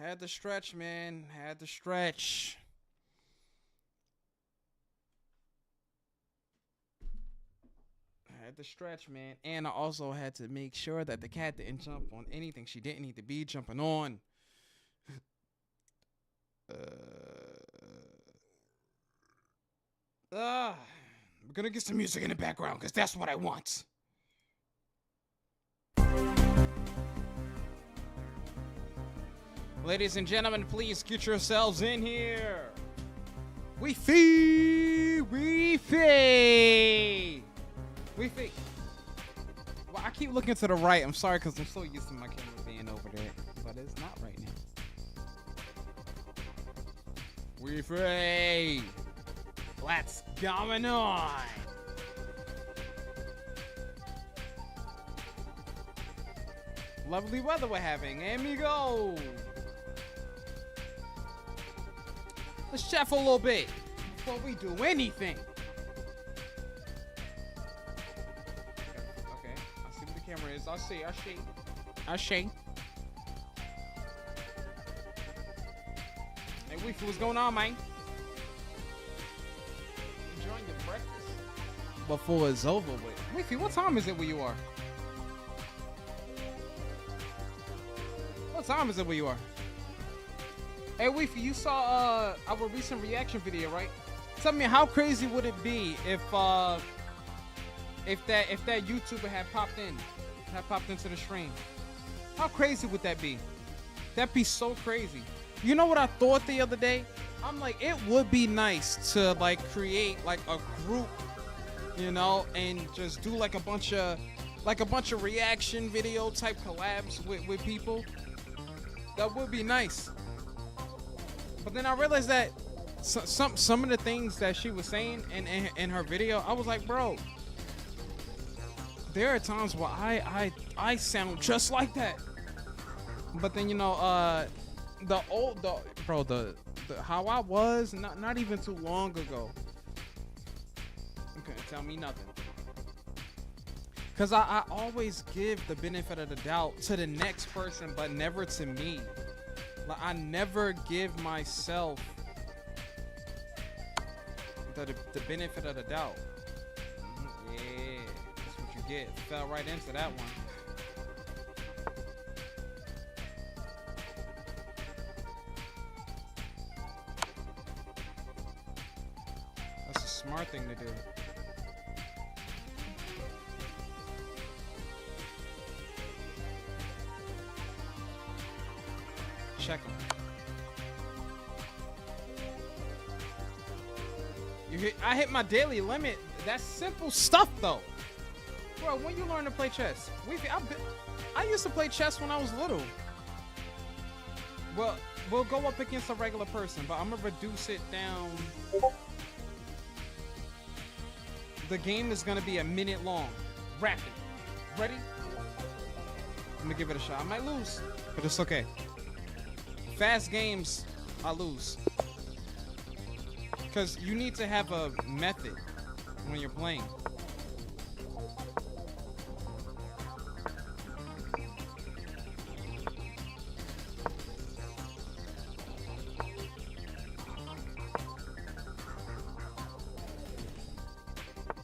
Had to stretch, man. Had to stretch. Had to stretch, man. And I also had to make sure that the cat didn't jump on anything she didn't need to be jumping on. We're gonna get some music in the background because that's what I want. Ladies and gentlemen, please get yourselves in here. Wi-Fi! Well, I keep looking to the right. I'm sorry because I'm so used to my camera being over there. But it's not right now. Wi-Fi! What's going on? Lovely weather we're having, amigo. Let's chat for a little bit before we do anything. Okay, I see what the camera is. I see. Hey, Weefy, what's going on, man? Enjoying your breakfast before it's over with. Weefy, what time is it where you are? What time is it where you are? Hey, Weefy, you saw our recent reaction video, right? Tell me, how crazy would it be if that YouTuber had popped into the stream? How crazy would that be? That'd be so crazy. You know what I thought the other day? I'm like, it would be nice to like create like a group, you know, and just do like a bunch of reaction video type collabs with people. That would be nice. But then I realized that some of the things that she was saying in her video, I was like, bro, there are times where I sound just like that. But then, you know, how I was not even too long ago. You couldn't tell me nothing. Cause I always give the benefit of the doubt to the next person, but never to me. Like, I never give myself the benefit of the doubt. Yeah, that's what you get. Fell right into that one. That's a smart thing to do. Check them. I hit my daily limit. That's simple stuff, though. Bro, when you learn to play chess? I used to play chess when I was little. Well, we'll go up against a regular person, but I'm gonna reduce it down. The game is gonna be a minute long. Rapid. Ready? I'm gonna give it a shot. I might lose, but it's okay. Fast games, I lose. Because you need to have a method when you're playing.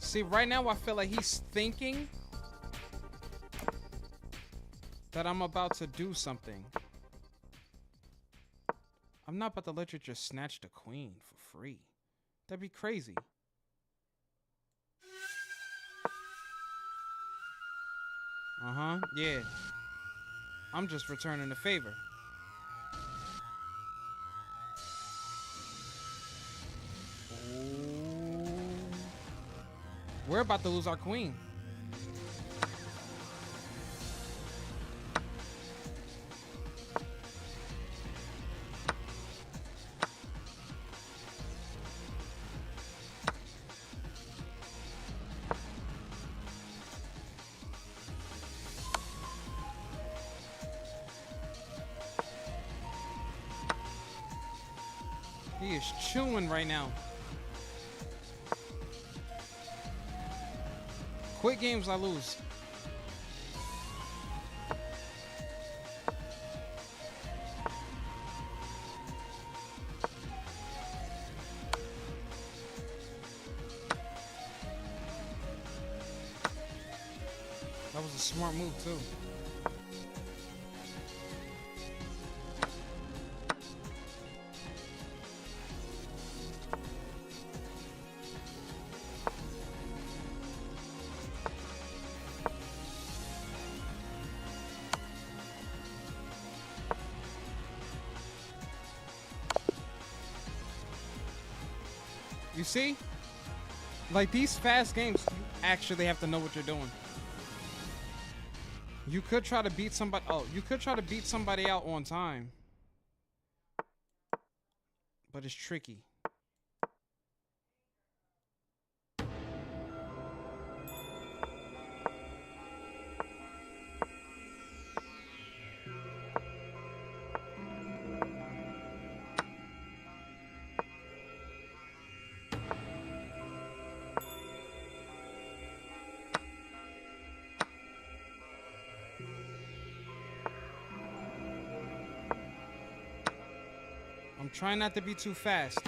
See, right now I feel like he's thinking that I'm about to do something. I'm not about to let you just snatch the queen for free. That'd be crazy. Uh-huh, yeah. I'm just returning the favor. Ooh. We're about to lose our queen. He is chewing right now. Quick games, I lose. That was a smart move too. You see? Like these fast games, you actually have to know what you're doing. You could try to beat somebody. Oh, you could try to beat somebody out on time. But it's tricky. I'm trying not to be too fast.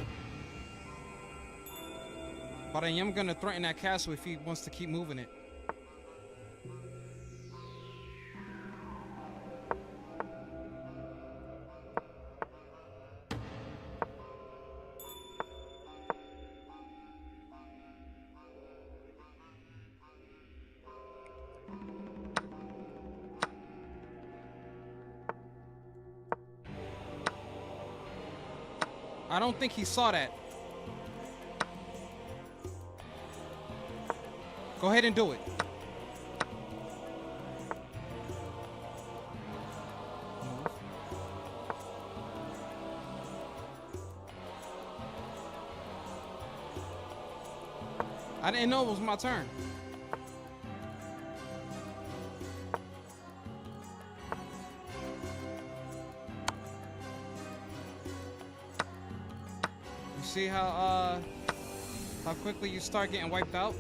But I am gonna threaten that castle if he wants to keep moving it. I don't think he saw that. Go ahead and do it. I didn't know it was my turn. You see how quickly you start getting wiped out?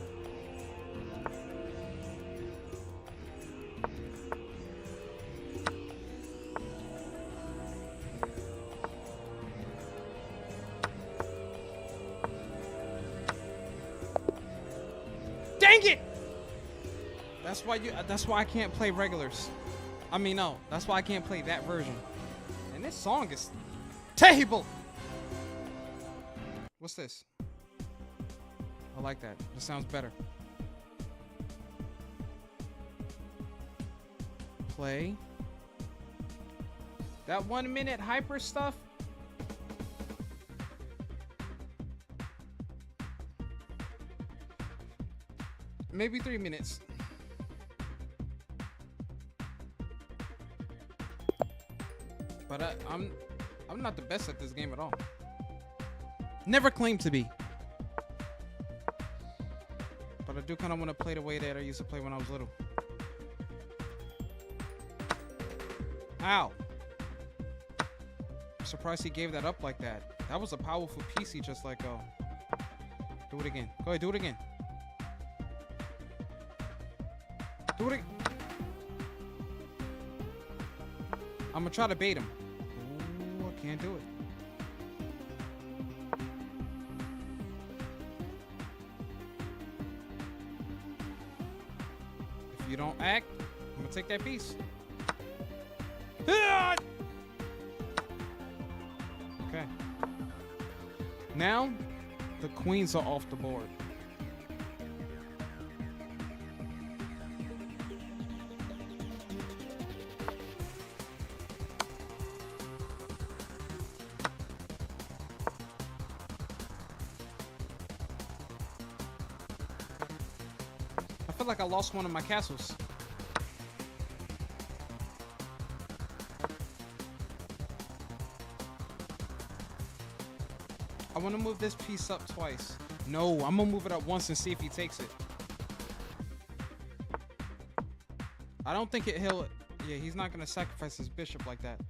Dang it! That's why I can't play regulars. I mean, no, that's why I can't play that version. And this song is terrible. What's this? I like that. It sounds better. Play. That 1 minute hyper stuff. Maybe 3 minutes. But I'm not the best at this game at all. Never claimed to be. But I do kind of want to play the way that I used to play when I was little. Ow. I'm surprised he gave that up like that. That was a powerful piece he just let go. Do it again. Go ahead, do it again. Do it again. I'm gonna try to bait him. Ooh, I can't do it. If you don't act, I'm gonna take that piece. Okay. Now, the queens are off the board. I feel like I lost one of my castles. I want to move this piece up twice. No, I'm gonna move it up once and see if he takes it. I don't think he'll. Yeah, he's not gonna sacrifice his bishop like that.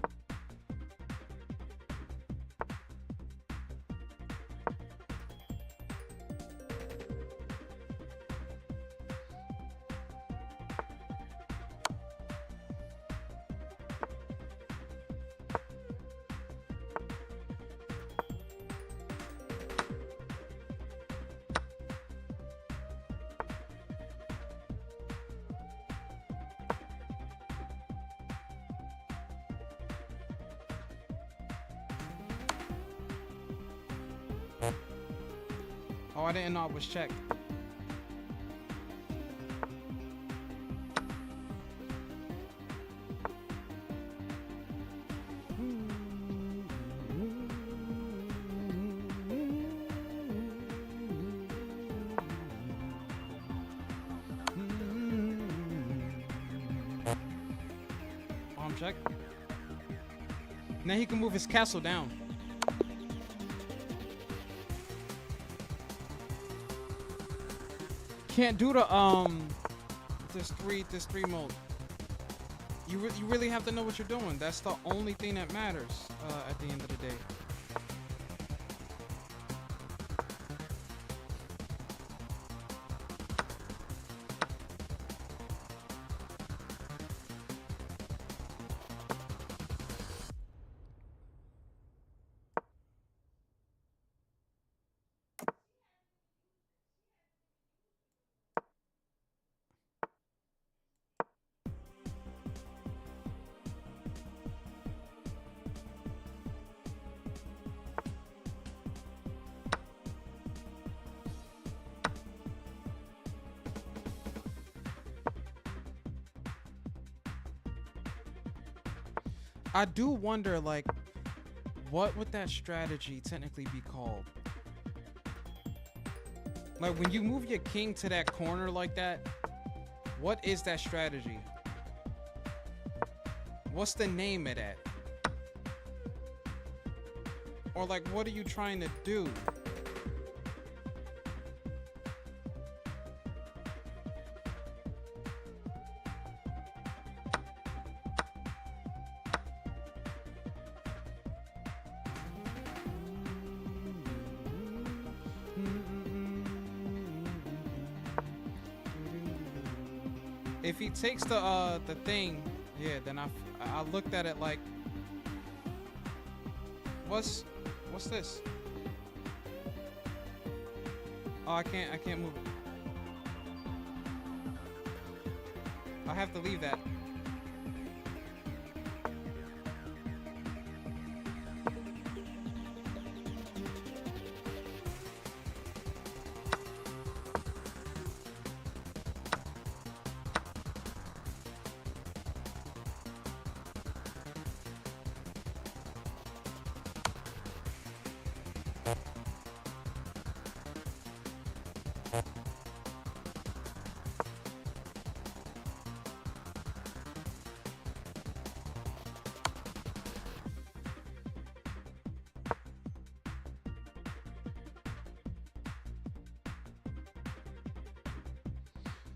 Oh, I didn't know I was checked. Arm check. Now he can move his castle down. Can't do the this three mode. You really have to know what you're doing. That's the only thing that matters at the end of the day. I do wonder, like, what would that strategy technically be called? Like, when you move your king to that corner like that, what is that strategy? What's the name of that? Or, like, what are you trying to do? If he takes the thing, yeah, then I looked at it like, what's this? Oh, I can't move it. I have to leave that.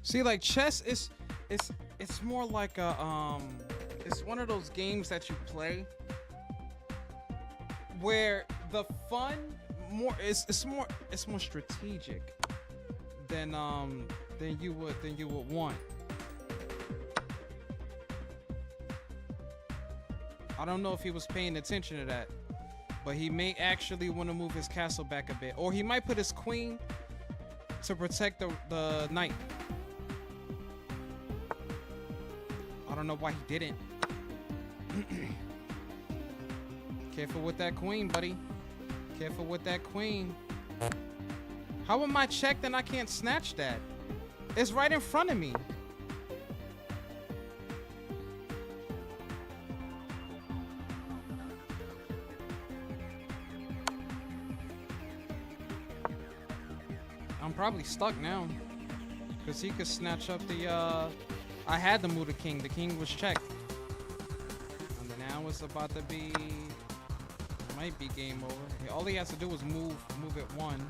See, like, chess is it's more like a it's one of those games that you play where the fun it's more strategic than you would want. I don't know if he was paying attention to that, but he may actually want to move his castle back a bit, or he might put his queen to protect the knight. I don't know why he didn't. Careful with that queen, buddy. Careful with that queen. How am I checked and I can't snatch that? It's right in front of me. I'm probably stuck now, because he could snatch up the I had to move the king. The king was checked. And now it's about to be, might be game over. All he has to do is move it one.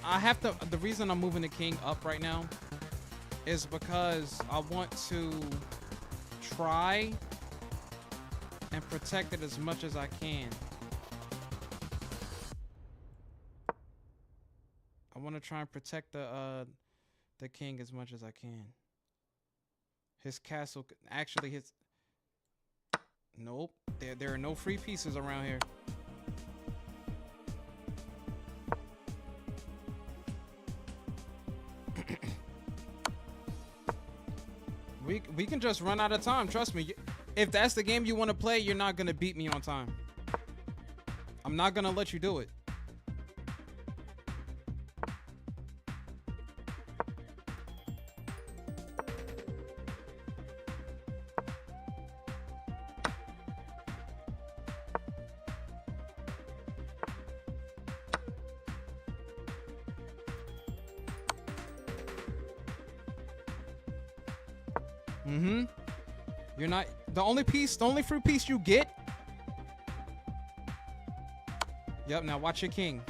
I have to, the reason I'm moving the king up right now is because I want to try and protect it as much as I can. I want to try and protect the king as much as I can. His castle, actually his, nope, there are no free pieces around here. We can just run out of time, trust me. If that's the game you want to play, you're not going to beat me on time. I'm not gonna let you do it. Mm-hmm. You're not the only fruit piece you get. Yep, now watch your king.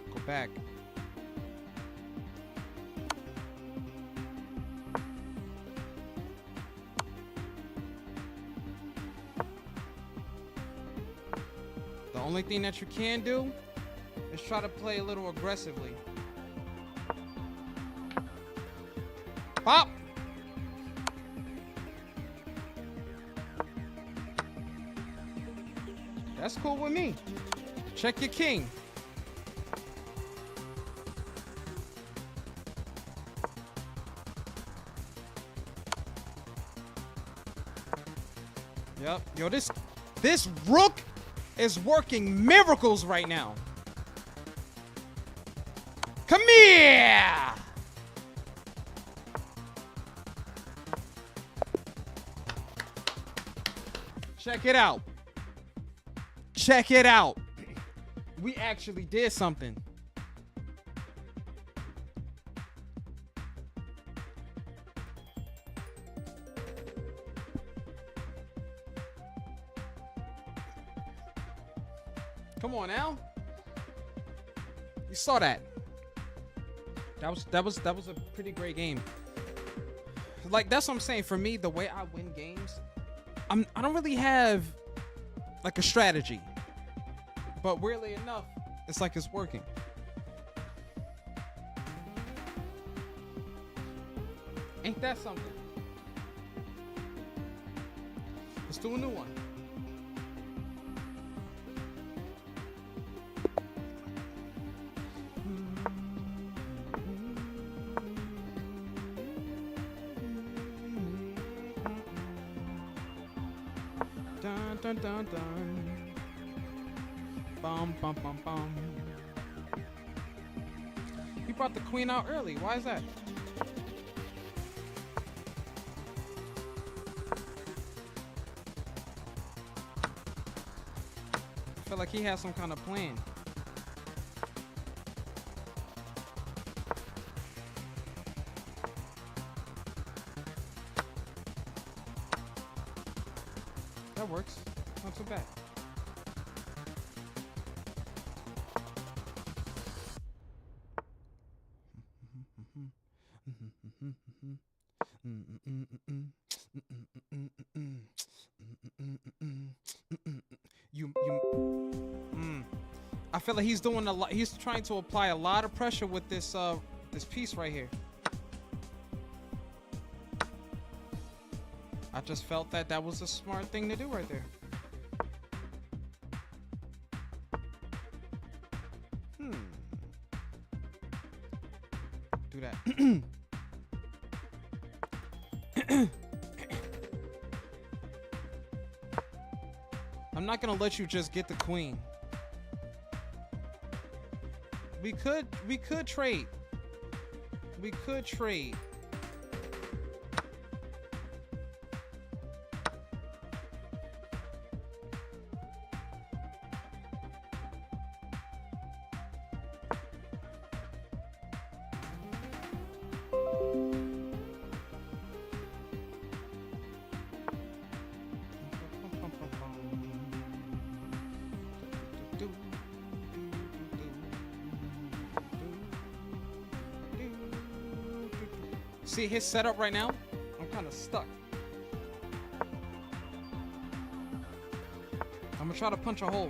Go back. The only thing that you can do is try to play a little aggressively. Pop! That's cool with me. Check your king. Yep. Yo, this rook is working miracles right now. Come here! Check it out. Check it out. We actually did something. Come on now. You saw that. That was a pretty great game. Like, that's what I'm saying. For me, the way I win games, I don't really have like a strategy. But weirdly enough, it's like it's working. Ain't that something? Let's do a new one. Dun dun dun dun. Bum bum bum bum. He brought the queen out early. Why is that? I feel like he has some kind of plan. That works. Not so bad. I feel like he's doing a lot. He's trying to apply a lot of pressure with this this piece right here. I just felt that was a smart thing to do right there. Do that. I'm not gonna let you just get the queen. We could trade. We could trade. See his setup right now? I'm kind of stuck. I'm gonna try to punch a hole.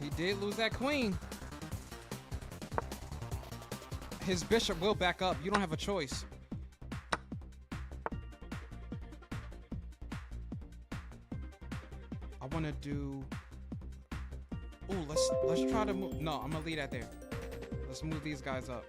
He did lose that queen. His bishop will back up. You don't have a choice. I want to do... Ooh, let's try to move... No, I'm going to leave that there. Let's move these guys up.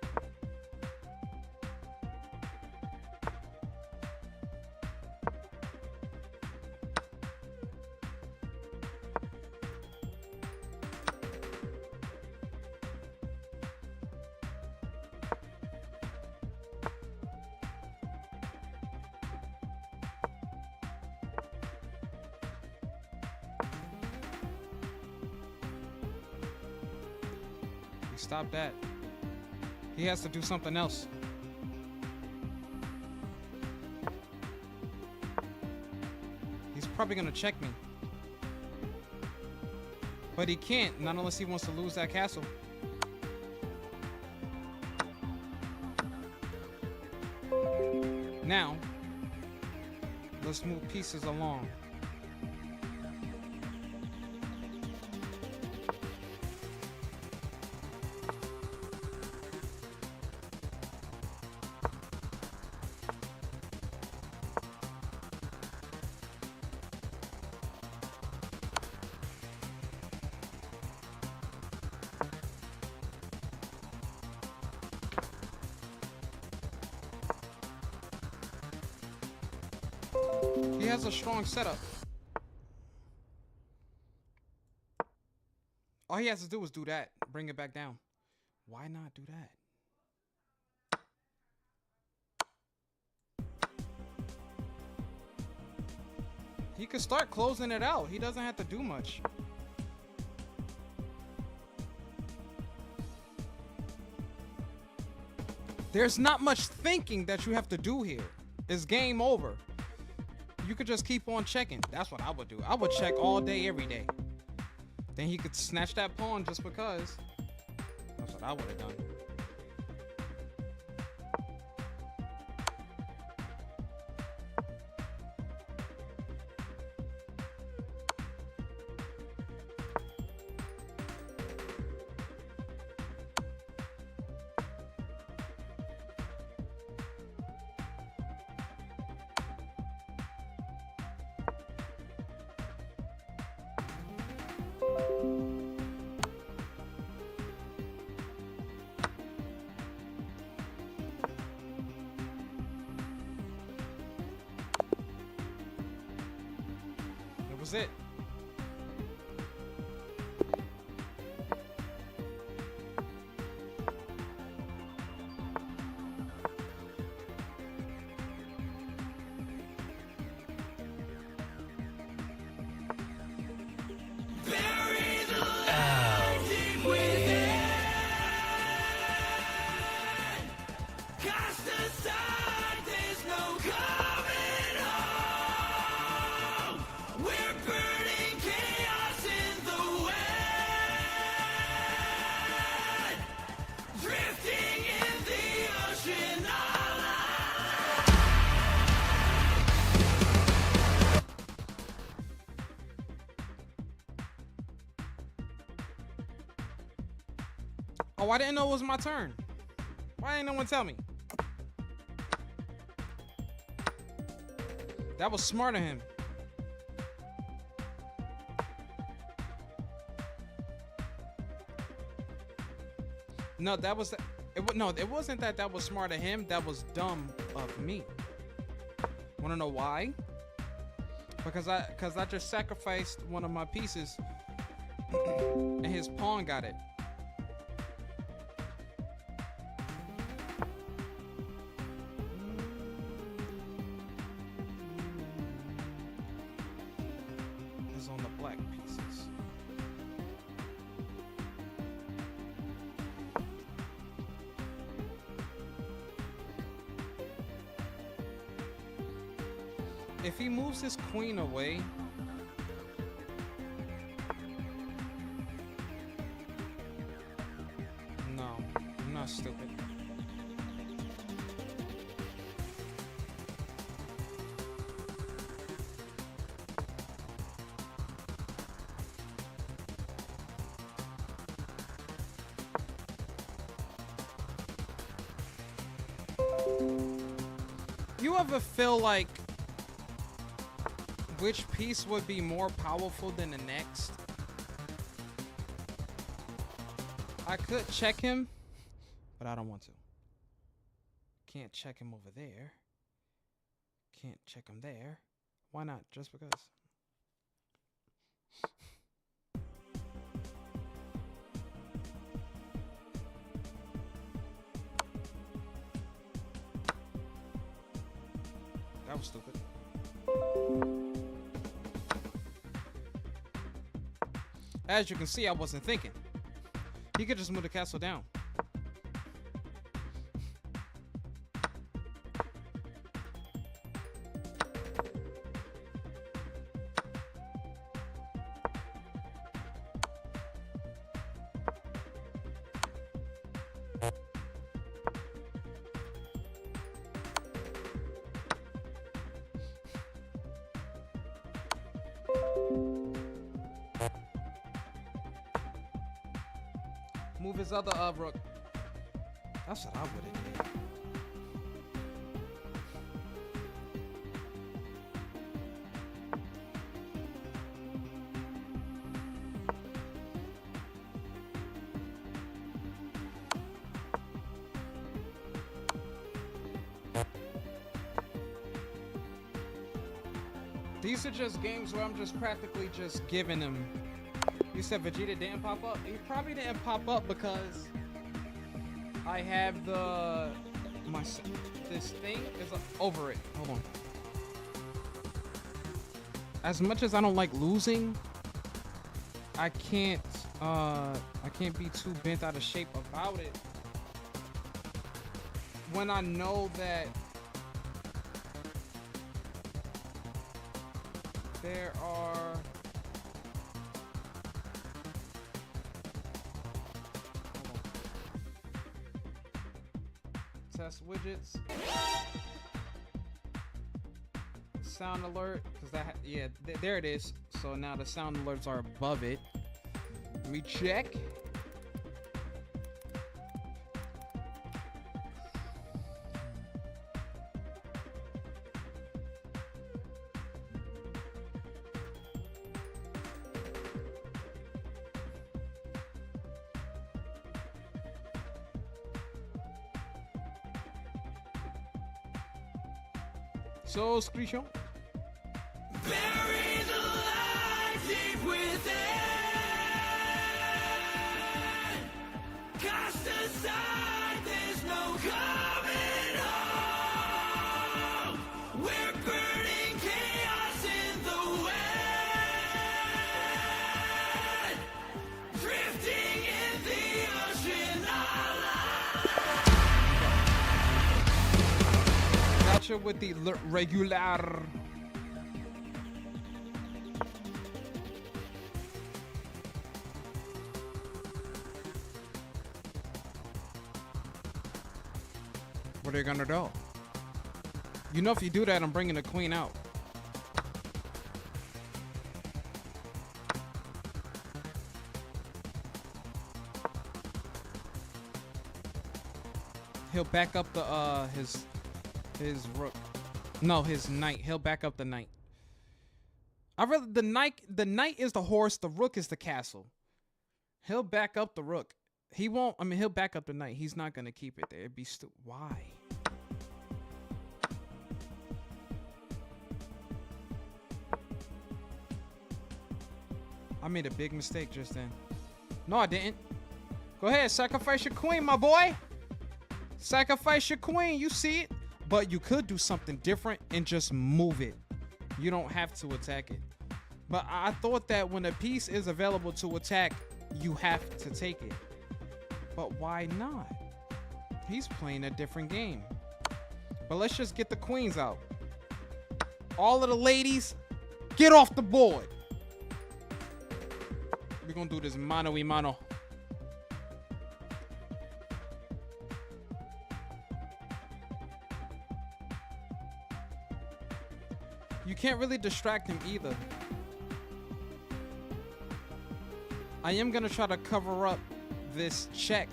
Stop that. He has to do something else. He's probably gonna check me. But he can't, not unless he wants to lose that castle. Now, let's move pieces along. He has a strong setup. All he has to do is do that. Bring it back down. Why not do that? He could start closing it out. He doesn't have to do much. There's not much thinking that you have to do here. It's game over. You could just keep on checking. That's what I would do. I would check all day, every day. Then he could snatch that pawn just because. That's what I would have done. That was it. Oh, I didn't know it was my turn. Why didn't no one tell me? That was smart of him. No, that was no, it wasn't that that was smart of him. That was dumb of me. Want to know why? Because I just sacrificed one of my pieces and his pawn got it. It's on the black pieces. If he moves his queen away, no, I'm not stupid. You ever feel like which piece would be more powerful than the next? I could check him, but I don't want to. Can't check him over there. Can't check him there. Why not? Just because. That was stupid. As you can see, I wasn't thinking. He could just move the castle down. Move his other rook. That's what I would have did. These are just games where I'm just practically just giving him. You said Vegeta didn't pop up? He probably didn't pop up because I have this thing is over it. Hold on. As much as I don't like losing, I can't be too bent out of shape about it when I know that there are test widgets, sound alert, because that there it is. So now the sound alerts are above it. Let me check. So, screenshot. Buried alive deep within. Cast aside, there's no coming home. We're burning chaos in the wind. Drifting in the ocean alive. Gotcha with the regular. What are you gonna do? You know, if you do that, I'm bringing the queen out. He'll back up the his rook. No, his knight. He'll back up the knight. I rather the knight is the horse, the rook is the castle. He'll back up the rook. He won't, I mean, he'll back up the knight. He's not gonna keep it there. It'd be why? I made a big mistake just then. No, I didn't. Go ahead, sacrifice your queen, my boy. Sacrifice your queen, you see it? But you could do something different and just move it. You don't have to attack it. But I thought that when a piece is available to attack, you have to take it. But why not? He's playing a different game. But let's just get the queens out. All of the ladies, get off the board. We're gonna do this mano y mano. You can't really distract him either. I am gonna try to cover up this check.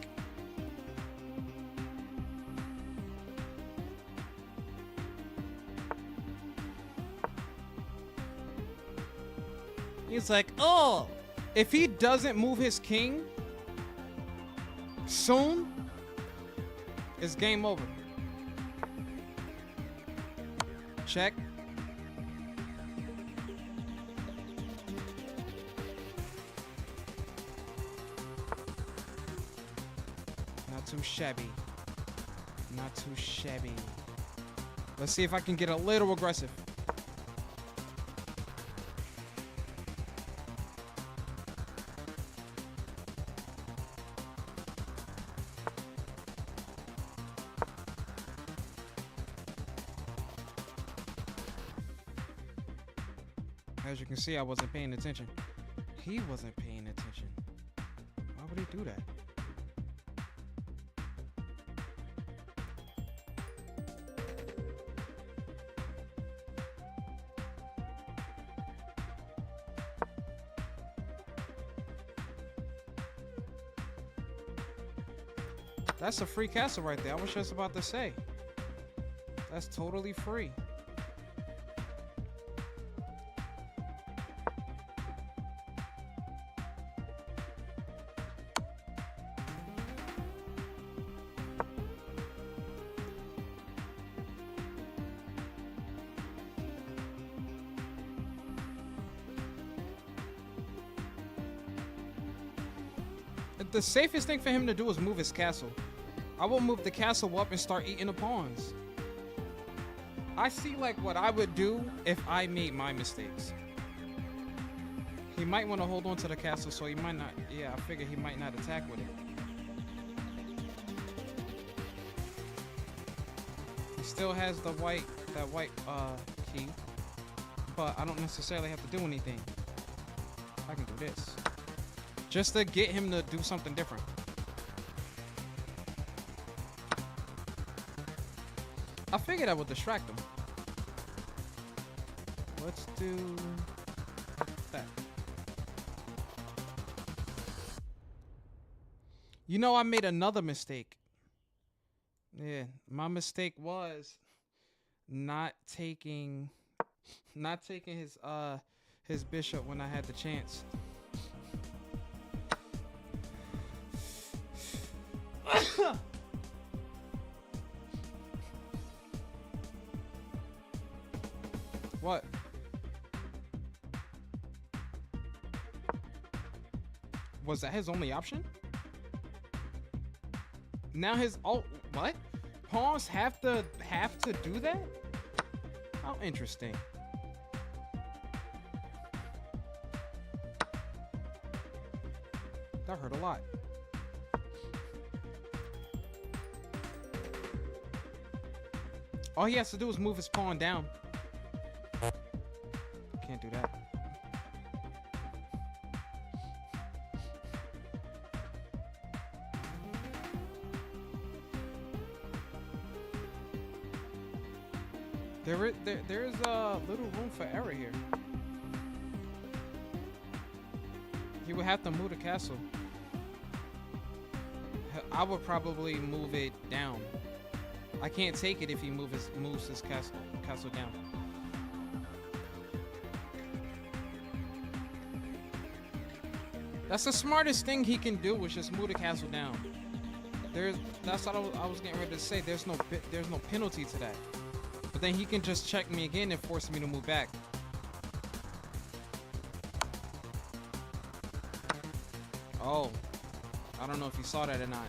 He's like, oh, if he doesn't move his king soon, it's game over. Check. Not too shabby. Not too shabby. Let's see if I can get a little aggressive. As you can see, I wasn't paying attention. He wasn't paying attention. Why would he do that? That's a free castle right there. I was just about to say. That's totally free. The safest thing for him to do is move his castle. I will move the castle up and start eating the pawns. I see like what I would do if I made my mistakes. He might want to hold on to the castle, so he might not. Yeah, I figure he might not attack with it. He still has the white key, but I don't necessarily have to do anything. I can do this. Just to get him to do something different. I figured I would distract him. Let's do that. You know, I made another mistake. Yeah, my mistake was not taking his bishop when I had the chance. What? Was that his only option? Now his what? Pawns have to do that? How interesting. That hurt a lot. All he has to do is move his pawn down. Can't do that. There is a little room for error here. He would have to move the castle. I would probably move it down. I can't take it if he moves his castle down. That's the smartest thing he can do, is just move the castle down. That's what I was getting ready to say. There's no penalty to that. But then he can just check me again and force me to move back. Oh, I don't know if you saw that or not.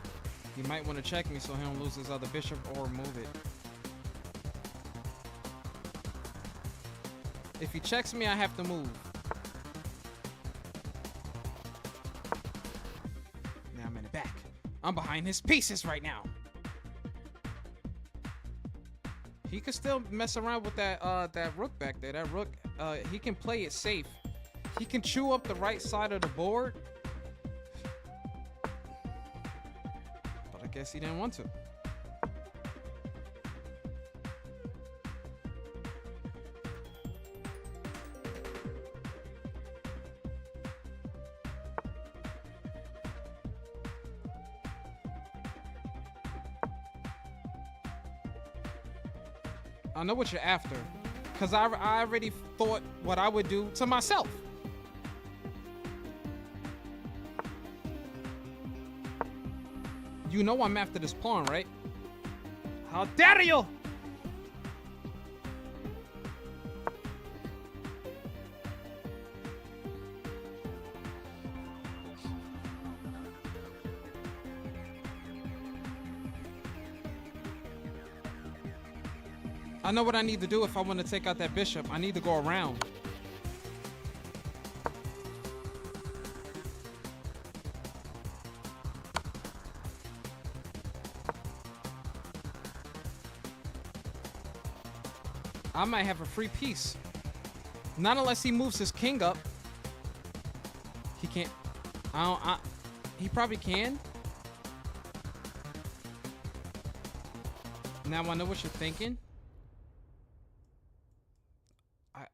He might want to check me so he don't lose his other bishop or move it. If he checks me, I have to move. Now I'm in the back. I'm behind his pieces right now. He can still mess around with that rook back there. That rook, he can play it safe. He can chew up the right side of the board. But I guess he didn't want to. I know what you're after, because I already thought what I would do to myself. You know I'm after this pawn, right? How dare you! I know what I need to do if I want to take out that bishop. I need to go around. I might have a free piece. Not unless he moves his king up. He can't. He probably can. Now I know what you're thinking.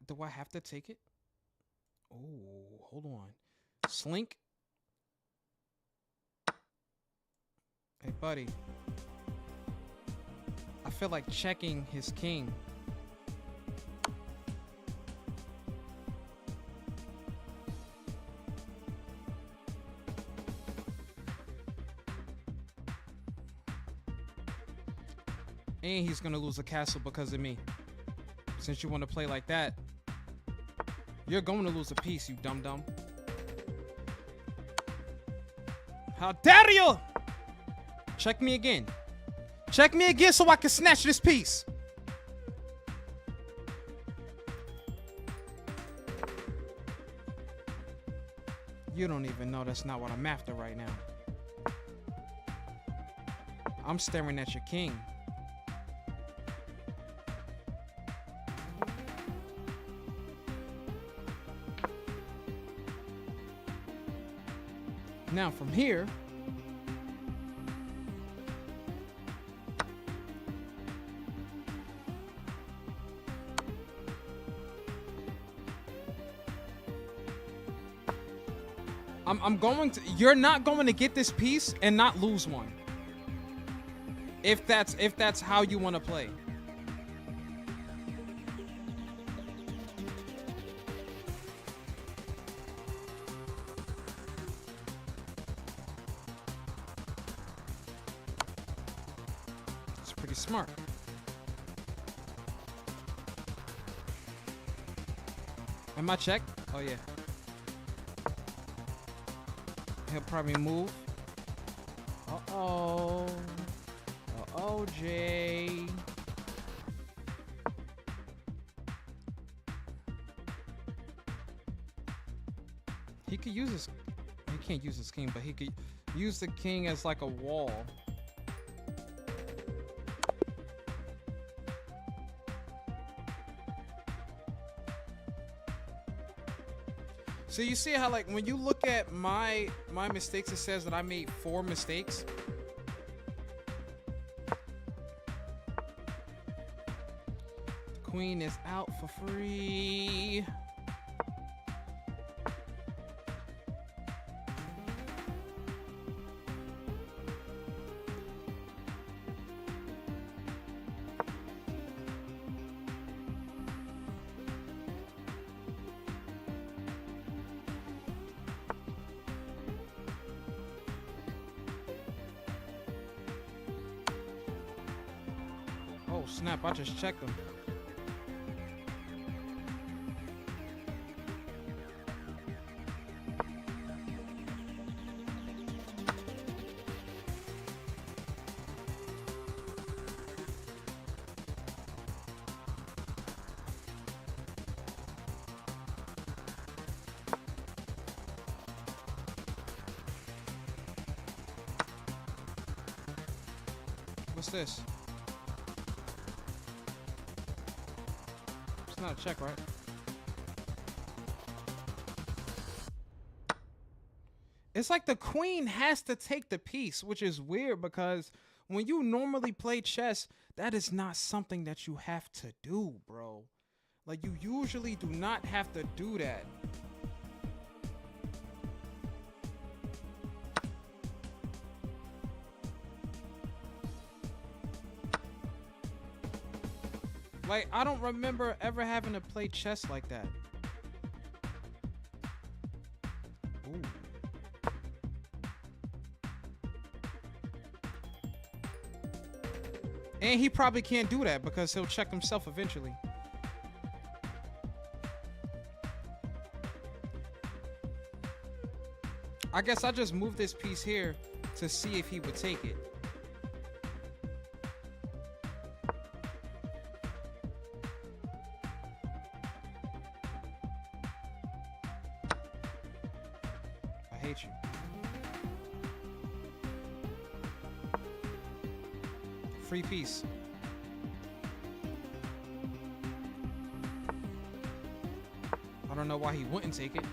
Do I have to take it? Oh, hold on. Slink. Hey, buddy. I feel like checking his king. And he's gonna lose a castle because of me. Since you want to play like that, you're going to lose a piece, you dum-dum. How dare you! Check me again. Check me again so I can snatch this piece. You don't even know that's not what I'm after right now. I'm staring at your king. Now from here, I'm going to, you're not going to get this piece and not lose one. If that's how you want to play. Smart. Am I checked? Oh yeah. He'll probably move. Uh-oh. Uh-oh, Jay. He could use his... He can't use his king, but he could use the king as like a wall. So you see how, like, when you look at my mistakes, it says that I made 4 mistakes. The queen is out for free. Oh snap, I just checked them. What's this? It's not a check, right? It's like the queen has to take the piece, which is weird because when you normally play chess, that is not something that you have to do, bro. Like, you usually do not have to do that. Like, I don't remember ever having to play chess like that. Ooh. And he probably can't do that because he'll check himself eventually. I guess I just moved this piece here to see if he would take it. I hate you. Free piece. I don't know why he wouldn't take it.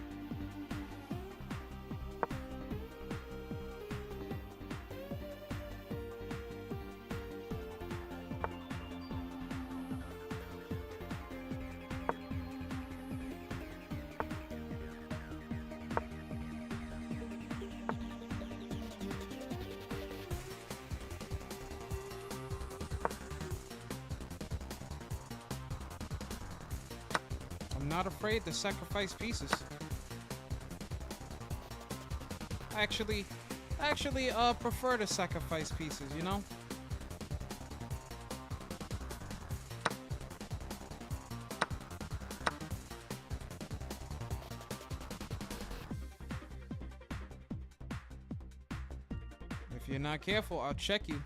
I'm not afraid to sacrifice pieces. I actually prefer to sacrifice pieces, you know? If you're not careful, I'll check you.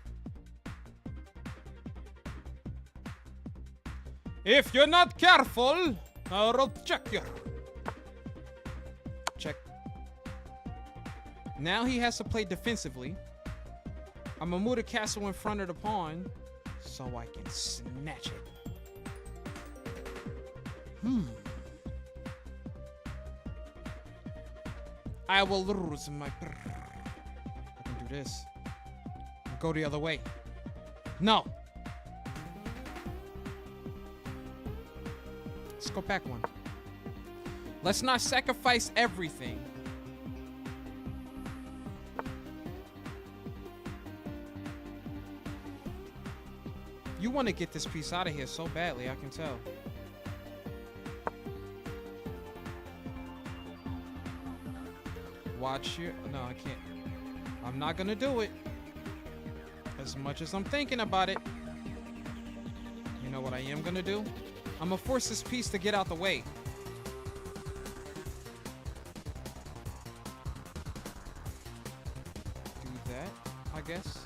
If you're not careful, I'll check you. Check. Now he has to play defensively. I'm gonna move the castle in front of the pawn so I can snatch it. I will lose my... I can do this. Go the other way. No. Let's go back one. Let's not sacrifice everything. You want to get this piece out of here so badly, I can tell. Watch your... No, I can't. I'm not gonna do it. As much as I'm thinking about it. You know what I am gonna do? I'm gonna force this piece to get out the way. Do that, I guess.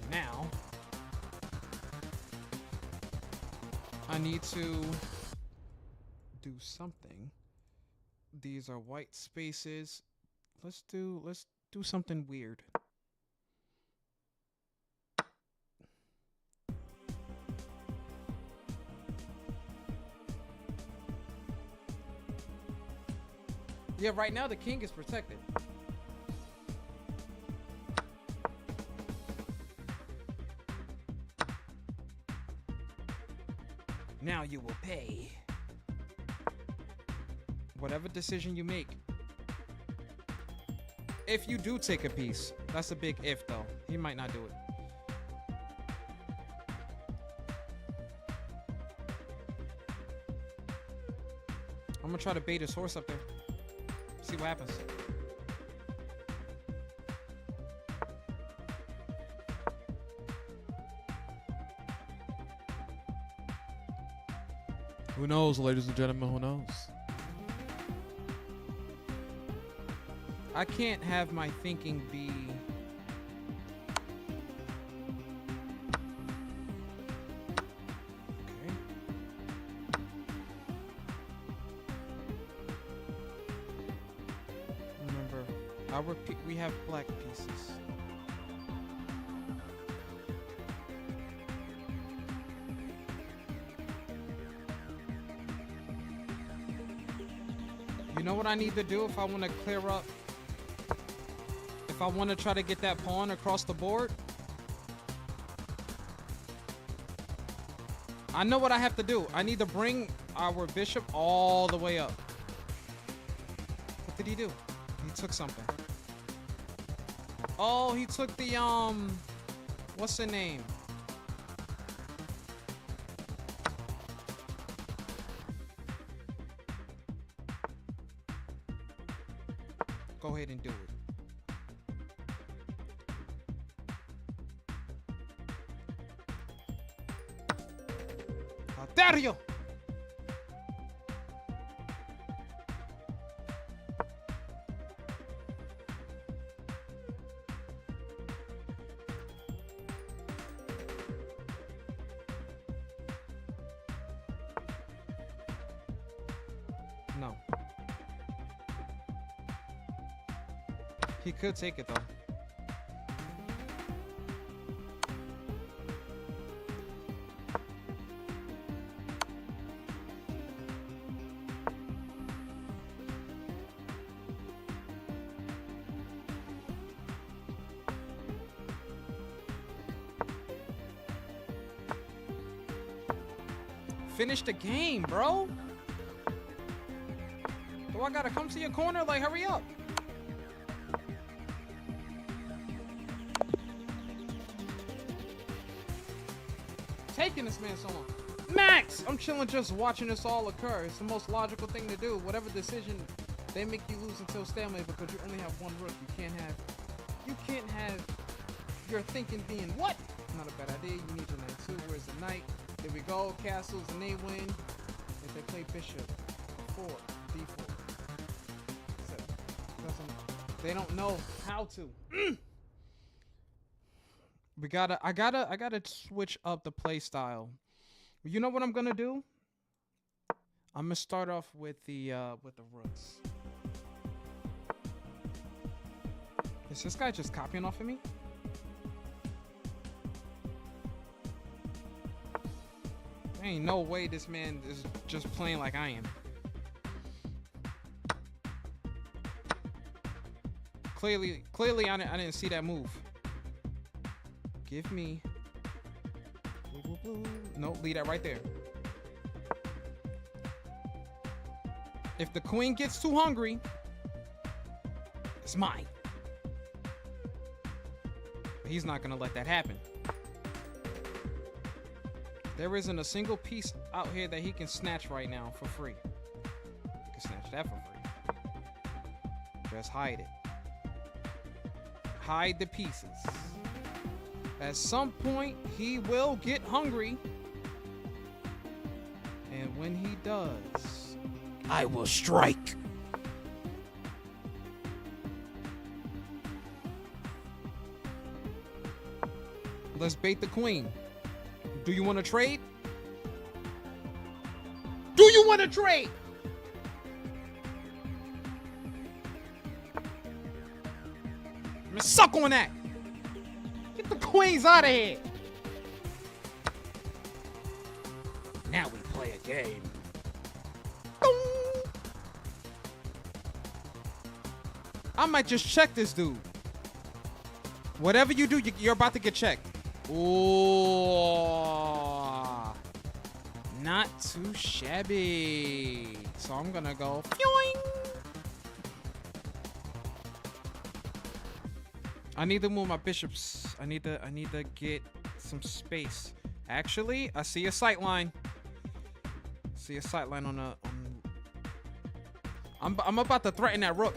Now, I need to do something. These are white spaces. Let's do something weird. Yeah, right now the king is protected. Now you will pay. Whatever decision you make. If you do take a piece, that's a big if though. He might not do it. I'm gonna try to bait his horse up there. See what happens. Who knows, ladies and gentlemen, who knows? I can't have my thinking be... Okay. Remember, we have black pieces. You know what I need to do if I want to clear up? If I want to try to get that pawn across the board? I know what I have to do. I need to bring our bishop all the way up. What did he do? He took something. Oh, he took the, what's the name? go ahead and do it. How dare you? No. He could take it though. Finish the game, bro. Do I gotta come to your corner? Like, hurry up. Taking this man so long. Max! I'm chilling just watching this all occur. It's the most logical thing to do. Whatever decision, they make you lose until stalemate because you only have one rook. You can't have your thinking being what? Not a bad idea. You need your knight too. Where's the knight? There we go. Castles and they win. If they play bishop, 4, d4. They don't know how to. I gotta switch up the play style. You know what I'm gonna do? I'm gonna start off with the rooks. Is this guy just copying off of me? There ain't no way this man is just playing like I am. Clearly, I didn't see that move. Give me. No, leave that right there. If the queen gets too hungry, it's mine. But he's not gonna let that happen. There isn't a single piece out here that he can snatch right now for free. He can snatch that for free. Just hide it. Hide the pieces. At some point, he will get hungry. And when he does, I will strike. Let's bait the queen. Do you want to trade? Do you want to trade? I'm gonna suck on that. Get the queens out of here. Now we play a game. I might just check this dude. Whatever you do, you're about to get checked. Oh, not too shabby. So I'm gonna go. Yoing. I need to move my bishops. I need to get some space. Actually, I see a sight line. See a sight line on the. I'm about to threaten that rook.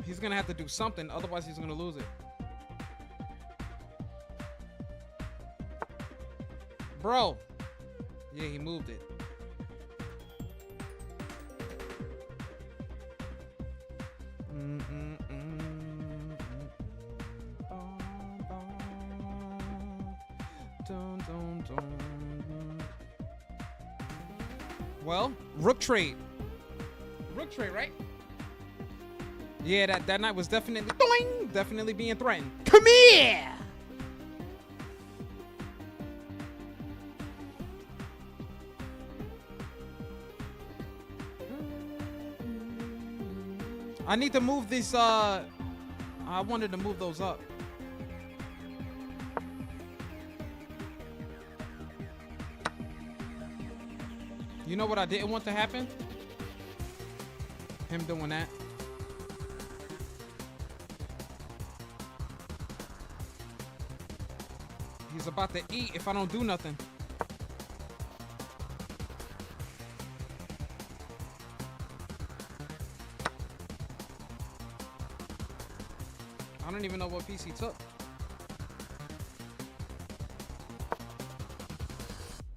He's gonna have to do something, otherwise he's gonna lose it. Bro. Yeah, he moved it. Well, rook trade. Rook trade, right? Yeah, that knight was definitely doing, definitely being threatened. Come here. I need to move these, I wanted to move those up. You know what I didn't want to happen? Him doing that. He's about to eat if I don't do nothing. I don't even know what piece he took.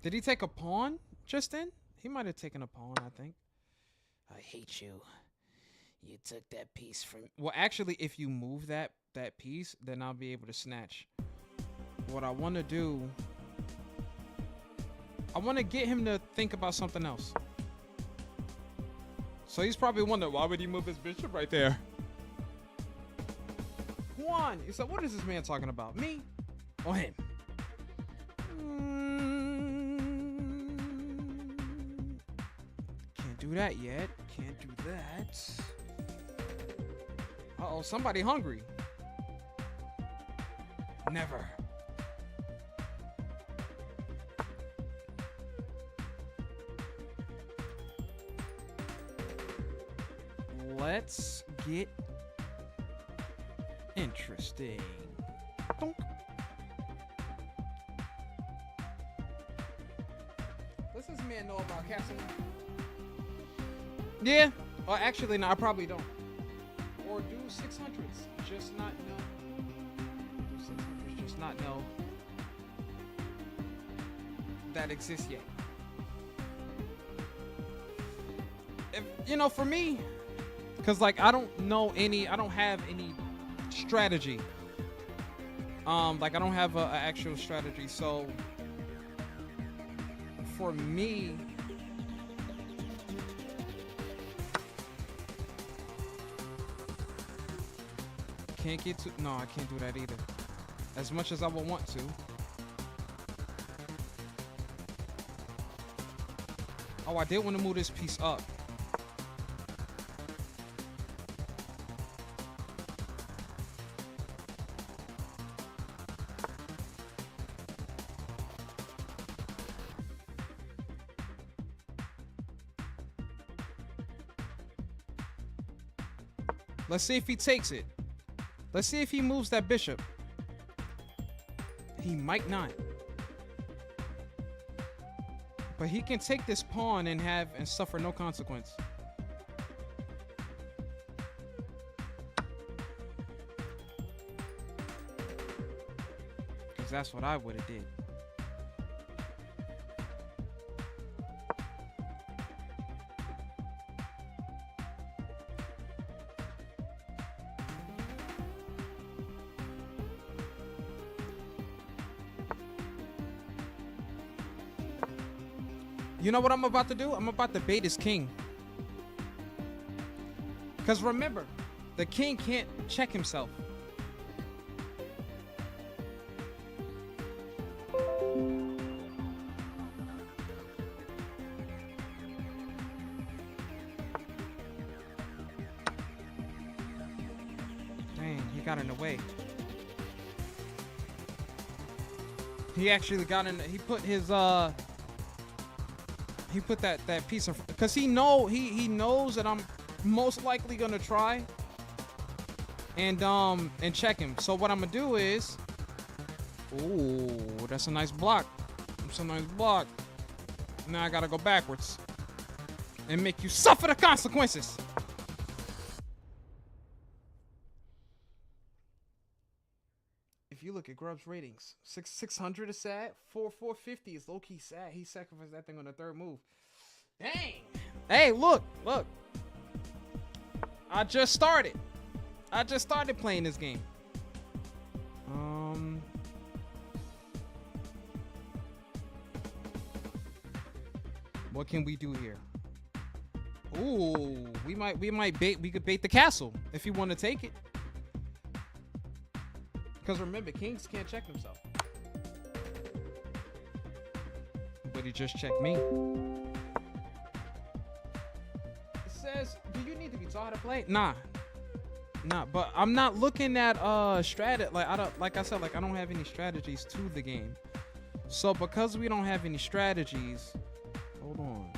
Did he take a pawn just then? He might have taken a pawn, I think. I hate you. You took that piece from... Well, actually, if you move that piece, then I'll be able to snatch. What I want to do... I want to get him to think about something else. So he's probably wondering, why would he move his bishop right there? Juan, so what is this man talking about? Me or him? Can't do that yet. Can't do that. Uh-oh, somebody hungry. Never. Let's get interesting. Donk. Does this man know about casting? Yeah. Or actually, no, I probably don't. Or do 600s. Just not know. Do 600s. Just not know that exists yet. If, you know, for me, because like I don't have any strategy. Like I don't have an actual strategy. So for me, can't get to, no, I can't do that either. As much as I would want to. Oh, I did want to move this piece up. Let's see if he takes it. Let's see if he moves that bishop. He might not. But he can take this pawn and suffer no consequence. Because that's what I would have did. You know what I'm about to do? I'm about to bait his king. Because remember, the king can't check himself. Dang, he got in the way. He actually got in, he put his, he put that piece of, because he knows that I'm most likely gonna try and check him. So what I'm gonna do is, ooh, that's a nice block. That's a nice block. Now I gotta go backwards and make you suffer the consequences. If you look at Grub's ratings, 600 is sad, 450 is low-key sad. He sacrificed that thing on the third move. Dang. Hey, look. I just started playing this game. What can we do here? Ooh, we could bait the castle if you want to take it. Because remember, kings can't check themselves. But he just checked me. It says, do you need to be taught how to play? Nah, but I'm not looking at like I said, like I don't have any strategies to the game. So because we don't have any strategies, hold on.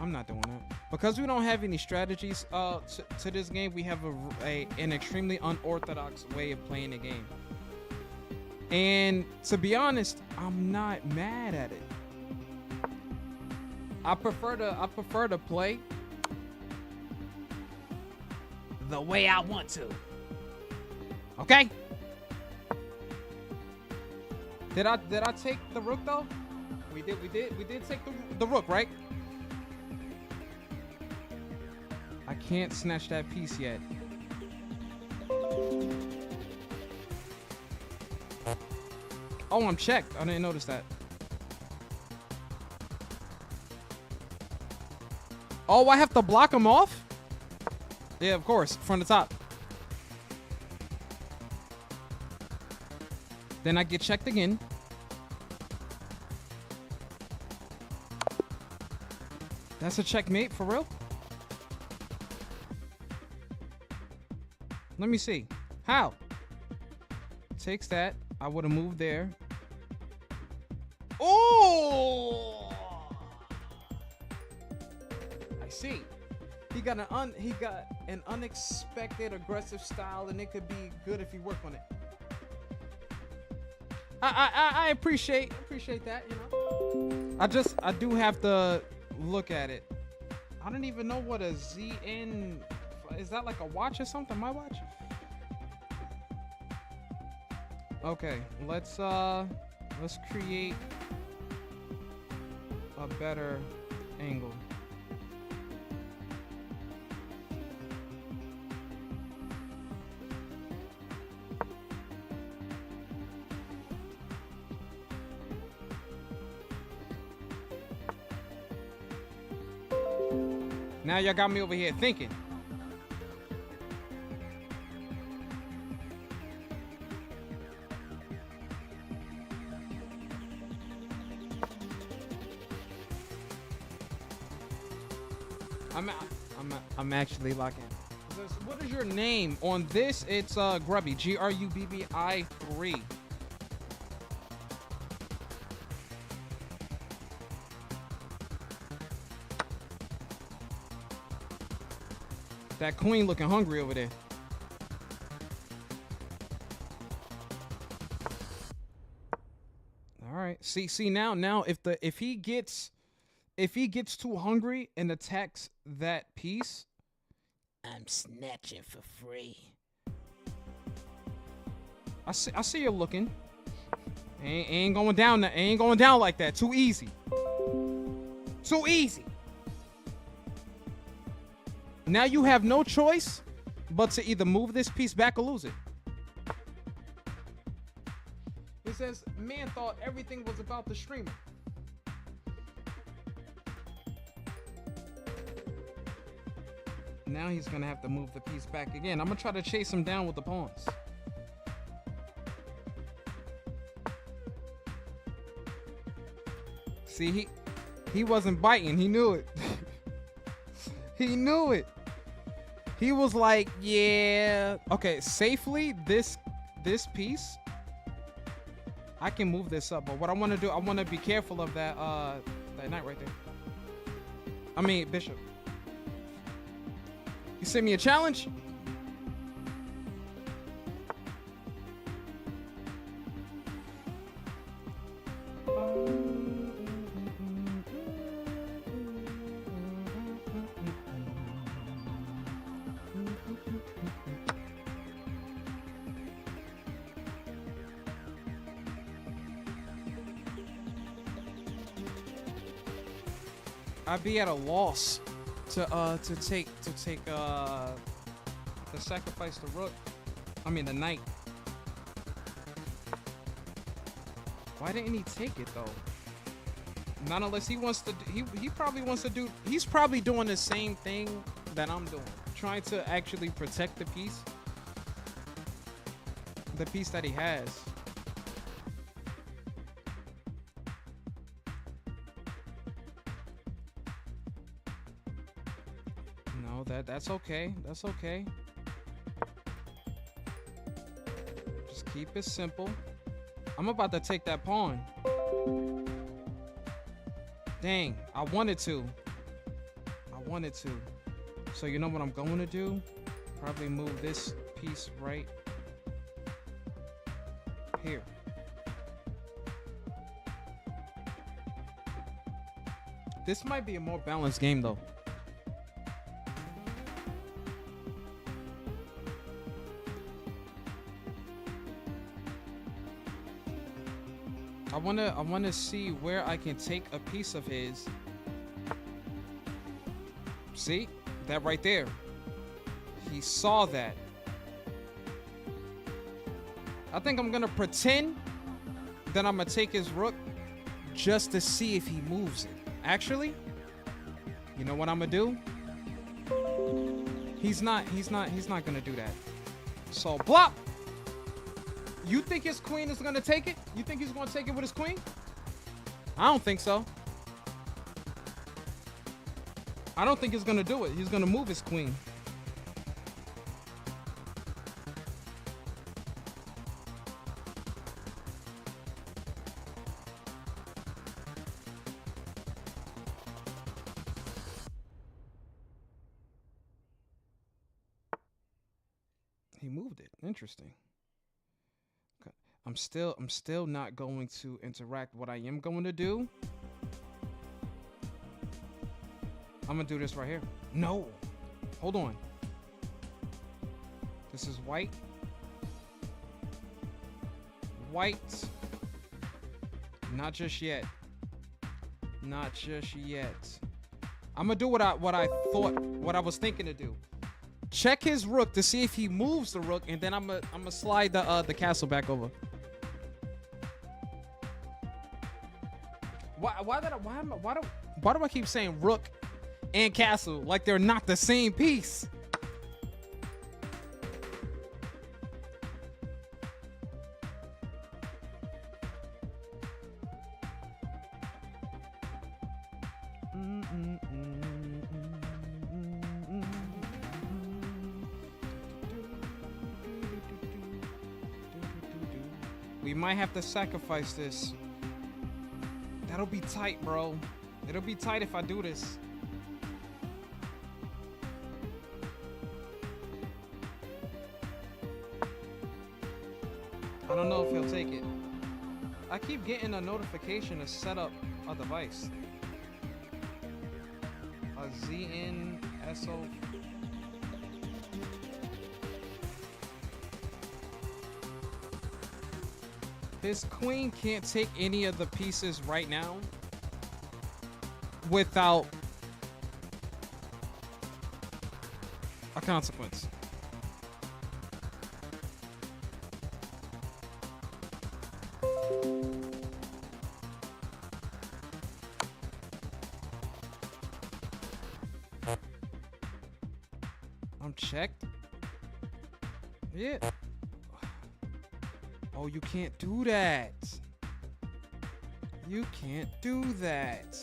I'm not doing that. Because we don't have any strategies to this game, we have an extremely unorthodox way of playing the game. And to be honest, I'm not mad at it. I prefer to play the way I want to. Okay? Did I take the rook though? We did take the rook, right? I can't snatch that piece yet. Oh, I'm checked. I didn't notice that. Oh, I have to block him off? Yeah, of course, from the top. Then I get checked again. That's a checkmate, for real? Let me see. How? Takes that. I would have moved there. Oh! I see. He got an unexpected aggressive style, and it could be good if you work on it. I appreciate that, you know. I do have to look at it. I don't even know what a ZN is. That like a watch or something? My watch? Okay, let's create a better angle. Now y'all got me over here thinking. I'm actually locking. What is your name on this? It's Grubby, GRUBBI3. That queen looking hungry over there. All right. See now if he gets too hungry and attacks that piece, I'm snatching for free. I see you looking. Ain't going down. Ain't going down like that. Too easy. Too easy. Now you have no choice but to either move this piece back or lose it. It says, man thought everything was about the streamer. Now he's gonna have to move the piece back again. I'm gonna try to chase him down with the pawns. See, he wasn't biting. He knew it. He knew it. He was like, yeah. Okay, safely, this piece, I can move this up. But what I want to do, I want to be careful of that knight right there. I mean, bishop. You send me a challenge? I'd be at a loss to sacrifice the rook. I mean the knight. Why didn't he take it though? Not unless he wants to. He probably wants to do. He's probably doing the same thing that I'm doing, trying to actually protect the piece that he has. No, that's okay. That's okay. Just keep it simple. I'm about to take that pawn. Dang, I wanted to. So you know what I'm going to do? Probably move this piece right here. This might be a more balanced game though. wanna see where I can take a piece of his. See? That right there. He saw that. I think I'm gonna pretend that I'm gonna take his rook just to see if he moves it. Actually, you know what I'm gonna do? He's not gonna do that. So blop. You think his queen is gonna take it? You think he's gonna take it with his queen? I don't think so. I don't think he's gonna do it. He's gonna move his queen. He moved it. Interesting. Okay. I'm still not going to interact. What I am going to do, I'm gonna do this right here. No, hold on. This is white. White. Not just yet. Not just yet. I'm gonna do what I was thinking to do. Check his rook to see if he moves the rook, and then I'm gonna slide the castle back over. Why do I keep saying rook and castle like they're not the same piece? We might have to sacrifice this. That'll be tight, bro. It'll be tight if I do this. I don't know if he'll take it. I keep getting a notification to set up a device. A ZNSO. His queen can't take any of the pieces right now without a consequence. I'm checked. Yeah. Oh, you can't do that. You can't do that.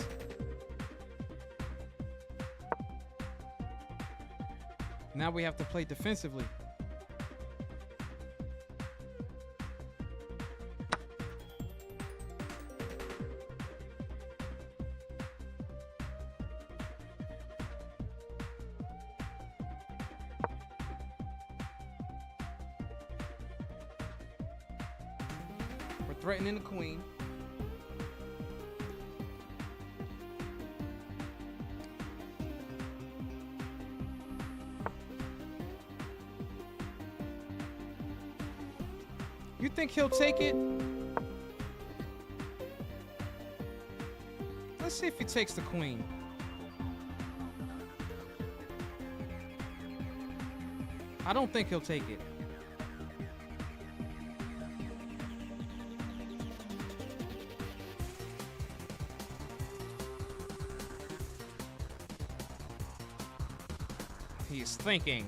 Now we have to play defensively. Threatening the queen. You think he'll take it? Let's see if he takes the queen. I don't think he'll take it. He's thinking.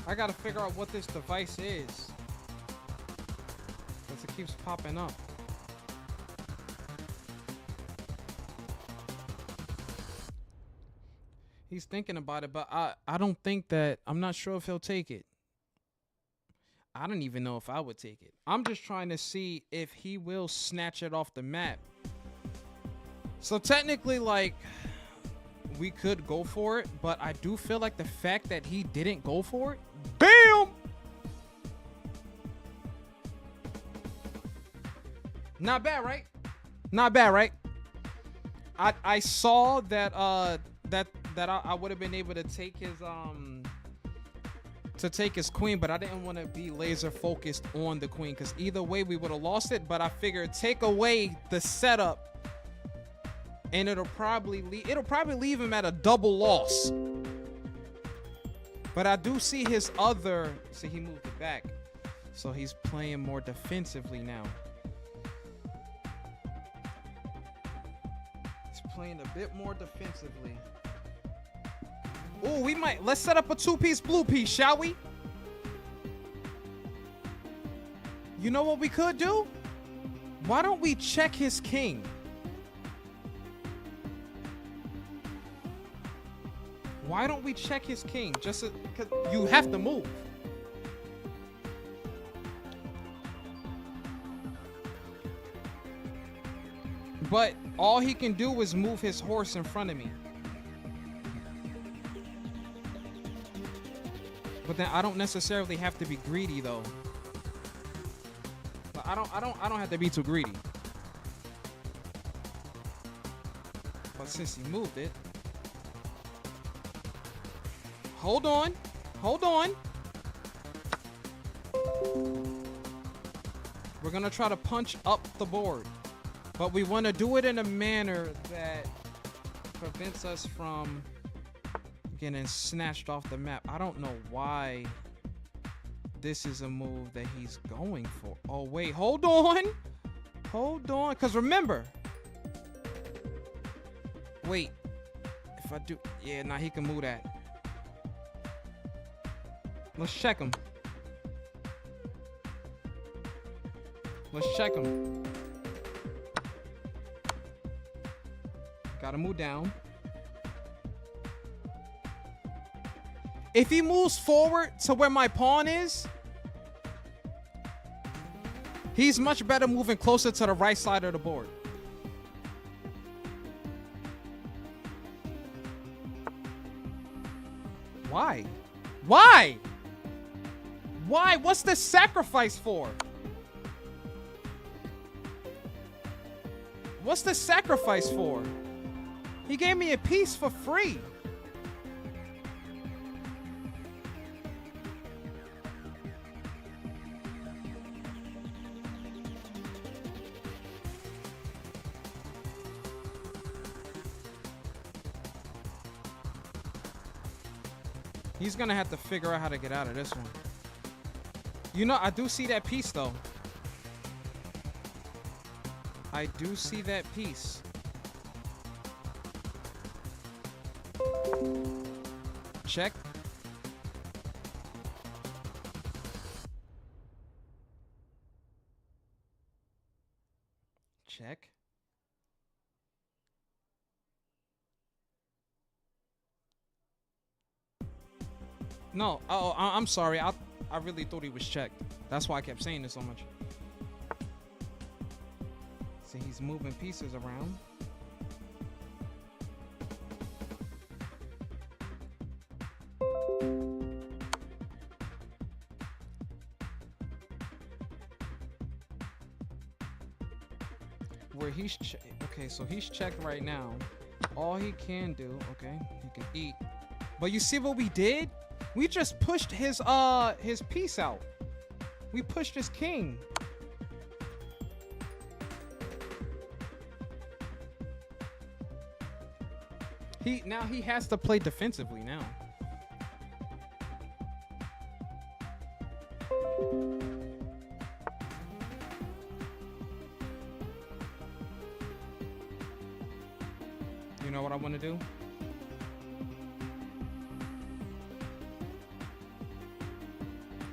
I gotta figure out what this device is, because it keeps popping up. He's thinking about it, but I don't think that, I'm not sure if he'll take it. I don't even know if I would take it. I'm just trying to see if he will snatch it off the map. So technically, like, we could go for it, but I do feel like the fact that he didn't go for it, BAM! Not bad, right? Not bad, right? I saw that I would have been able to take to take his queen, but I didn't want to be laser focused on the queen because either way we would have lost it. But I figured take away the setup and it'll probably leave him at a double loss. But I do see his other, see, he moved it back, so he's playing more defensively now. He's playing a bit more defensively. Oh, let's set up a 2-piece blue piece, shall we? You know what we could do? Why don't we check his king? Why don't we check his king? Just because you have to move. But all he can do is move his horse in front of me. But then I don't necessarily have to be greedy though. But I don't have to be too greedy. But since he moved it, hold on. We're gonna try to punch up the board, but we want to do it in a manner that prevents us from getting snatched off the map. I don't know why this is a move that he's going for. Oh wait, hold on, because remember, wait, if I do, yeah, nah, he can move that. Let's check him. Gotta move down. If he moves forward to where my pawn is, he's much better moving closer to the right side of the board. Why? What's the sacrifice for? What's the sacrifice for? He gave me a piece for free. He's gonna have to figure out how to get out of this one. You know, I do see that piece though. I do see that piece. Check. Check. No, I'm sorry. I really thought he was checked. That's why I kept saying this so much. See, he's moving pieces around. Where he's okay, so he's checked right now. All he can do, okay, he can eat. But you see what we did? We just pushed his piece out. We pushed his king. Now he has to play defensively now. You know what I want to do?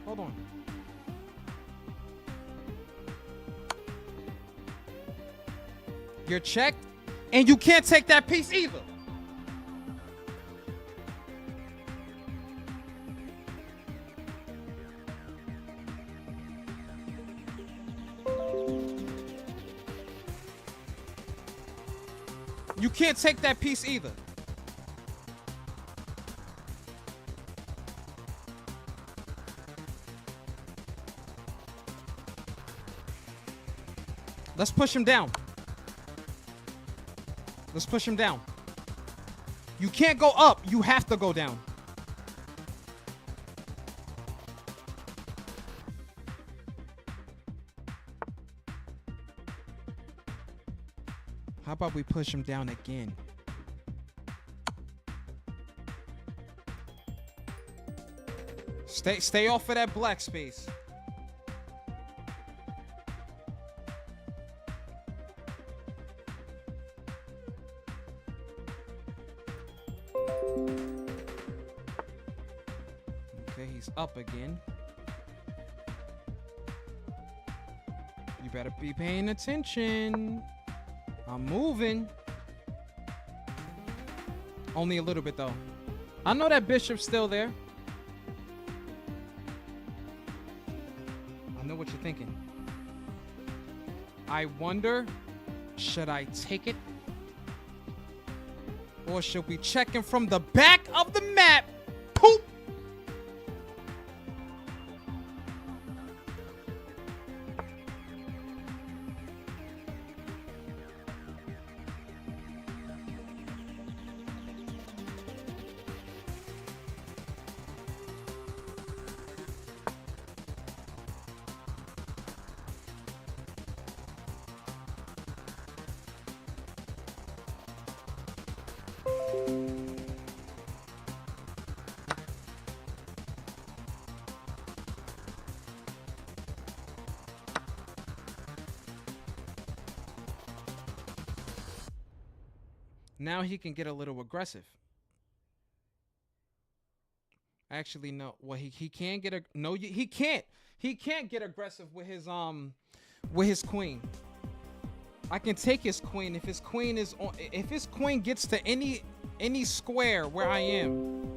Hold on. You're checked, and you can't take that piece either. You can't take that piece either. Let's push him down. Let's push him down. You can't go up. You have to go down. How about we push him down again? Stay off of that black space. Okay, he's up again. You better be paying attention. I'm moving. Only a little bit though. I know that bishop's still there. I know what you're thinking. I wonder, should I take it? Or should we check him from the back of the map? Poop! Now he can get a little aggressive. Actually, no. Well, he can get a no. He can't. He can't get aggressive with his queen. I can take his queen if his queen is on. If his queen gets to any square where I am.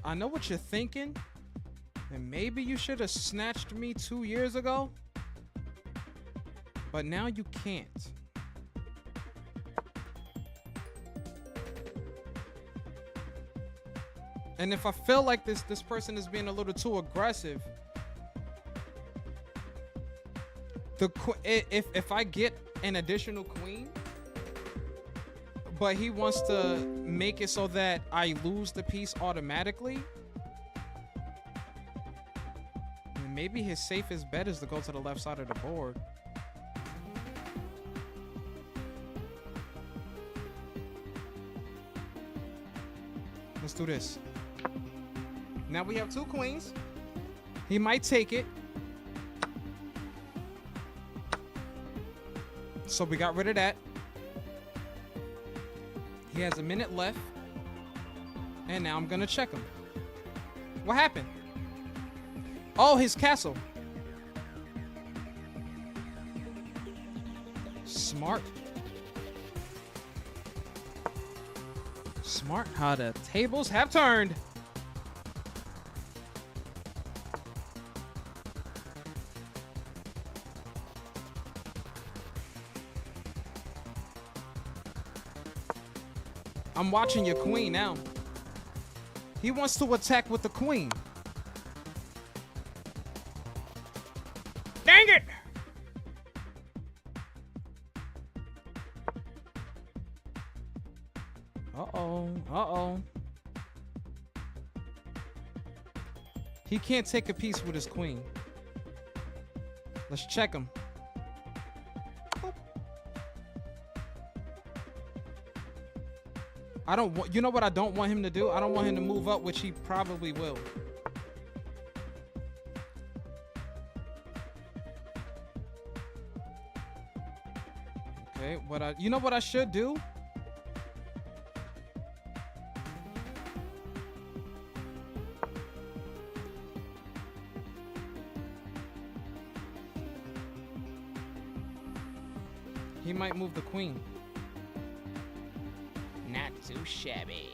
I know what you're thinking, and maybe you should have snatched me 2 years ago. But now you can't. And if I feel like this person is being a little too aggressive, if I get an additional queen, but he wants to make it so that I lose the piece automatically, then maybe his safest bet is to go to the left side of the board. Let's do this. Now we have 2 queens. He might take it. So we got rid of that. He has a minute left. And now I'm gonna check him. What happened? Oh, his castle. Smart. Smart how the tables have turned. I'm watching your queen now. He wants to attack with the queen. Dang it! Uh-oh. He can't take a piece with his queen. Let's check him. I don't want, you know what I don't want him to do? I don't want him to move up, which he probably will. Okay, you know what I should do? He might move the queen. Not too shabby.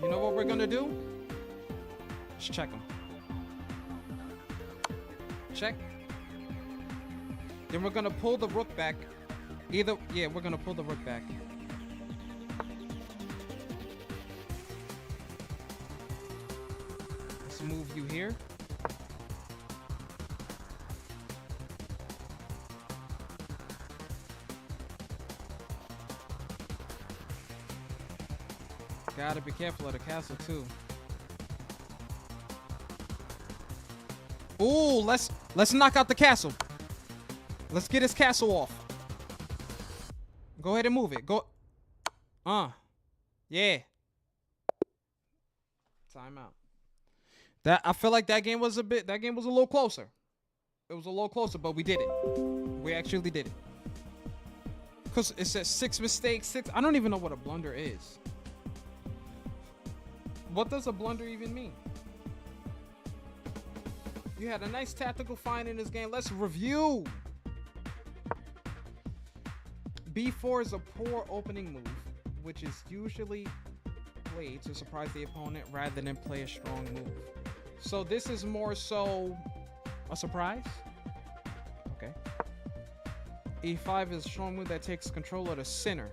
You know what we're gonna do? Let's check him. Check. Then we're gonna pull the rook back. We're gonna pull the rook back. Let's move you here. Gotta be careful of the castle too. Ooh, let's knock out the castle. Let's get his castle off. Go ahead and move it. Go. Yeah. Timeout. That I feel like that game was a little closer. It was a little closer, but we did it. We actually did it. Cause it says 6 mistakes, 6. I don't even know what a blunder is. What does a blunder even mean? You had a nice tactical find in this game. Let's review. B4 is a poor opening move, which is usually played to surprise the opponent rather than play a strong move. So this is more so a surprise. Okay. E5 is a strong move that takes control of the center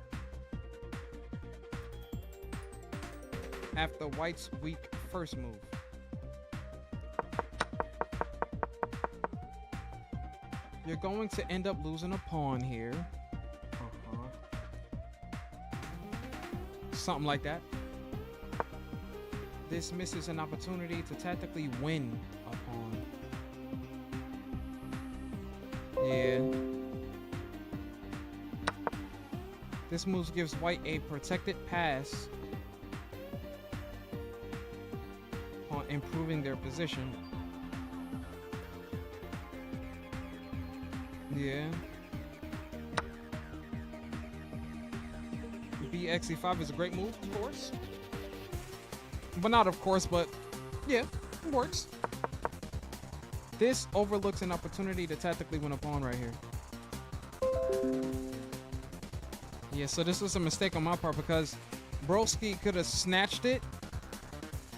after white's weak first move. You're going to end up losing a pawn here. Something like that. This misses an opportunity to tactically win a pawn. Yeah. This move gives white a protected pass on improving their position. Yeah. Bxe5 is a great move, of course. But not of course, but yeah, it works. This overlooks an opportunity to tactically win a pawn right here. Yeah, so this was a mistake on my part because Broski could have snatched it.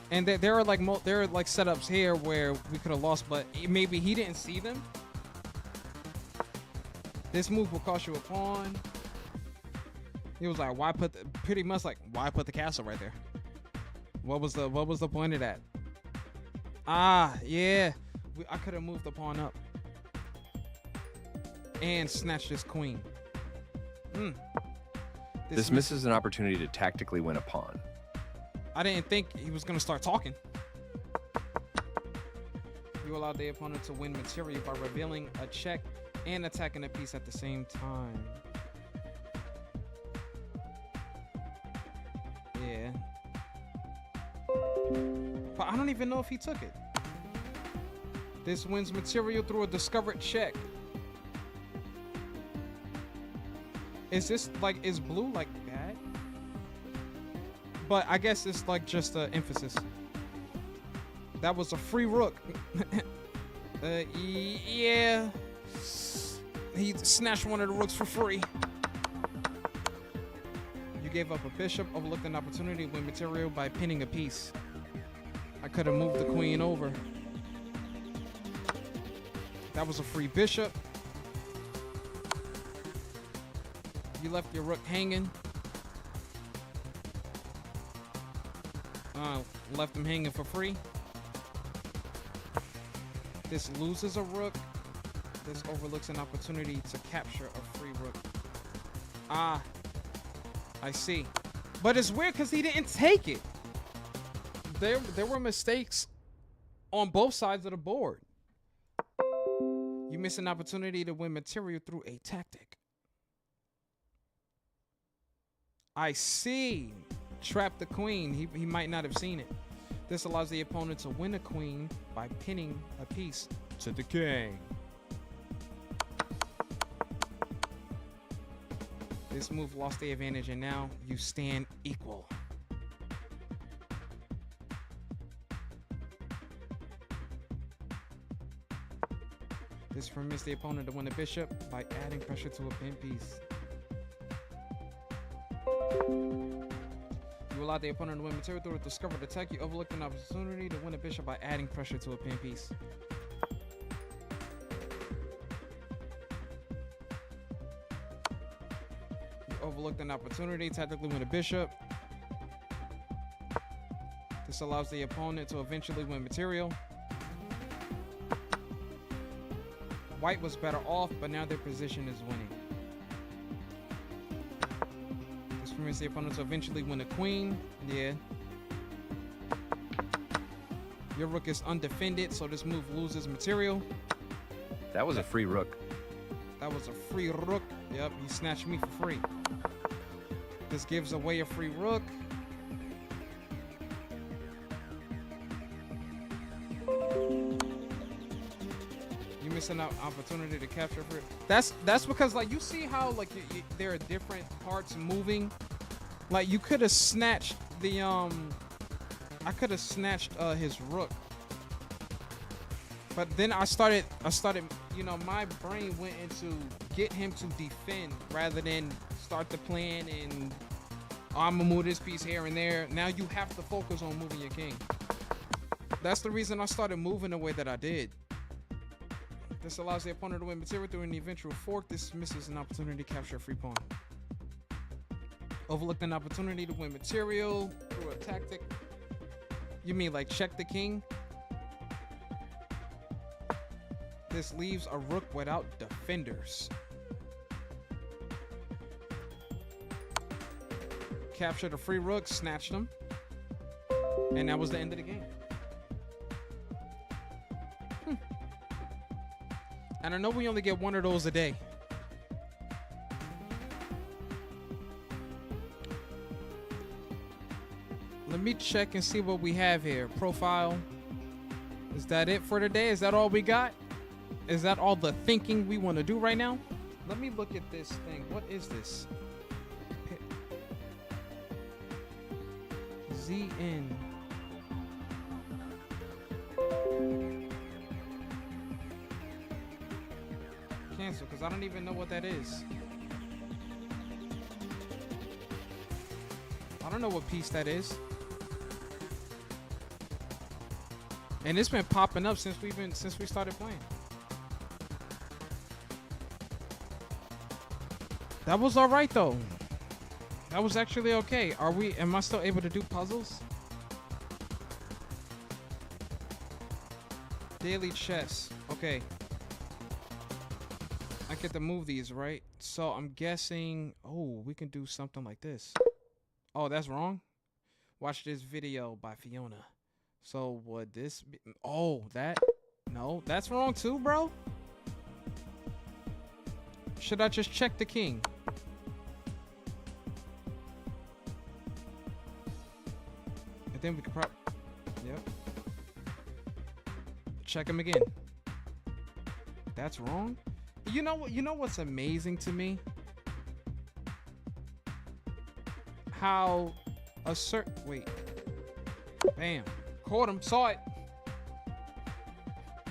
And there are like setups here where we could have lost, but maybe he didn't see them. This move will cost you a pawn. He was like, why put the castle right there? What was the point of that? Yeah. I could have moved the pawn up and snatched this queen. This misses an opportunity to tactically win a pawn. I didn't think he was gonna start talking. You allow the opponent to win material by revealing a check and attacking a piece at the same time. Yeah. But I don't even know if he took it. This wins material through a discovered check. Is this like, is blue like bad? But I guess it's like just an emphasis. That was a free rook. Yeah. He snatched one of the rooks for free. You gave up a bishop, overlooked an opportunity to win material by pinning a piece. I could have moved the queen over. That was a free bishop. You left your rook hanging. Left him hanging for free. This loses a rook. This overlooks an opportunity to capture a free rook. I see. But it's weird because he didn't take it. There were mistakes on both sides of the board. You miss an opportunity to win material through a tactic. I see. Trap the queen. He might not have seen it. This allows the opponent to win a queen by pinning a piece to the king. This move lost the advantage, and now you stand equal. This permits the opponent to win a bishop by adding pressure to a pin piece. You allow the opponent to win material through a discovered attack. You overlook an opportunity to win a bishop by adding pressure to a pin piece. You overlooked an opportunity to tactically win a bishop. This allows the opponent to eventually win material. White was better off, but now their position is winning. This permits the opponent to eventually win a queen. Yeah. Your rook is undefended, so this move loses material. That was a free rook. That was a free rook. Yep, he snatched me for free. This gives away a free rook. You missing out opportunity to capture free. That's because like you see how like there are different parts moving. Like you could have snatched the I could have snatched his rook. But then I started, you know, my brain went into get him to defend rather than start the plan and I'm gonna move this piece here and there. Now you have to focus on moving your king. That's the reason I started moving the way that I did. This allows the opponent to win material through an eventual fork. This misses an opportunity to capture a free pawn. Overlooked an opportunity to win material through a tactic. You mean like check the king? This leaves a rook without defenders. Captured a free rook, snatched him. And that was the end of the game. And I know we only get one of those a day. Let me check and see what we have here. Profile. Is that it for today? Is that all we got? Is that all the thinking we want to do right now? Let me look at this thing. What is this? ZN. Cancel, because I don't even know what that is. I don't know what piece that is. And it's been popping up since we started playing. That was all right though. That was actually okay. Am I still able to do puzzles? Daily chess. Okay. I get to move these, right? So I'm guessing, oh, we can do something like this. Oh, that's wrong. Watch this video by Fiona. So would this be, oh, that, no, that's wrong too, bro. Should I just check the king? And then we could probably, yep. Check him again. That's wrong. You know what? You know what's amazing to me? How a certain wait, bam, caught him, saw it.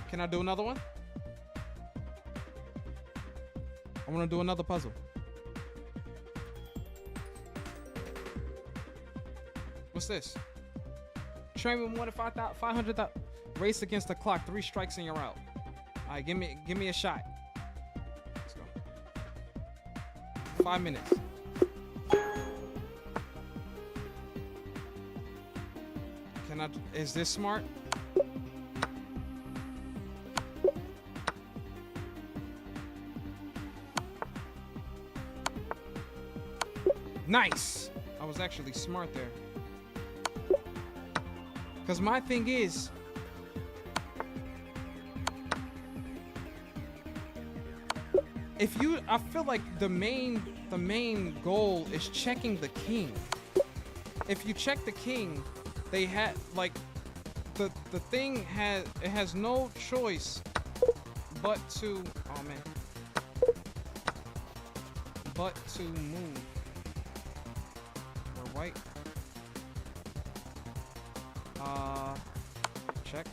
Can I do another one? I want to do another puzzle. What's this? Train with more than 500,000. Race against the clock. 3 strikes and you're out. All right, give me a shot. Let's go. 5 minutes. Can I? Is this smart? Nice. I was actually smart there. Because my thing is, if you, I feel like the main goal is checking the king. If you check the king, they had like the thing has no choice but to, oh man, but to move. We're white. Check.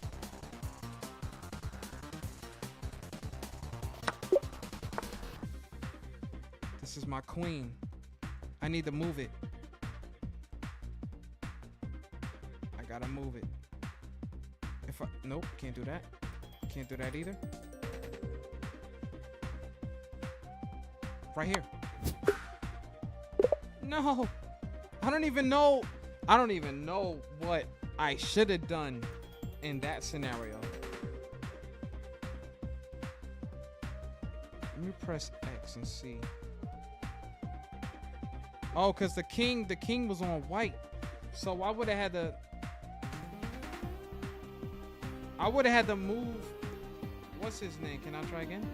This is my queen. I need to move it. I gotta move it. If I, nope, can't do that. Can't do that either. Right here. No. I don't even know what I should have done in that scenario. Let me press X and see. Oh, because the king was on white. So I would have had to. I would have had to move. What's his name? Can I try again?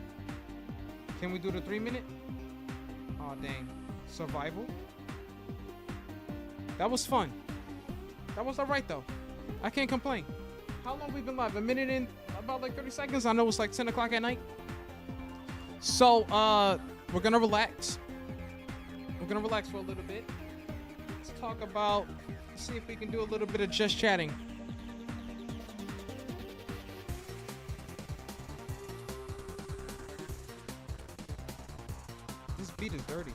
Can we do the 3-minute? Oh dang. Survival. That was fun. That was alright though. I can't complain. How long we been live? A minute and about like 30 seconds. I know it's like 10 o'clock at night. So we're gonna relax. We're gonna relax for a little bit. Let's talk about, see if we can do a little bit of just chatting. This beat is dirty.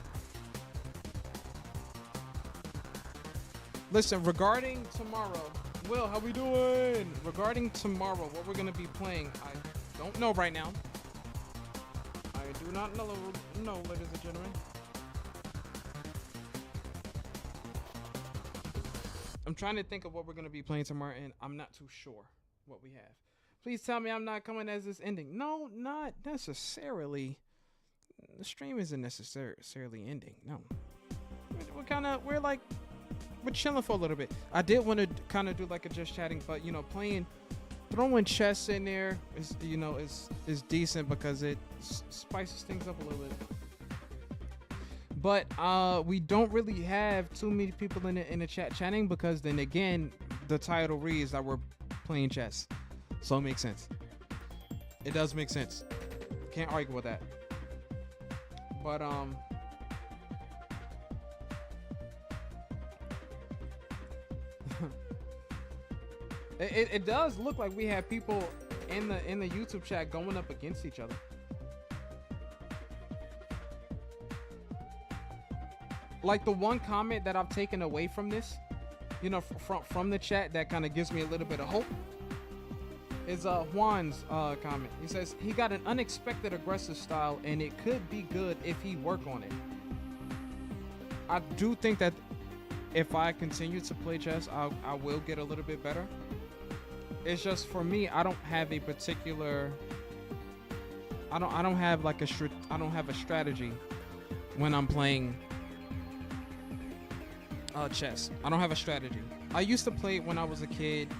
Listen, regarding tomorrow, Will, how we doing? Regarding tomorrow, what we're gonna be playing, I don't know right now. I do not know, ladies and gentlemen. I'm trying to think of what we're gonna be playing tomorrow, and I'm not too sure what we have. Please tell me I'm not coming as this ending. No, not necessarily. The stream isn't necessarily ending. No, we're chilling for a little bit. I did want to kind of do like a just chatting, but throwing chess in there is decent because it spices things up a little bit. But we don't really have too many people in the chat chatting because then again the title reads that we're playing chess, so it makes sense. It does make sense. Can't argue with that. But it does look like we have people in the YouTube chat going up against each other. Like the one comment that I've taken away from this, from the chat that kind of gives me a little bit of hope, is Juan's comment. He says he got an unexpected aggressive style and it could be good if he work on it. I do think that if I continue to play chess, I will get a little bit better. It's just for me, I don't have a particular. I don't have like a strategy when I'm playing chess. I don't have a strategy. I used to play it when I was a kid.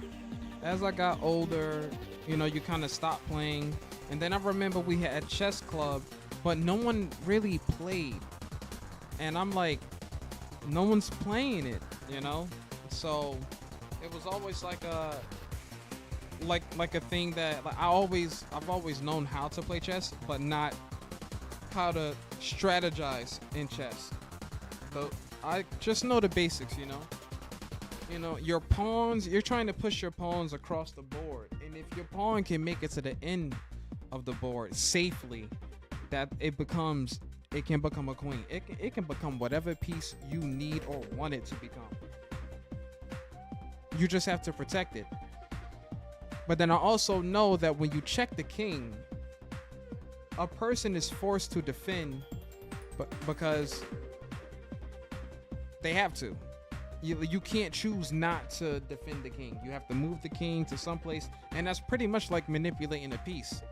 As I got older, you kind of stop playing. And then I remember we had a chess club, but no one really played. And I'm like, no one's playing it, So it was always like a thing that I've always known how to play chess, but not how to strategize in chess. So I just know the basics, your pawns, you're trying to push your pawns across the board, and if your pawn can make it to the end of the board safely, that it can become a queen. It can become whatever piece you need or want it to become. You just have to protect it. But then I also know that when you check the king, a person is forced to defend, but because they have to. You can't choose not to defend the king. You have to move the king to someplace, and that's pretty much like manipulating a piece.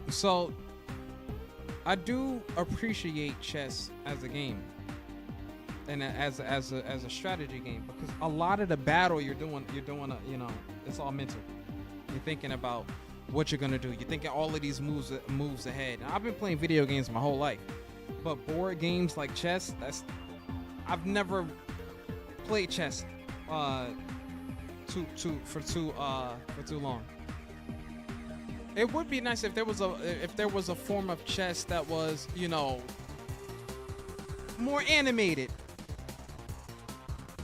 So I do appreciate chess as a game and as a strategy game, because a lot of the battle you're doing it's all mental. You're thinking about what you're gonna do. You're thinking all of these moves ahead. And I've been playing video games my whole life, but board games like chess, I've never played chess for too long. It would be nice if there was a form of chess that was, more animated.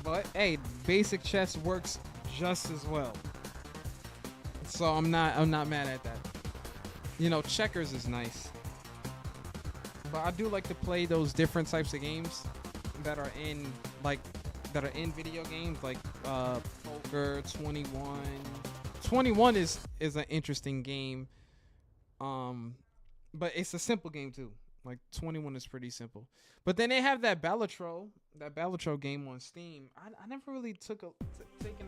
But hey, basic chess works just as well. So I'm not mad at that. Checkers is nice. But I do like to play those different types of games that are in video games, like poker, 21. 21 is an interesting game, but it's a simple game too. Like 21 is pretty simple. But then they have that Balatro game on Steam. I never really taken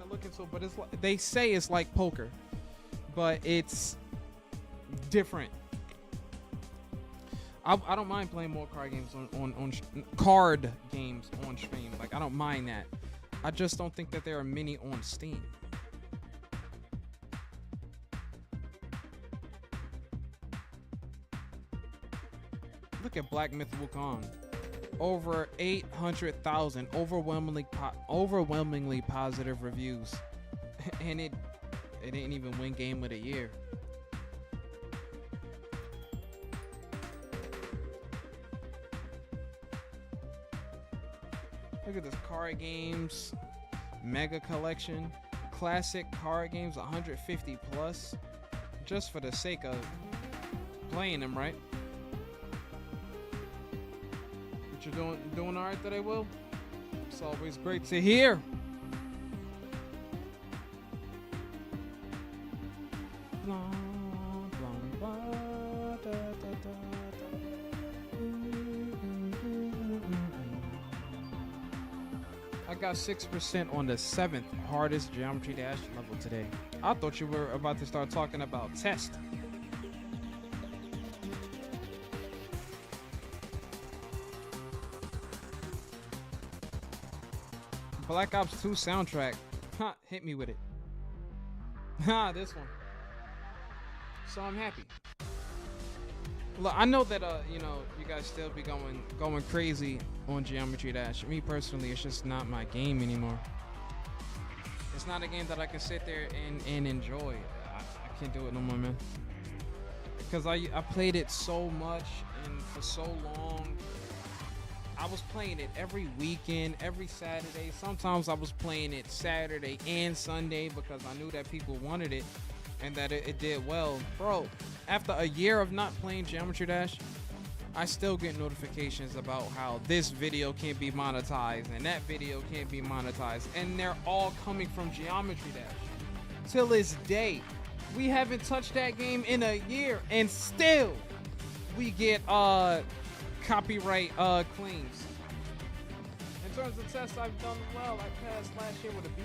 a look into it, but it's like, they say it's like poker, but it's different. I don't mind playing more card games on card games on stream. Like I don't mind that. I just don't think that there are many on Steam. look at Black Myth Wukong. Over 800,000 overwhelmingly positive reviews. And it didn't even win Game of the Year. Look at this card games, mega collection, classic card games, 150 plus, just for the sake of playing them, right? But you're doing all right today, Will? It's always great to hear. I got 6% on the 7th hardest Geometry Dash level today. I thought you were about to start talking about test. Black Ops 2 soundtrack. Ha, hit me with it. Ha, this one. So I'm happy. Look, I know that you know, you guys still be going crazy on Geometry Dash. Me personally, it's just not my game anymore. It's not a game that I can sit there and enjoy. I can't do it no more, man. Because I played it so much and for so long. I was playing it every weekend, every Saturday. Sometimes I was playing it Saturday and Sunday because I knew that people wanted it and that it did well. Bro, after a year of not playing Geometry Dash, I still get notifications about how this video can't be monetized and that video can't be monetized, and they're all coming from Geometry Dash. Till this day, we haven't touched that game in a year, and still we get copyright claims. In terms of tests, I've done well. I passed last year with a B+,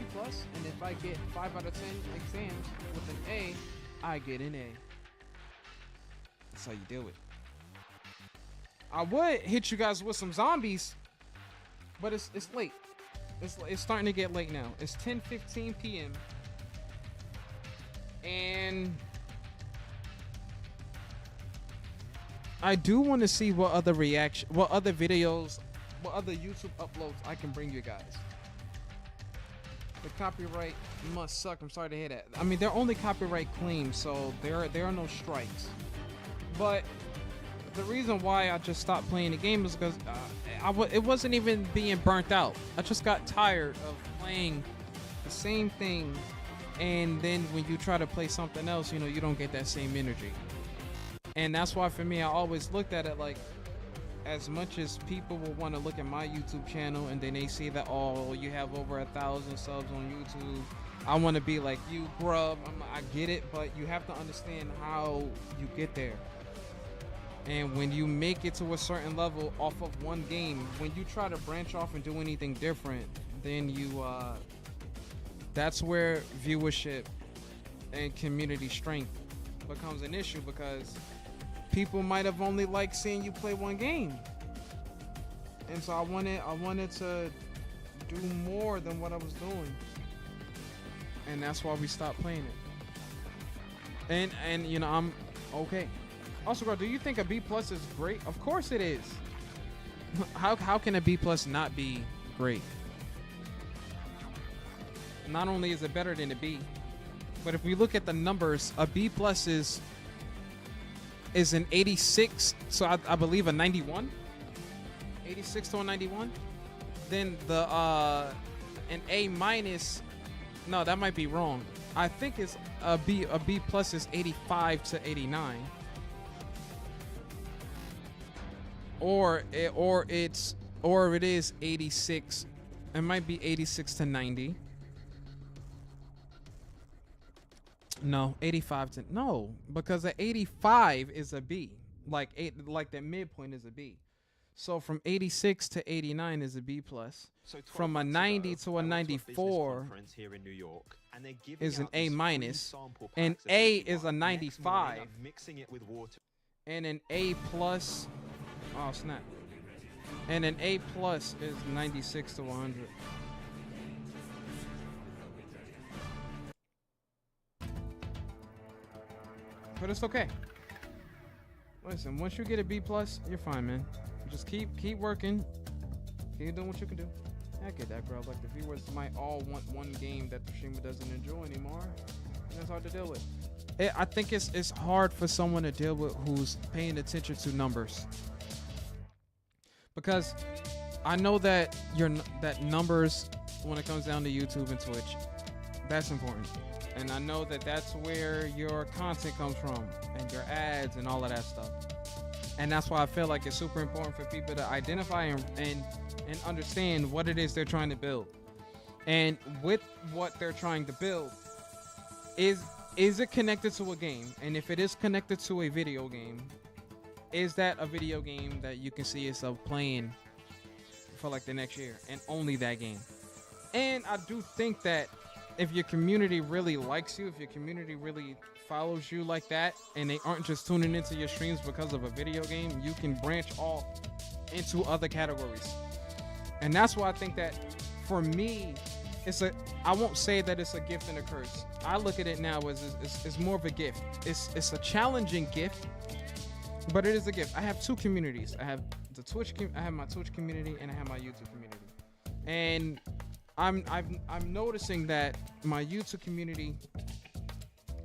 and if I get 5 out of 10 exams with an A, I get an A. That's how you do it. I would hit you guys with some zombies, but it's late. It's starting to get late now. It's 10:15 p.m. and I do want to see what other videos, what other YouTube uploads I can bring you guys. The copyright must suck. I'm sorry to hear that. I mean, they're only copyright claims, so there are no strikes. But the reason why I just stopped playing the game is because it wasn't even being burnt out. I just got tired of playing the same thing, and then when you try to play something else, you know, you don't get that same energy. And that's why for me, I always looked at it like, as much as people will want to look at my YouTube channel and then they see that, oh, you have over 1,000 subs on YouTube, I want to be like you, Grub. I get it, but you have to understand how you get there. And when you make it to a certain level off of one game, when you try to branch off and do anything different, then you that's where viewership and community strength becomes an issue, because people might have only liked seeing you play one game. And so I wanted to do more than what I was doing. And that's why we stopped playing it. And you know, I'm okay. Also, bro, do you think a B+ is great? Of course it is. How can a B+ not be great? Not only is it better than a B, but if we look at the numbers, a B+ is an 86, so I believe a 91, 86 to a 91. Then the an A-, no, that might be wrong. I think it's a B+ is 85 to 89. Or it is 86. It might be 86 to 90. No, 85 to no, because a 85 is a B. Like the midpoint is a B. So from 86 to 89 is a B+. So from a 90 to a 94 here in New York, and is an A-, and A is a 95, mixing it with water. and an A+, oh snap, and an A+ is 96 to 100. But it's okay. Listen, once you get a B plus, you're fine, man. Just keep working. Keep doing what you can do. I get that, bro. Like, the viewers might all want one game that the streamer doesn't enjoy anymore. And that's hard to deal with. I think it's hard for someone to deal with who's paying attention to numbers. Because I know that that numbers, when it comes down to YouTube and Twitch, that's important. And I know that that's where your content comes from and your ads and all of that stuff. And that's why I feel like it's super important for people to identify and understand what it is they're trying to build. And with what they're trying to build, is it connected to a game? And if it is connected to a video game, is that a video game that you can see yourself playing for like the next year and only that game? And I do think that if your community really likes you, if your community really follows you like that, and they aren't just tuning into your streams because of a video game, you can branch off into other categories. And that's why I think that for me, I won't say that it's a gift and a curse. I look at it now as it's more of a gift. It's a challenging gift, but it is a gift. I have two communities. I have I have my Twitch community and I have my YouTube community. And I'm noticing that my YouTube community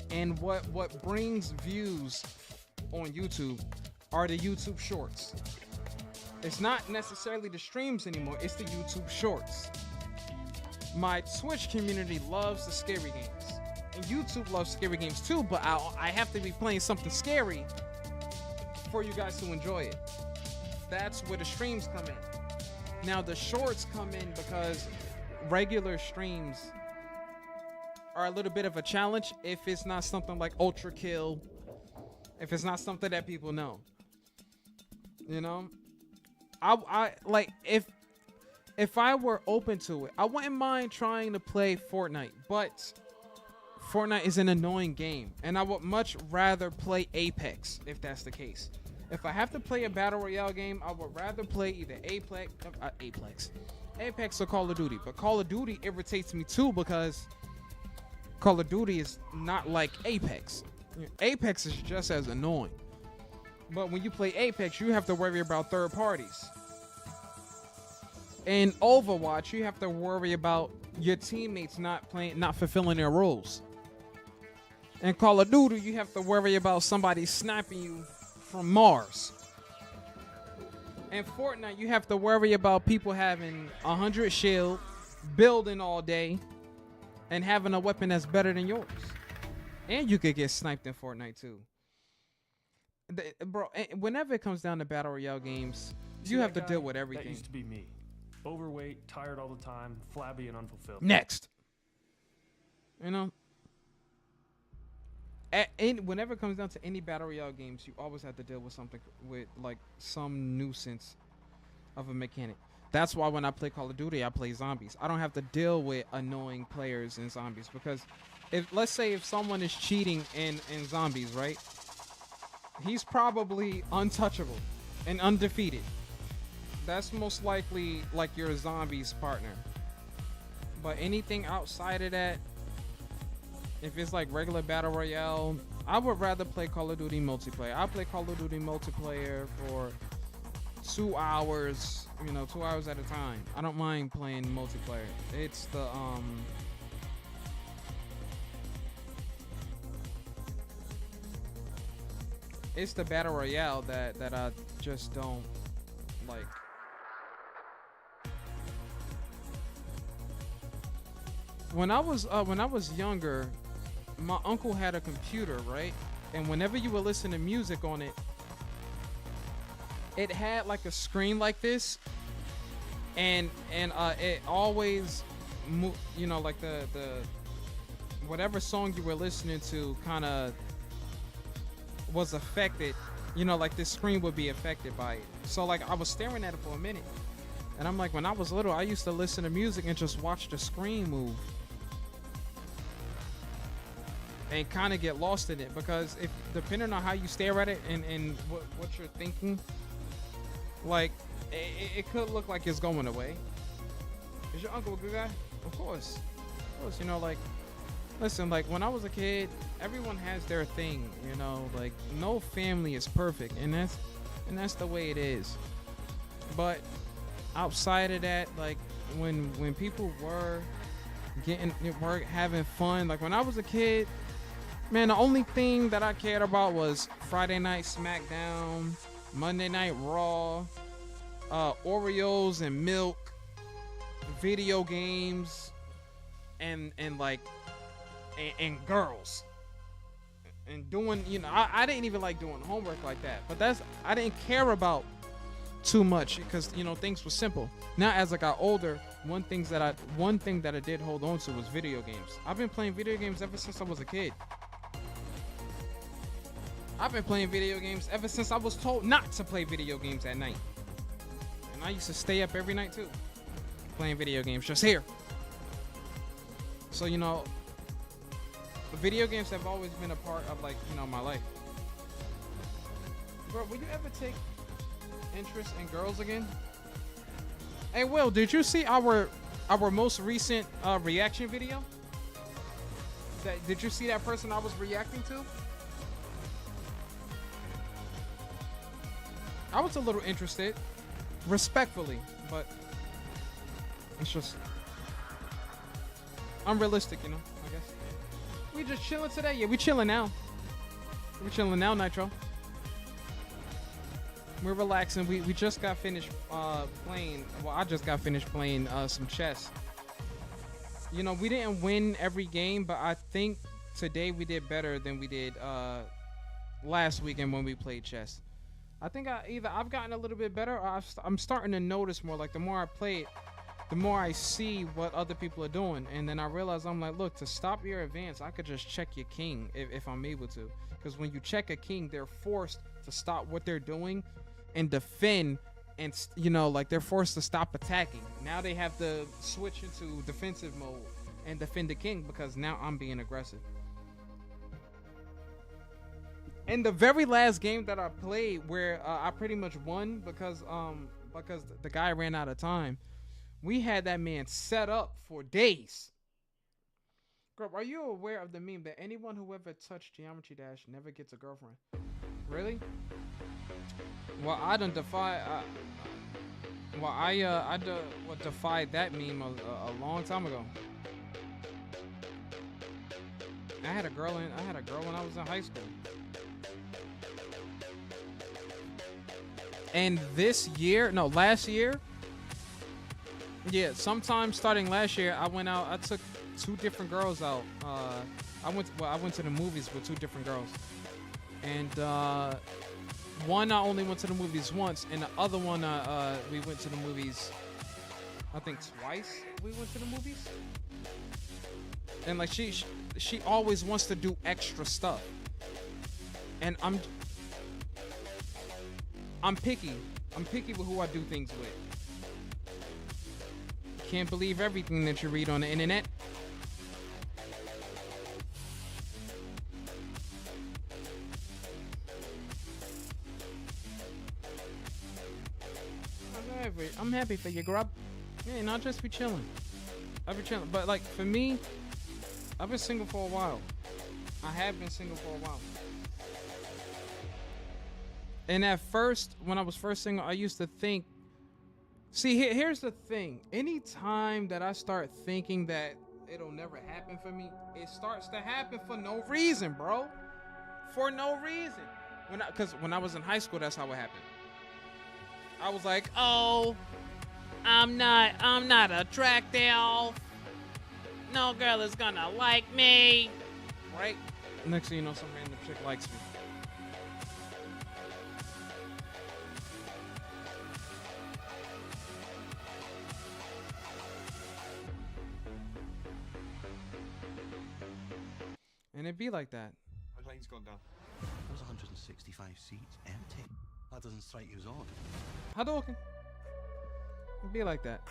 and what brings views on YouTube are the YouTube shorts. It's not necessarily the streams anymore, it's the YouTube shorts. My Twitch community loves the scary games. And YouTube loves scary games too, but I have to be playing something scary for you guys to enjoy it. That's where the streams come in. Now the shorts come in because regular streams are a little bit of a challenge if it's not something like Ultra Kill, if it's not something that people know. You know? I like if I were open to it, I wouldn't mind trying to play Fortnite, but Fortnite is an annoying game, and I would much rather play Apex if that's the case. If I have to play a battle royale game, I would rather play either Apex or Call of Duty. But Call of Duty irritates me too because Call of Duty is not like Apex. Apex is just as annoying. But when you play Apex, you have to worry about third parties. In Overwatch, you have to worry about your teammates not fulfilling their roles. In Call of Duty, you have to worry about somebody sniping you from Mars. In Fortnite, you have to worry about people having 100 shield, building all day, and having a weapon that's better than yours. And you could get sniped in Fortnite too. Bro, whenever it comes down to battle royale games, you have to deal with everything. That used to be me. Overweight, tired all the time, flabby and unfulfilled. Next. You know? Whenever it comes down to any battle royale games, you always have to deal with something with like some nuisance of a mechanic. That's why when I play Call of Duty, I play zombies. I don't have to deal with annoying players in zombies because let's say if someone is cheating in zombies, right? He's probably untouchable and undefeated. That's most likely like your zombies partner. But anything outside of that, if it's like regular battle royale, I would rather play Call of Duty multiplayer. I play Call of Duty multiplayer for 2 hours, 2 hours at a time. I don't mind playing multiplayer. It's the it's the battle royale that I just don't like. When I was younger, my uncle had a computer, right? And whenever you would listen to music on it, it had like a screen like this, and it always like the whatever song you were listening to kind of was affected, like this screen would be affected by it. So like I was staring at it for a minute, and I'm like, when I was little, I used to listen to music and just watch the screen move and kind of get lost in it, because if depending on how you stare at it and what you're thinking, like it could look like it's going away. Is your uncle a good guy? Of course, like Listen, like when I was a kid, everyone has their thing, you know, like no family is perfect, and that's the way it is. But outside of that, like when people were getting were having fun, like when I was a kid, man, the only thing that I cared about was Friday Night SmackDown, Monday Night Raw, Oreos and milk, video games, and girls, and doing, you know, I didn't even like doing homework like that. But I didn't care about too much because, you know, things were simple. Now as I got older, one thing that I did hold on to was video games. I've been playing video games ever since I was a kid. I've been playing video games ever since I was told not to play video games at night. And I used to stay up every night too, playing video games just here. So, you know, video games have always been a part of, like, you know, my life. Bro, will you ever take interest in girls again? Hey, Will, did you see our most recent reaction video? Did you see that person I was reacting to? I was a little interested, respectfully, but it's just unrealistic, you know, I guess. We just chilling today? Yeah, we chilling now. We're chilling now, Nitro. We're relaxing. We just got finished playing. Well, I just got finished playing some chess. You know, we didn't win every game, but I think today we did better than we did last weekend when we played chess. I think I've gotten a little bit better, or I'm starting to notice more. Like the more I play it, the more I see what other people are doing, and then I realize, I'm like, look, to stop your advance, I could just check your king if I'm able to. Because when you check a king, they're forced to stop what they're doing and defend, and, you know, like, they're forced to stop attacking. Now they have to switch into defensive mode and defend the king because now I'm being aggressive. And the very last game that I played, where I pretty much won because the guy ran out of time, we had that man set up for days. Girl, are you aware of the meme that anyone who ever touched Geometry Dash never gets a girlfriend? Really? Well, I done defied. I defied that meme a long time ago. I had a girl when I was in high school. And last year, yeah, sometime starting last year, I went out. I took 2 different girls out. I went to the movies with 2 different girls, and one I only went to the movies once, and the other one we went to the movies, I think twice. We went to the movies, and like she always wants to do extra stuff, and I'm picky. I'm picky with who I do things with. Can't believe everything that you read on the internet. I'm happy for you, grub. Yeah, not just be chilling. I've been chilling, but like for me, I've been single for a while. I have been single for a while. And at first, when I was first single, I used to think, see, here's the thing. Anytime that I start thinking that it'll never happen for me, it starts to happen for no reason, bro. For no reason. Because when I was in high school, that's how it happened. I was like, oh, I'm not attractive. No girl is gonna like me. Right? Next thing you know, some random chick likes me. And it'd be like that. My plane's gone down. There's 165 seats empty. That doesn't strike you as odd. Hadouken. It'd be like that.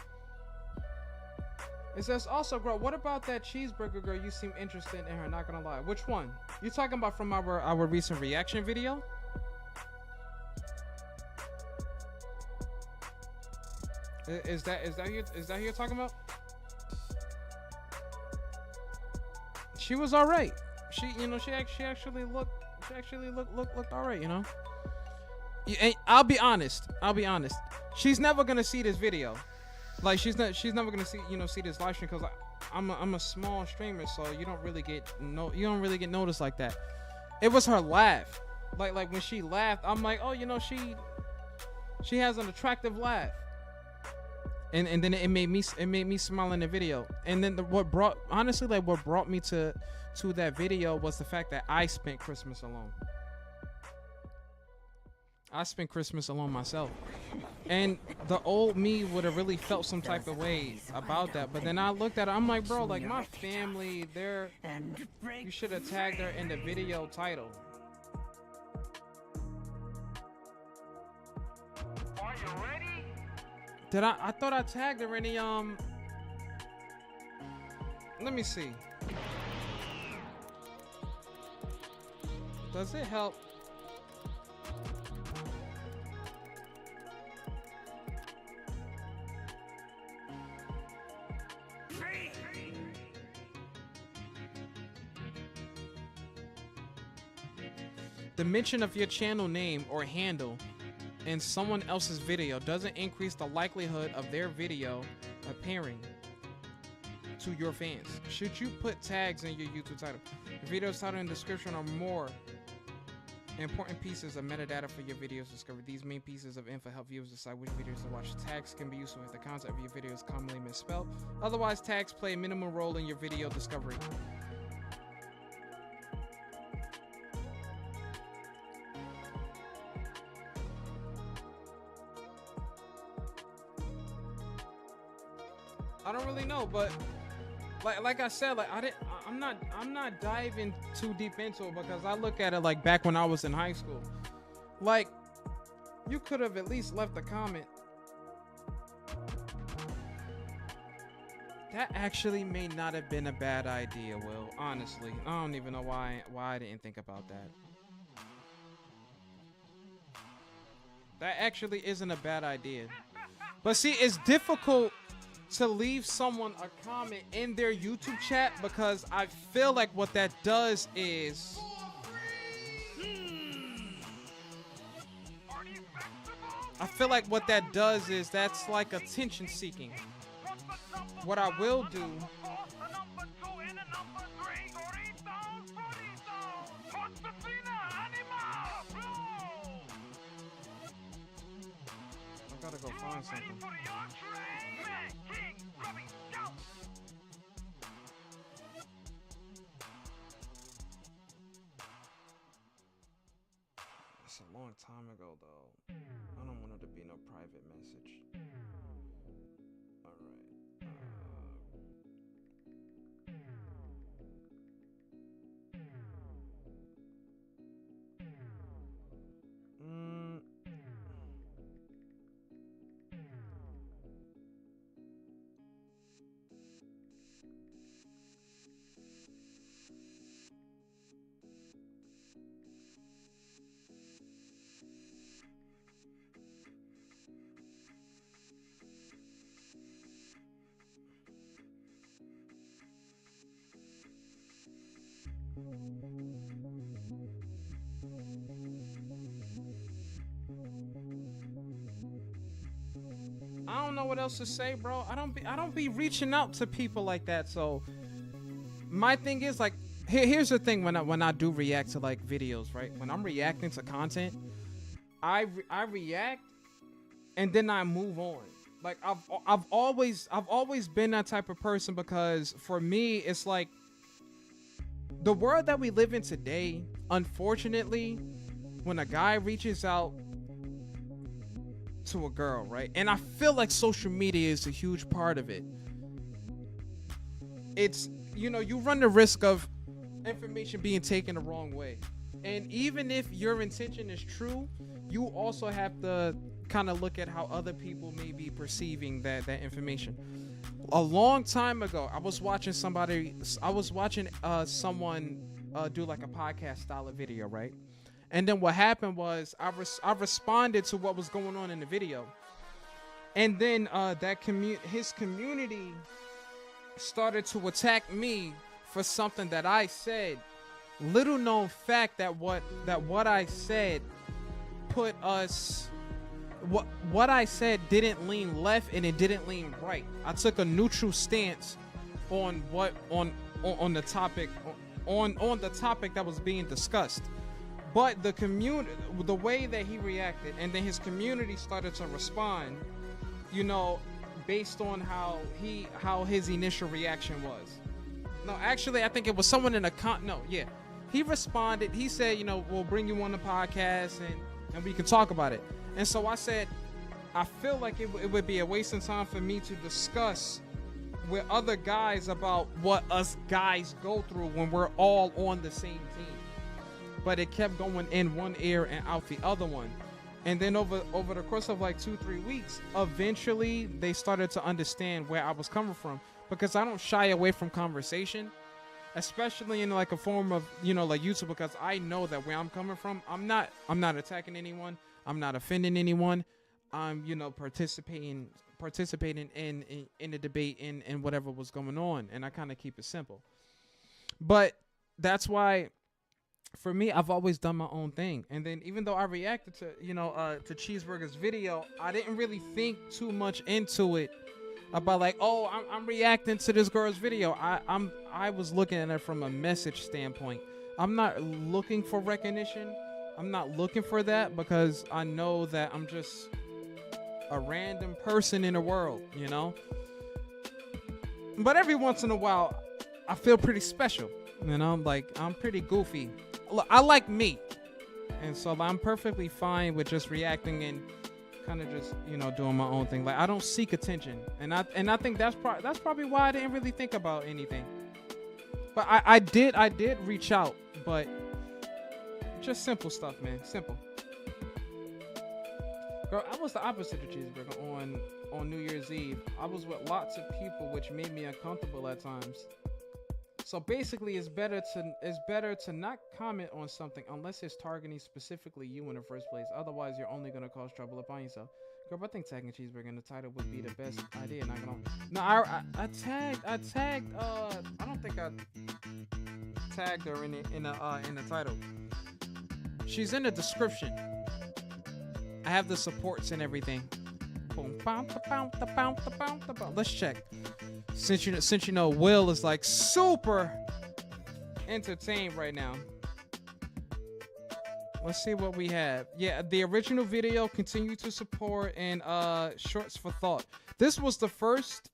It says also, girl, what about that cheeseburger girl? You seem interested in her, not gonna lie. Which one? You talking about from our recent reaction video? Is that who you're talking about? she was all right. She, you know, she actually looked all right, you know. And I'll be honest. She's never gonna see this video. Like she's never gonna see this live stream because I'm a small streamer, so you don't really get noticed like that. It was her laugh. Like when she laughed, I'm like, oh, you know, she has an attractive laugh. And then it made me smile in the video. And then what brought me to that video was the fact that I spent Christmas alone. I spent Christmas alone myself. And the old me would have really felt some type of way about that. But then I looked at it, I'm like, bro, like my family, you should have tagged her in the video title. Are you ready? Did I thought I tagged her in the let me see. Does it help? The mention of your channel name or handle in someone else's video doesn't increase the likelihood of their video appearing to your fans. Should you put tags in your YouTube title? The video's title and description are more important pieces of metadata for your videos discovered. These main pieces of info help viewers decide which videos to watch. Tags can be useful if the content of your video is commonly misspelled. Otherwise, tags play a minimal role in your video discovery. I don't really know, but like I said, like I'm not diving too deep into it because I look at it like back when I was in high school. Like you could have at least left a comment. That actually may not have been a bad idea, Will. Honestly, I don't even know why I didn't think about that. That actually isn't a bad idea. But see, it's difficult to leave someone a comment in their YouTube chat because I feel like what that does is that's like attention seeking. What I will do I gotta go find something. It's a long time ago though. I don't want it to be no private message. Alright. I don't know what else to say, bro. I don't be reaching out to people like that. So my thing is like, here's the thing when I do react to like videos, right? When I'm reacting to content, I react and then I move on. Like I've always been that type of person because for me it's like the world that we live in today, unfortunately, when a guy reaches out to a girl, right? And I feel like social media is a huge part of it. It's, you know, you run the risk of information being taken the wrong way. And even if your intention is true, you also have to kind of look at how other people may be perceiving that information. A long time ago, I was watching someone do like a podcast style of video, right? And then what happened was I responded to what was going on in the video, and then his community started to attack me for something that I said. Little known fact that what I said put us what I said didn't lean left and it didn't lean right. I took a neutral stance on the topic on the topic that was being discussed. But the community, the way that he reacted, and then his community started to respond, you know, based on how his initial reaction was. No, actually, I think it was someone in the he responded. He said, you know, we'll bring you on the podcast and we can talk about it. And so I said, I feel like it would be a waste of time for me to discuss with other guys about what us guys go through when we're all on the same team. But it kept going in one ear and out the other one. And then over the course of like 2-3 weeks, eventually they started to understand where I was coming from, because I don't shy away from conversation, especially in like a form of, you know, like YouTube, because I know that where I'm coming from, I'm not attacking anyone, I'm not offending anyone, I'm, you know, participating in the debate in whatever was going on, and I kind of keep it simple. But that's why, for me, I've always done my own thing. And then even though I reacted to, you know, to Cheeseburger's video, I didn't really think too much into it about like, oh, I'm reacting to this girl's video. I was looking at it from a message standpoint. I'm not looking for recognition. I'm not looking for that, because I know that I'm just a random person in the world, you know. But every once in a while, I feel pretty special, you know. Like, I'm pretty goofy. Look, I like me, and so I'm perfectly fine with just reacting and kind of just, you know, doing my own thing. Like, I don't seek attention, and I think that's probably why I didn't really think about anything. But I did reach out, but just simple stuff, man. Simple. Girl, I was the opposite of Cheeseburger on New Year's Eve. I was with lots of people, which made me uncomfortable at times. So basically, it's better to not comment on something unless it's targeting specifically you in the first place. Otherwise, you're only gonna cause trouble upon yourself. Girl, I think tagging Cheeseburger in the title would be the best idea. Not gonna. No, I tagged. I don't think I tagged her in the title. She's in the description. I have the supports and everything. Boom, let's check. Since you know Will is like super entertained right now. Let's see what we have. Yeah, the original video, continue to support, and shorts for thought. This was the first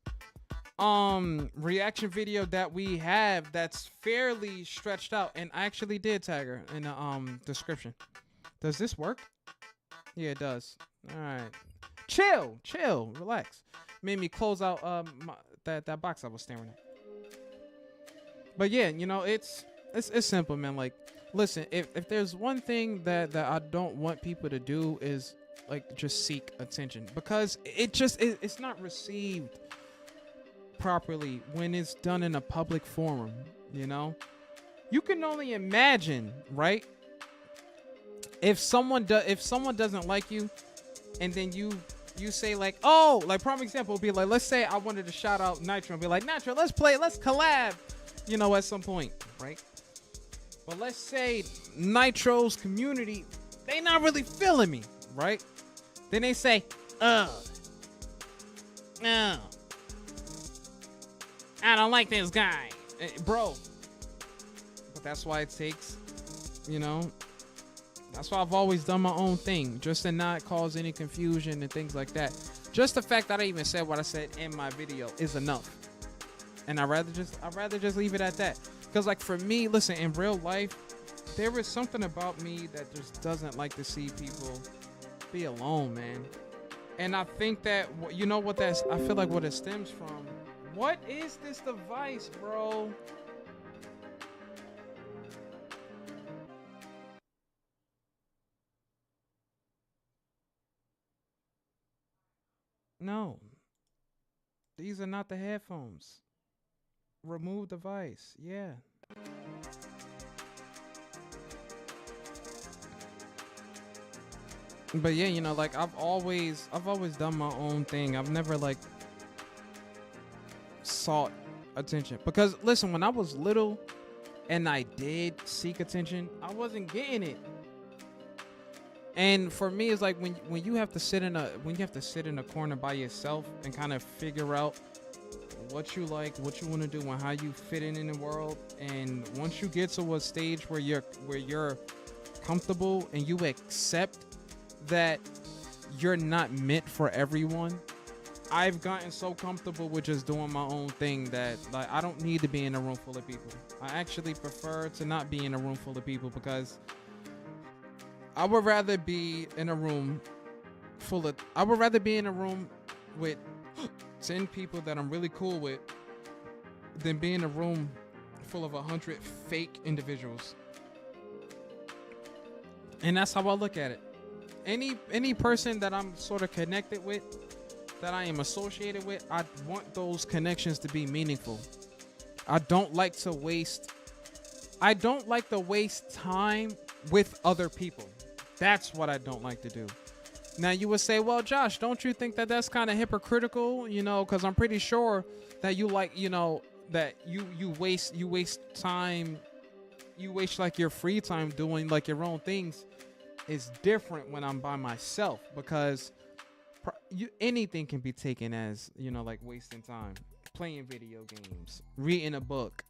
reaction video that we have that's fairly stretched out, and I actually did tag her in the description. Does this work? Yeah, it does. All right. Chill, relax. Made me close out that box I was staring at. But yeah, you know, it's simple, man. Like, listen, if there's one thing that I don't want people to do is like just seek attention, because it's not received properly when it's done in a public forum, you know? You can only imagine, right? If someone doesn't like you, and then you say like, oh, like prime example would be like, let's say I wanted to shout out Nitro and be like, Nitro, let's collab, you know, at some point, right? But let's say Nitro's community, they not really feeling me, right? Then they say, no, I don't like this guy, bro. But that's why it takes, you know, that's why I've always done my own thing, just to not cause any confusion and things like that. Just the fact that I even said what I said in my video is enough. And I'd rather just leave it at that. Because like for me, listen, in real life, there is something about me that just doesn't like to see people be alone, man. And I think that, you know what I feel like what it stems from. What is this device, bro? No, these are not the headphones. Remove device. Yeah. But yeah, you know, like I've always done my own thing. I've never like sought attention. Because listen, when I was little and I did seek attention, I wasn't getting it. And for me, it's like when you have to sit in a corner by yourself and kind of figure out what you like, what you want to do, and how you fit in the world. And once you get to a stage where you're comfortable and you accept that you're not meant for everyone, I've gotten so comfortable with just doing my own thing that like I don't need to be in a room full of people. I actually prefer to not be in a room full of people because I would rather be in a room with 10 people that I'm really cool with than be in a room full of 100 fake individuals. And that's how I look at it. Any person that I'm sort of connected with, that I am associated with, I want those connections to be meaningful. I don't like to waste time with other people. That's what I don't like to do. Now you would say, well, Josh, don't you think that that's kind of hypocritical? You know, because I'm pretty sure that you like, you know, that you waste time, you waste like your free time doing like your own things. It's different when I'm by myself because anything can be taken as, you know, like wasting time, playing video games, reading a book,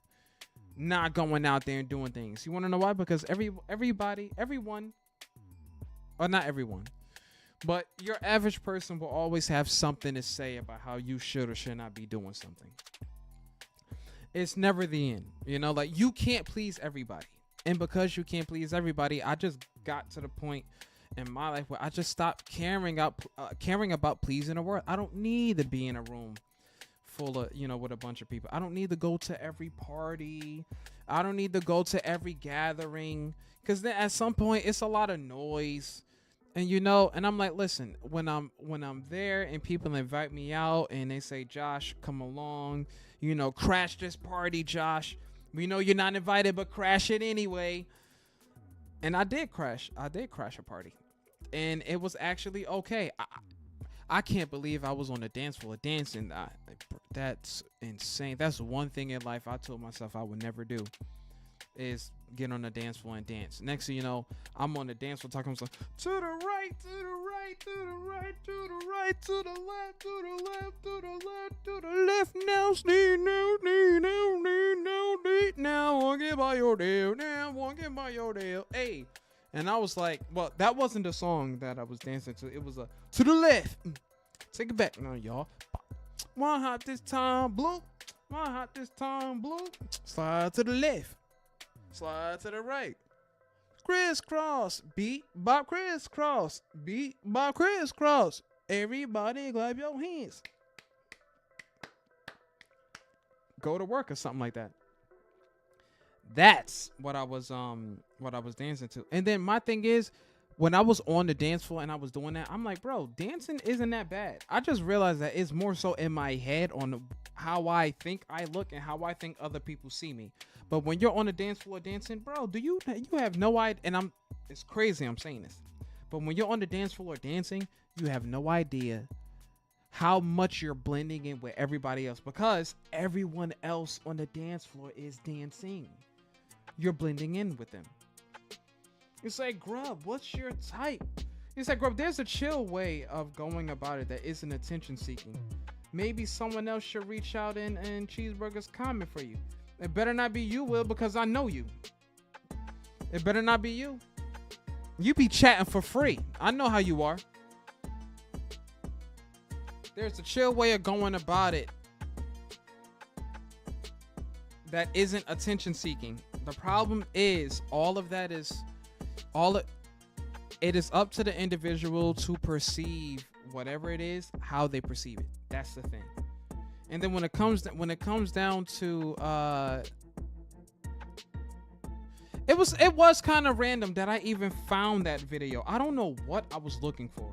not going out there and doing things. You want to know why? Because everyone, or not everyone, but your average person will always have something to say about how you should or should not be doing something. It's never the end, you know, like you can't please everybody. And because you can't please everybody, I just got to the point in my life where I just stopped caring about pleasing the world. I don't need to be in a room full of, you know, with a bunch of people. I don't need to go to every party. I don't need to go to every gathering, because then at some point it's a lot of noise. And you know, and I'm like, listen, when I'm there and people invite me out and they say, Josh, come along, you know, crash this party, Josh. We know you're not invited, but crash it anyway. And I did crash a party. And it was actually okay. I can't believe I was on the dance floor dancing. That's insane. That's one thing in life I told myself I would never do, is get on the dance floor and dance. Next thing you know, I'm on the dance floor talking to myself, to the right, to the right, to the right, to the right, to the left, to the left, to the left, to the left. Now, sneak, now, sneak, now, sneak, now, sneak, now, walk it by your deal, now, walk it by your deal. Hey. And I was like, well, that wasn't the song that I was dancing to. It was a to the left. Take it back now, y'all. One hot this time, blue. One hot this time, blue. Slide to the left. Slide to the right. Crisscross. Beat by crisscross. Beat by crisscross. Everybody clap your hands. Go to work or something like that. That's what I was dancing to. And then my thing is, when I was on the dance floor and I was doing that, I'm like, bro, dancing isn't that bad. I just realized that it's more so in my head on how I think I look and how I think other people see me. But when you're on the dance floor dancing, bro, you have no idea. And it's crazy I'm saying this, but when you're on the dance floor dancing, you have no idea how much you're blending in with everybody else, because everyone else on the dance floor is dancing. You're blending in with them. It's like, Grub, what's your type? It's like, Grub, there's a chill way of going about it that isn't attention seeking. Maybe someone else should reach out and Cheeseburger's comment for you. It better not be you, Will, because I know you. It better not be you. You be chatting for free. I know how you are. There's a chill way of going about it that isn't attention seeking. The problem is it is up to the individual to perceive whatever it is, how they perceive it. That's the thing. And then when it comes down to it was kind of random that I even found that video. I don't know what I was looking for.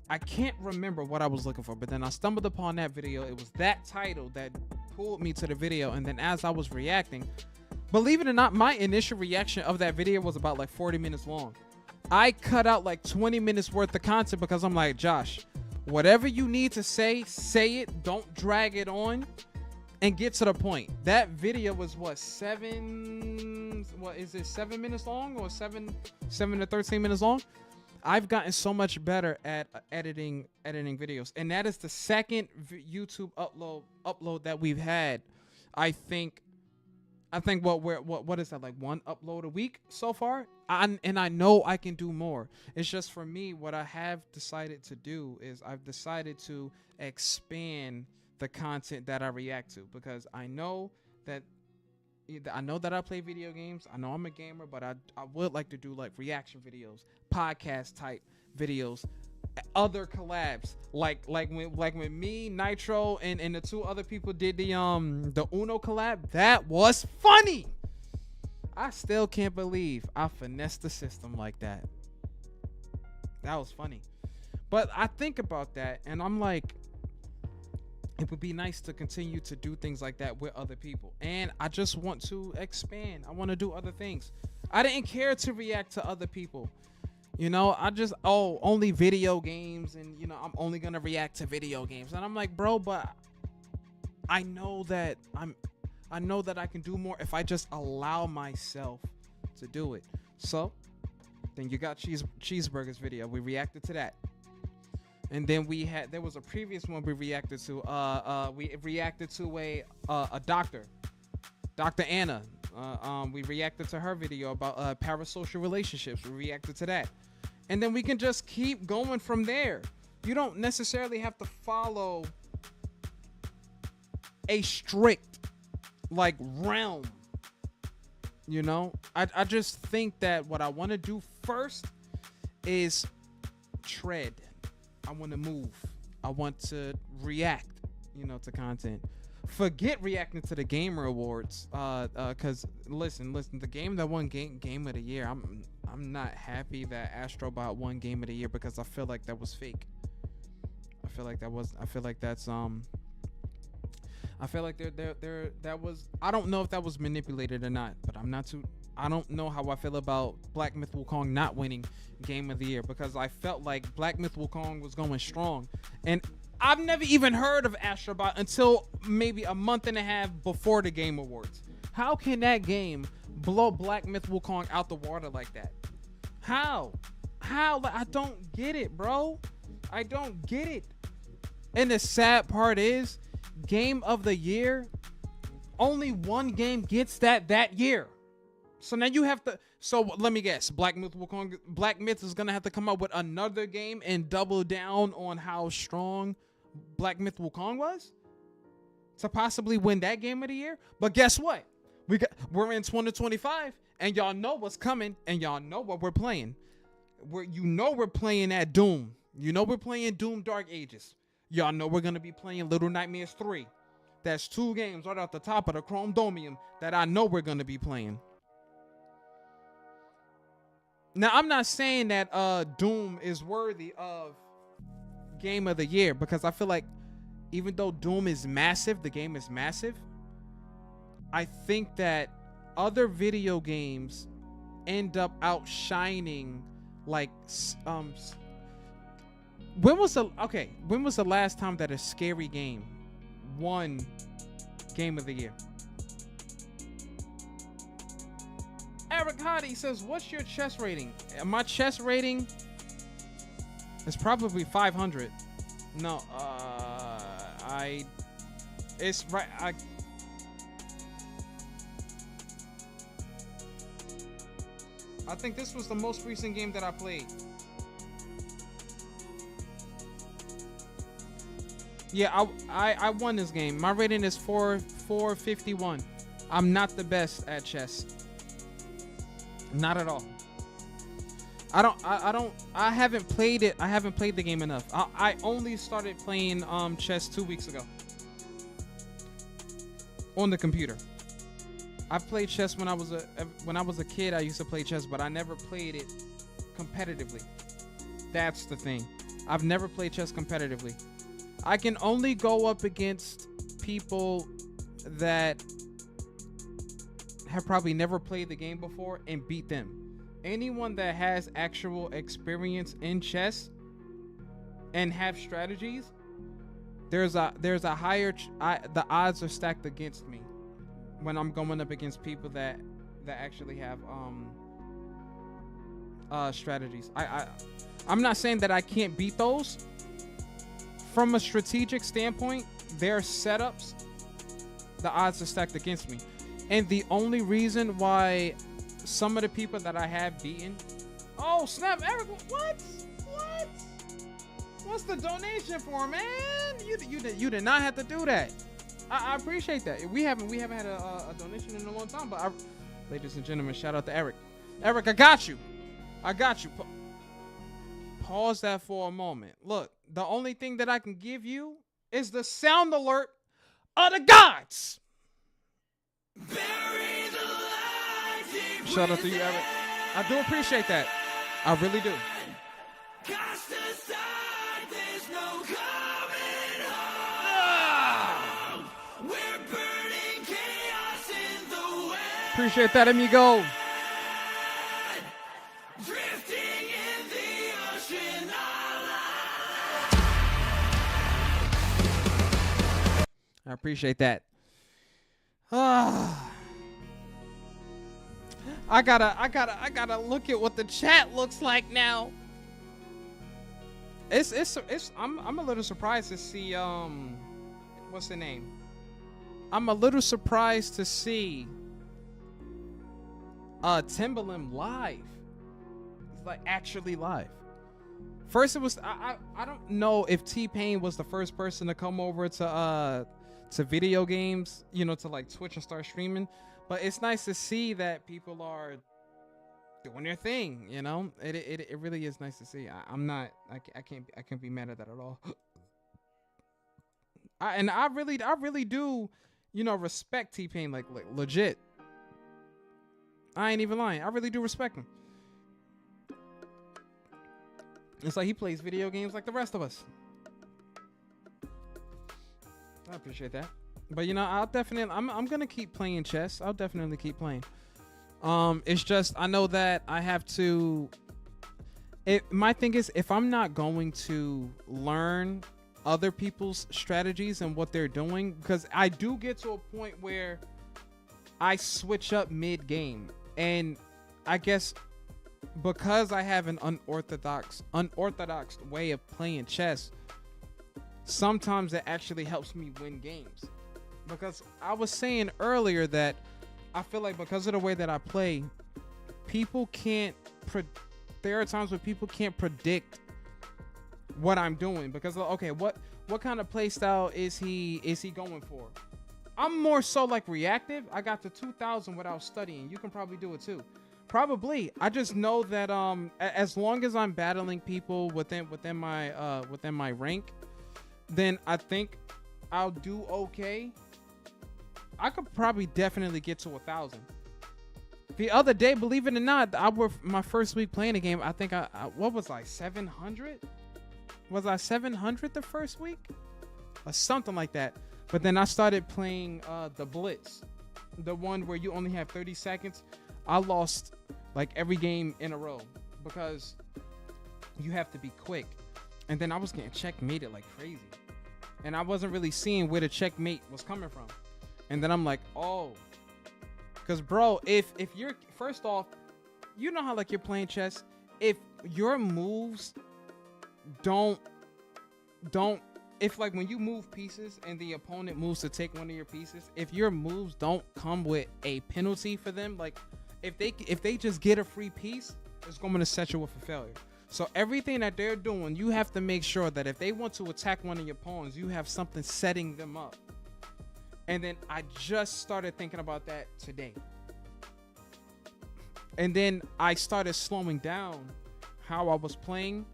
I can't remember what I was looking for, but then I stumbled upon that video. It was that title that pulled me to the video. And then as I was reacting, believe it or not, my initial reaction of that video was about like 40 minutes long. I cut out like 20 minutes worth of content because I'm like, Josh, whatever you need to say it. Don't drag it on. and get to the point. That video was what, 7 minutes long, or 7 to 13 minutes long? I've gotten so much better at editing videos, and that is the second YouTube upload that we've had. I think what is that, like one upload a week so far? And I know I can do more. It's just, for me, what I have decided to do is I've decided to expand the content that I react to, because I know that I play video games. I know I'm a gamer, but I would like to do like reaction videos, podcast type videos, other collabs, like when me, Nitro, and the two other people did the Uno collab. That was funny. I still can't believe I finessed the system like that. That was funny. But I think about that and I'm like, it would be nice to continue to do things like that with other people. And I just want to expand. I want to do other things. I didn't care to react to other people. You know, I just, only video games, and, you know, I'm only going to react to video games. And I'm like, bro, but I know that I can do more if I just allow myself to do it. So then you got Cheeseburger's video. We reacted to that. And then there was a previous one we reacted to. We reacted to a doctor, Dr. Anna. We reacted to her video about parasocial relationships. We reacted to that. And then we can just keep going from there. You don't necessarily have to follow a strict like realm. You know, I just think that what I want to do first is tread. I want to move. I want to react, you know, to content. Forget reacting to the Gamer Awards, cause listen, the game that won game of the year, I'm not happy that Astrobot won Game of the Year, because I feel like that was fake. I feel like that was I don't know if that was manipulated or not, but I don't know how I feel about Black Myth Wukong not winning Game of the Year, because I felt like Black Myth Wukong was going strong. And I've never even heard of Astrobot until maybe a month and a half before the Game Awards. How can that game blow Black Myth Wukong out the water like that? How? I don't get it, bro. I don't get it. And the sad part is, Game of the Year, only one game gets that year. So now you have to. So let me guess. Black Myth is gonna have to come up with another game and double down on how strong Black Myth Wukong was to possibly win that Game of the Year. But guess what? We're in 2025, and y'all know what's coming, and y'all know what we're playing. We're playing at Doom. You know we're playing Doom Dark Ages. Y'all know we're gonna be playing Little Nightmares 3. That's 2 games right off the top of the Chrome Domium that I know we're gonna be playing. Now, I'm not saying that Doom is worthy of Game of the Year, because I feel like even though Doom is massive, the game is massive, I think that other video games end up outshining, like, when was the last time that a scary game won Game of the Year? Eric Hottie says, what's your chess rating? My chess rating is probably 500. No, it's right. I think this was the most recent game that I played. Yeah, I won this game. My rating is 451. I'm not the best at chess. Not at all. I haven't played it. I haven't played the game enough. I only started playing chess 2 weeks ago on the computer. I played chess when I was a kid. I used to play chess, but I never played it competitively. That's the thing. I've never played chess competitively. I can only go up against people that have probably never played the game before and beat them. Anyone that has actual experience in chess and have strategies, there's a higher the odds are stacked against me when I'm going up against people that actually have strategies. I'm not saying that I can't beat those. From a strategic standpoint, their setups, the odds are stacked against me. And the only reason why some of the people that I have beaten, oh snap, Eric, what? What's the donation for, man? You did not have to do that. I appreciate that. We haven't had a donation in a long time, but ladies and gentlemen, shout out to Eric. Eric, I got you. Pause that for a moment. Look, the only thing that I can give you is the sound alert of the gods. Bury the light deep Shout out to you, Eric. I do appreciate that. I really do. Cast aside, there's no coming home. We're burning chaos in the wind. Appreciate that, amigo. Drifting in the ocean. I appreciate that. I gotta look at what the chat looks like now. I'm a little surprised to see what's the name? I'm a little surprised to see Timbaland live. It's like actually live. First it was I don't know if T-Pain was the first person to come over to video games, you know, to like Twitch and start streaming. But it's nice to see that people are doing their thing, you know. It really is nice to see. I can't be mad at that at all. I really do, you know, respect T-Pain like legit. I ain't even lying. I really do respect him. It's like he plays video games like the rest of us. I appreciate that. But you know, I'm gonna keep playing chess. I'll definitely keep playing. It's just I know that I have to. My thing is, if I'm not going to learn other people's strategies and what they're doing, because I do get to a point where I switch up mid-game, and I guess because I have an unorthodox way of playing chess, sometimes it actually helps me win games. Because I was saying earlier that I feel like because of the way that I play, people can't there are times where people can't predict what I'm doing, because okay, what kind of play style is he going for? I'm more so like reactive. I got to 2000 without studying. You can probably do it too. Probably. I just know that as long as I'm battling people within my rank, then I think I'll do okay. I could probably definitely get to 1000. The other day, believe it or not, my first week playing the game. I think I what was I 700? Was I 700 the first week, or something like that? But then I started playing the Blitz, the one where you only have 30 seconds. I lost like every game in a row because you have to be quick. And then I was getting checkmated like crazy, and I wasn't really seeing where the checkmate was coming from. And then I'm like, oh, because bro, if you're, first off, you know how like you're playing chess, if your moves if like when you move pieces and the opponent moves to take one of your pieces, if your moves don't come with a penalty for them, like if they just get a free piece, it's going to set you up for failure. So everything that they're doing, you have to make sure that if they want to attack one of your pawns, you have something setting them up. And then I just started thinking about that today. And then I started slowing down how I was playing.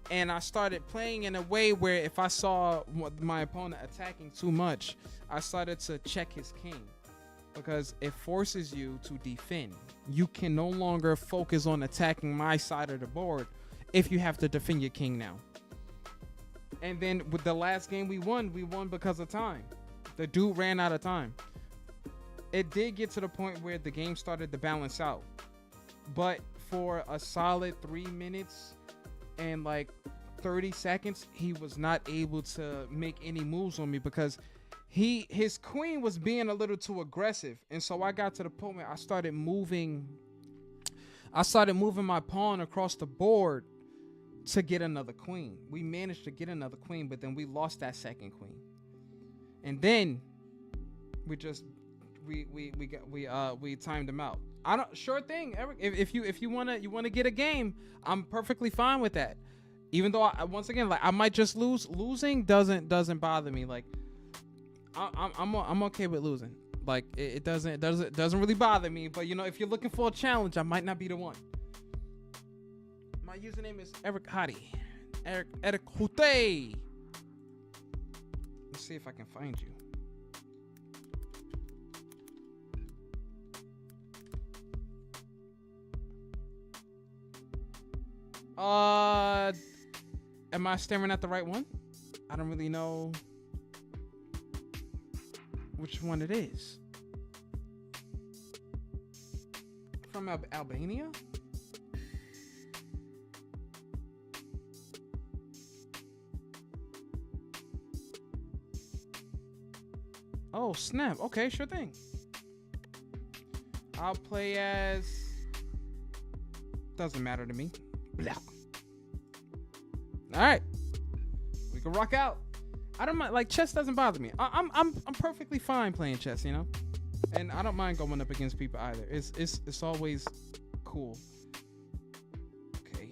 And I started playing in a way where if I saw my opponent attacking too much, I started to check his king. Because it forces you to defend. You can no longer focus on attacking my side of the board if you have to defend your king now. And then with the last game we won because of time. The dude ran out of time. It did get to the point where the game started to balance out. But for a solid 3 minutes and like 30 seconds, he was not able to make any moves on me because his queen was being a little too aggressive. And so I got to the point where I started moving my pawn across the board to get another queen. We managed to get another queen, but then we lost that second queen. And then we timed him out. Sure thing, Eric. If you wanna get a game, I'm perfectly fine with that. Even though once again, like, I might just lose. Losing doesn't bother me. Like I'm okay with losing. Like it doesn't really bother me. But if you're looking for a challenge, I might not be the one. My username is Eric Hottie. Eric Hote. Let's see if I can find you. Am I staring at the right one? I don't really know which one it is. From Albania? Oh, snap. Okay, sure thing. I'll play as... Doesn't matter to me. Blah. All right, we can rock out. I don't mind. Like, chess doesn't bother me. I'm perfectly fine playing chess, and I don't mind going up against people either. It's always cool. Okay.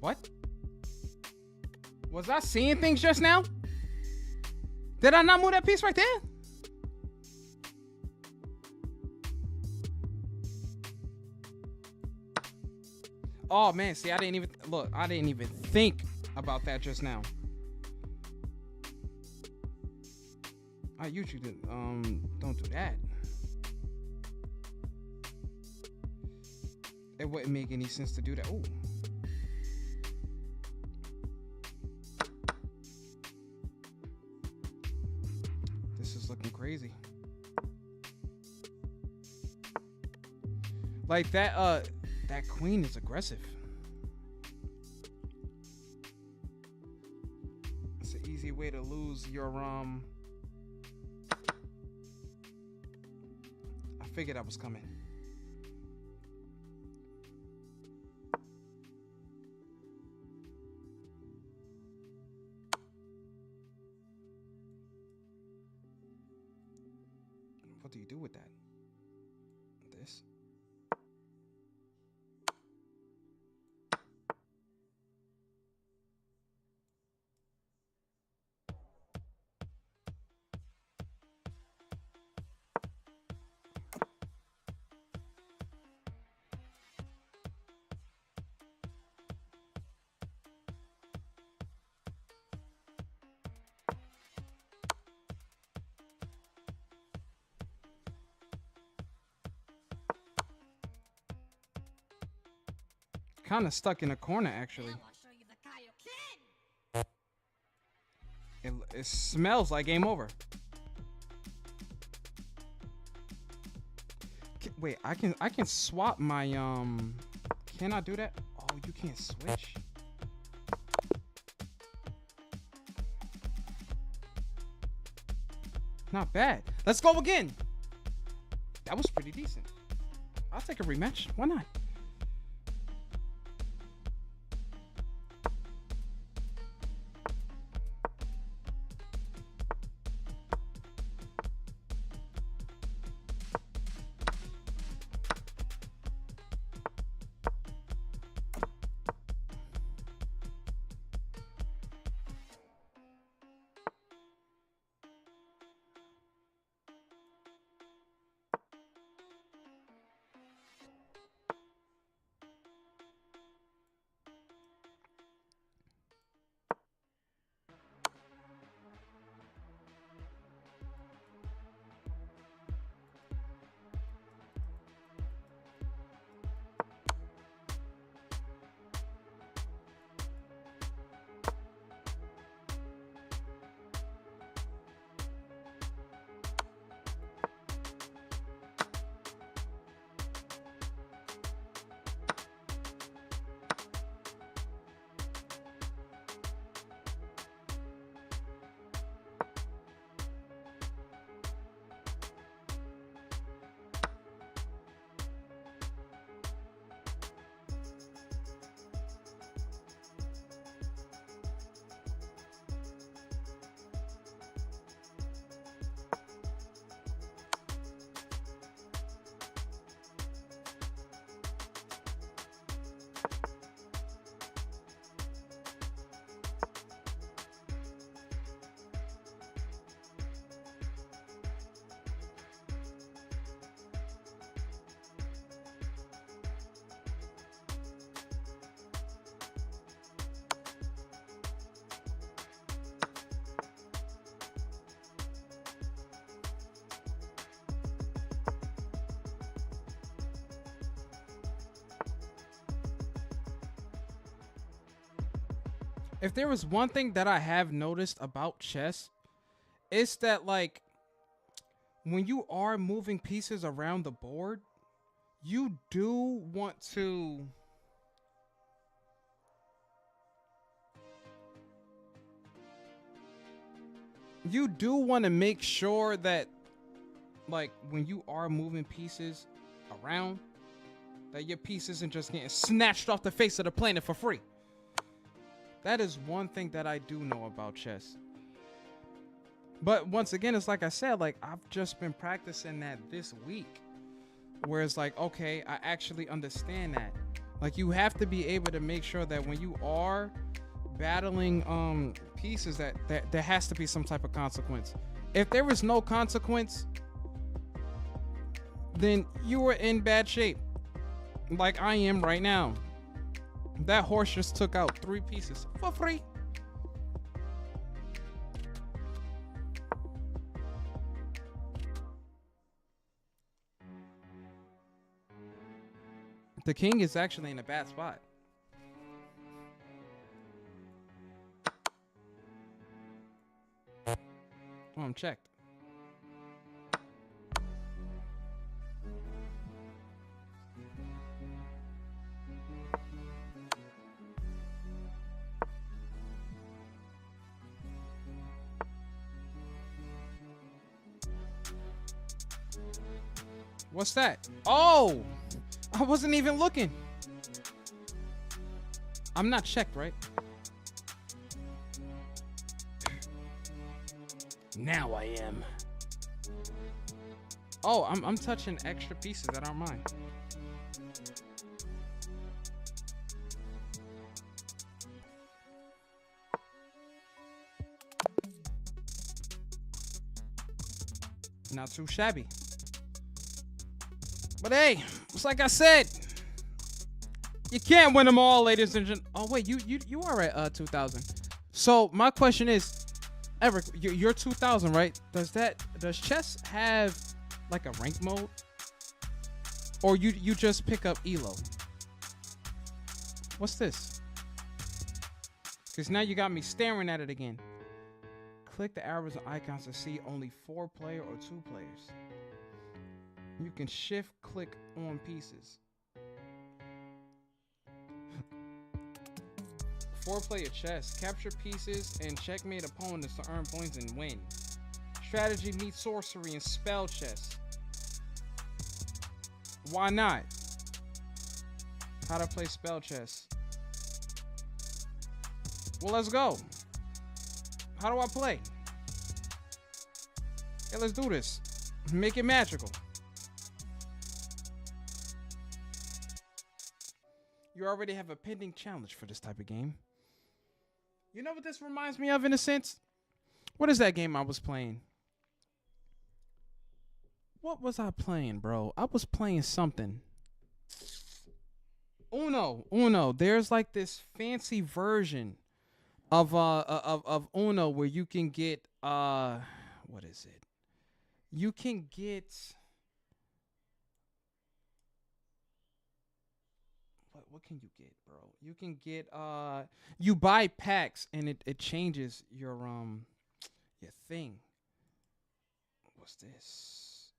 What? Was I seeing things just now? Did I not move that piece right there? Oh man, see, I didn't even think about that just now. I usually don't do that. It wouldn't make any sense to do that. Ooh. This is looking crazy. Like that queen is aggressive. It's an easy way to lose your I figured that was coming. What do you do with that? This? Kind of stuck in a corner, actually. It smells like game over. Wait, I can swap my Can I do that? Oh, you can't switch. Not bad. Let's go again. That was pretty decent. I'll take a rematch. Why not? If there was one thing that I have noticed about chess, it's that like when you are moving pieces around the board, you do want to make sure that like when you are moving pieces around, that your piece isn't just getting snatched off the face of the planet for free. That is one thing that I do know about chess. But once again, it's like I said, like I've just been practicing that this week. Where it's like, okay, I actually understand that. Like you have to be able to make sure that when you are battling pieces that there has to be some type of consequence. If there is no consequence, then you are in bad shape. Like I am right now. That horse just took out 3 pieces for free. The king is actually in a bad spot. Oh, I'm checked. What's that? Oh! I wasn't even looking. I'm not checked, right? Now I am. Oh, I'm touching extra pieces that aren't mine. Not too shabby. But hey, it's like I said, you can't win them all, ladies and gentlemen. Oh wait, you are at 2000. So my question is, Eric, you're 2000, right? Does chess have like a rank mode, or you just pick up Elo? What's this? Because now you got me staring at it again. Click the arrows and icons to see only 4-player or 2 players. You can shift click on pieces. 4-player chess. Capture pieces and checkmate opponents to earn points and win. Strategy meets sorcery and spell chess. Why not? How to play spell chess. Well, let's go. How do I play? Okay, let's do this. Make it magical. You already have a pending challenge for this type of game. You know what this reminds me of in a sense? What is that game I was playing? What was I playing, bro? I was playing something. Uno. There's like this fancy version of Uno where you can get what is it? You can get what can you get, bro? You can get you buy packs and it changes your thing. What's this?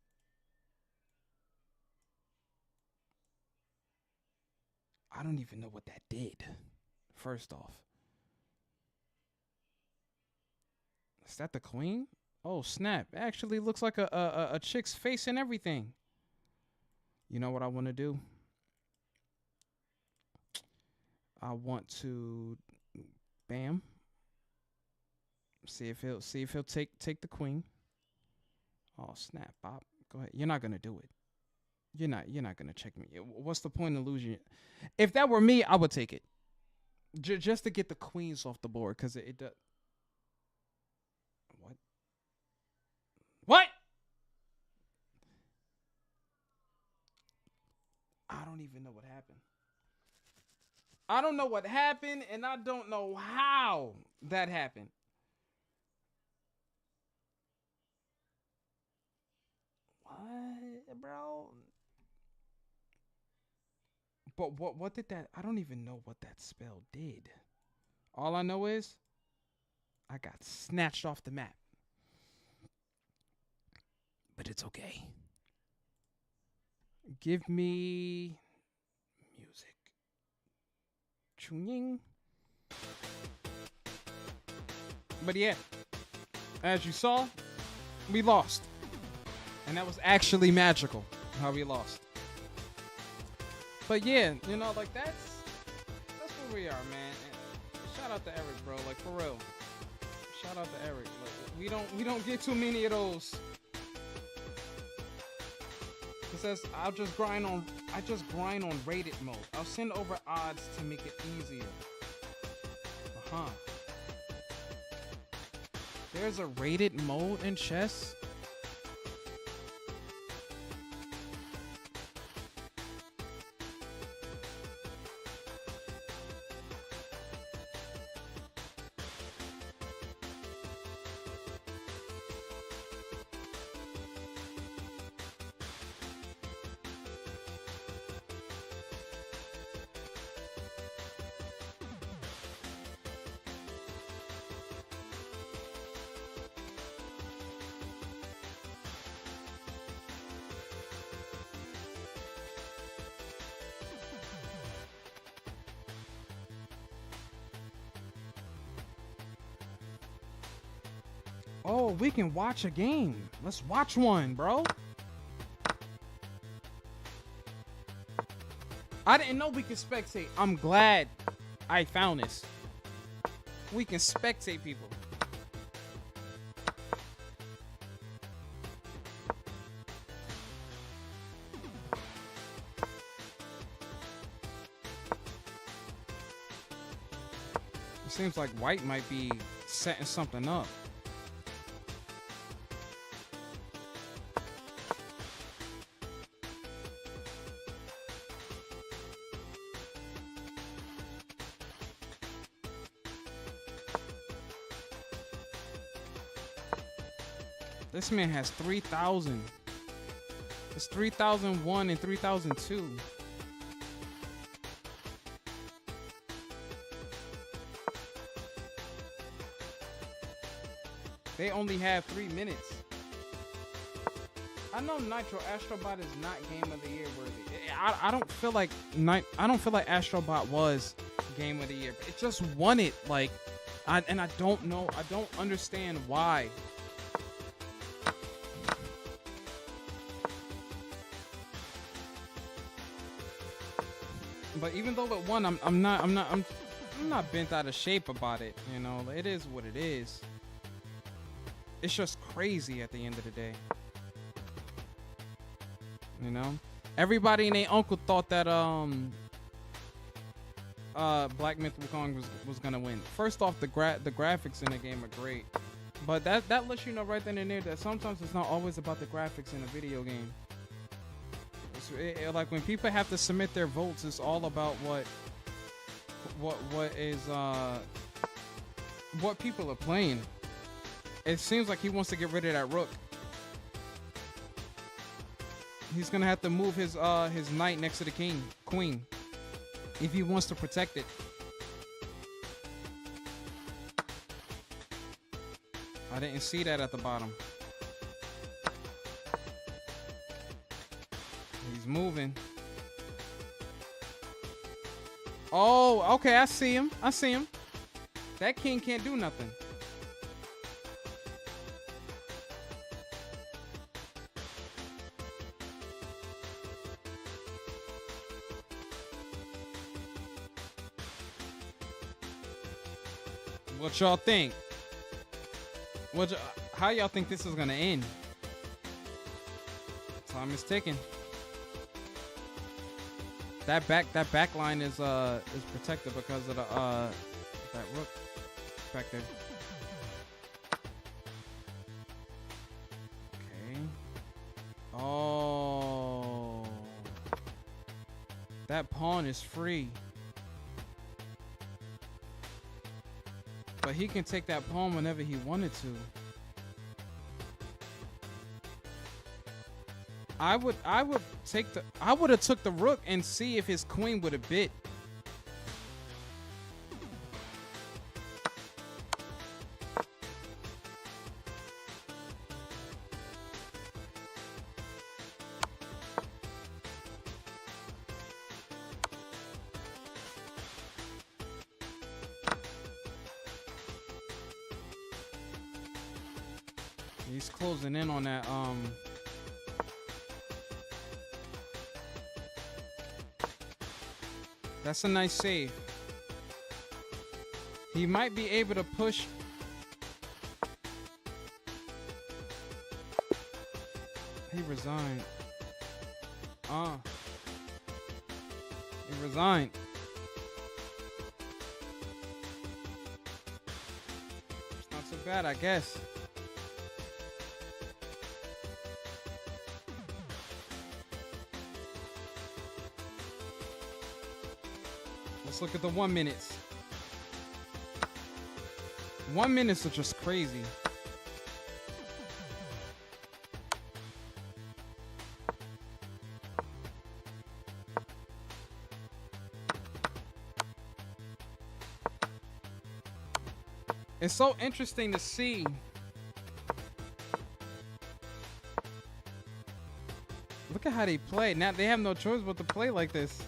I don't even know what that did. First off. Is that the queen? Oh, snap. Actually looks like a chick's face and everything. You know what I want to do? I want to bam. See if he'll take the queen. Oh, snap, Bob. Go ahead. You're not going to do it. You're not going to check me. What's the point of losing it? If that were me, I would take it. Just to get the queens off the board, because it does. What? I don't even know what happened. I don't know what happened, and I don't know how that happened. What, bro? But what did that? I don't even know what that spell did. All I know is I got snatched off the map. But it's okay. Give me music. Chunying. But yeah, as you saw, we lost. And that was actually magical how we lost. But yeah, you know, like that's where we are, man. And shout out to Eric, bro. Like for real. Shout out to Eric. Like, we don't get too many of those. It says I just grind on rated mode. I'll send over odds to make it easier. There's a rated mode in chess? Oh, we can watch a game. Let's watch one, bro. I didn't know we could spectate. I'm glad I found this. We can spectate people. It seems like white might be setting something up. This man has 3,000. It's 3,001 and 3,002. They only have 3 minutes. I know Nitro Astrobot is not Game of the Year worthy. I don't feel like Astrobot was Game of the Year. It just won it. Like, I don't know. I don't understand why. But even though it won, I'm not bent out of shape about it. You know, it is what it is. It's just crazy at the end of the day. You know, everybody and their uncle thought that Black Myth Wukong was gonna win. First off, the graphics in the game are great, but that lets you know right then and there that sometimes it's not always about the graphics in a video game. Like when people have to submit their votes, it's all about what people are playing. It seems like he wants to get rid of that rook. He's gonna have to move his knight next to the queen if he wants to protect it. I didn't see that at the bottom. He's moving. Oh, okay, I see him. That king can't do nothing. What y'all think? How y'all think this is gonna end? Time is ticking. That back line is protected because of the that rook back there. Okay. Oh, that pawn is free. But he can take that pawn whenever he wanted to. I would have took the rook and see if his queen would have bit. He's closing in on that. That's a nice save. He might be able to push. He resigned. He resigned. It's not so bad, I guess. Let's look at the 1 minutes. 1 minutes are just crazy. It's so interesting to see. Look at how they play. Now they have no choice but to play like this.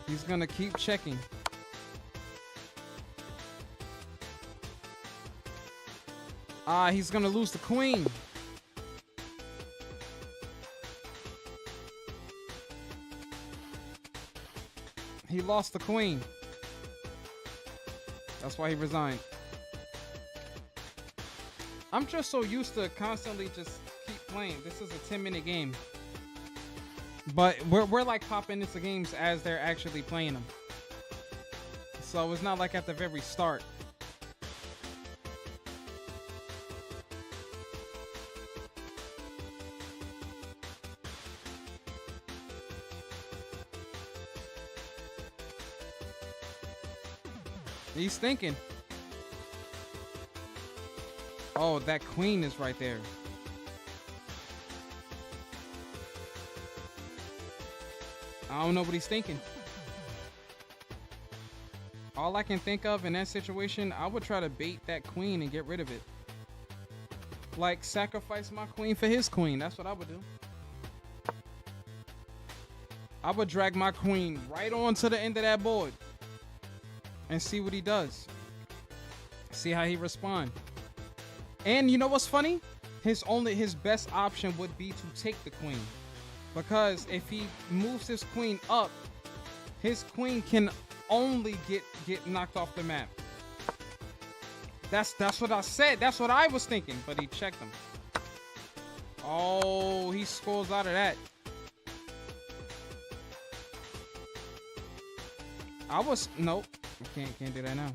He's gonna keep checking. He's gonna lose the queen. He lost the queen. That's why he resigned. I'm just so used to constantly just keep playing. This is a 10-minute game. But we're like popping into games as they're actually playing them. So it's not like at the very start. He's thinking. Oh, that queen is right there. I don't know what he's thinking. All I can think of in that situation, I would try to bait that queen and get rid of it. Like, sacrifice my queen for his queen. That's what I would do. I would drag my queen right on to the end of that board and see what he does. See how he responds. And you know what's funny? His best option would be to take the queen. Because if he moves his queen up, his queen can only get knocked off the map. That's what I said. That's what I was thinking. But he checked him. Oh, he scores out of that. Nope. I can't do that now.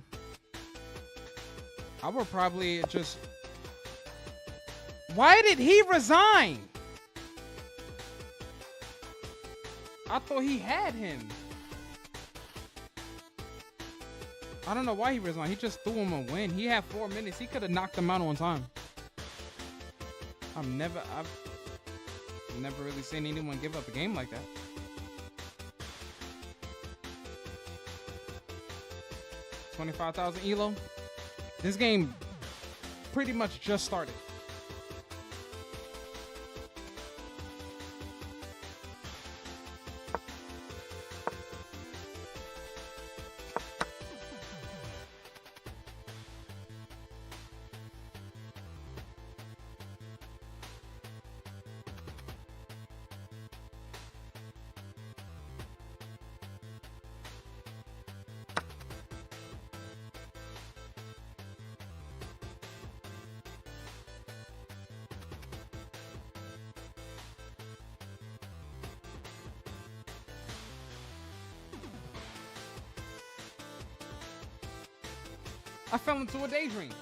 I would probably just. Why did he resign? I thought he had him. I don't know why he resigned. He just threw him a win. He had 4 minutes. He could have knocked him out on time. I've never really seen anyone give up a game like that. $25,000 elo. This game pretty much just started. I fell into a daydream.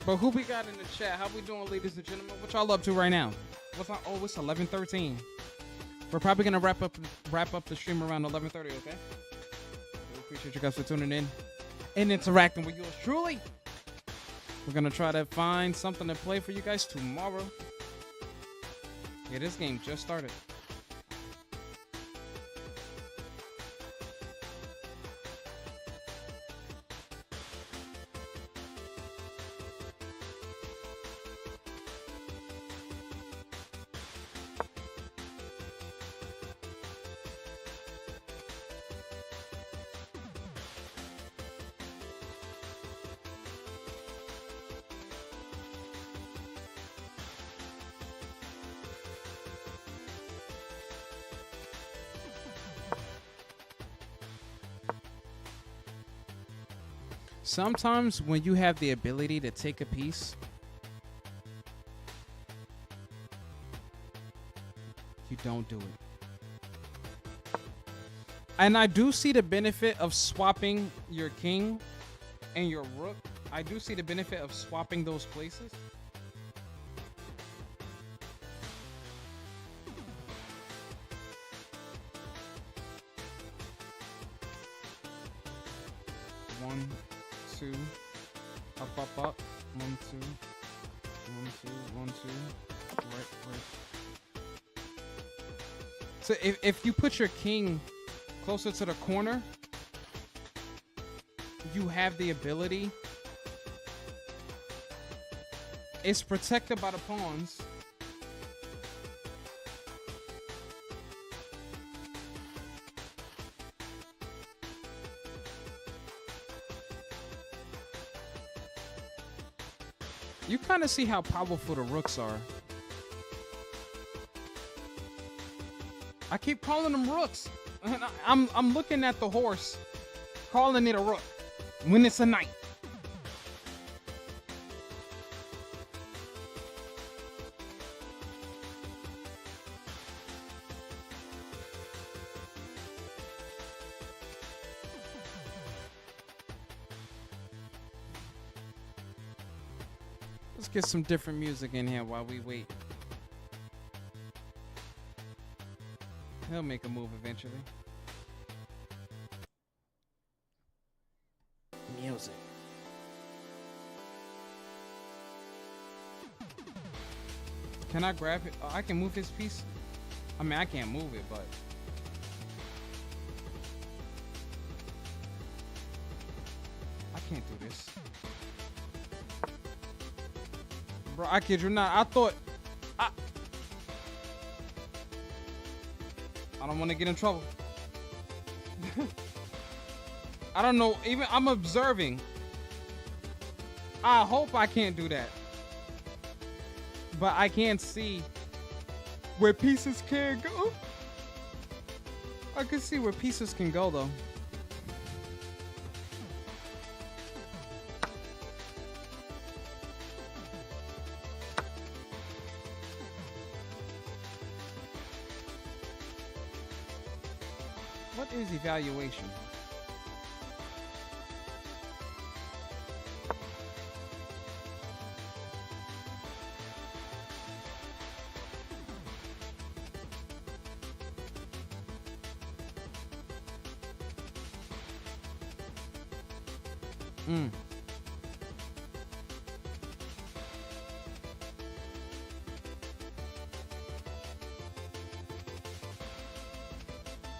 But who we got in the chat? How we doing, ladies and gentlemen? What y'all up to right now? What's on? Oh, it's 11:13. We're probably gonna wrap up the stream around 11:30. Okay. We appreciate you guys for tuning in and interacting with yours truly. We're gonna try to find something to play for you guys tomorrow. Yeah, this game just started. Sometimes when you have the ability to take a piece, you don't do it. And I do see the benefit of swapping your king and your rook. I do see the benefit of swapping those places. One, two, up, up, up. 1, 2, 1, 2, 1, 2. Right. So if you put your king closer to the corner, you have the ability. It's protected by the pawns. You kind of see how powerful the rooks are. I keep calling them rooks. I'm looking at the horse, calling it a rook when it's a knight. Let's get some different music in here while we wait. He'll make a move eventually. Music. Can I grab it? I can move his piece? I mean, I can't move it, but... I can't do this. Bro, I kid you not. I thought... I don't want to get in trouble. I don't know. Even I'm observing. I hope I can't do that. But I can't see where pieces can go. I can see where pieces can go, though. What is evaluation?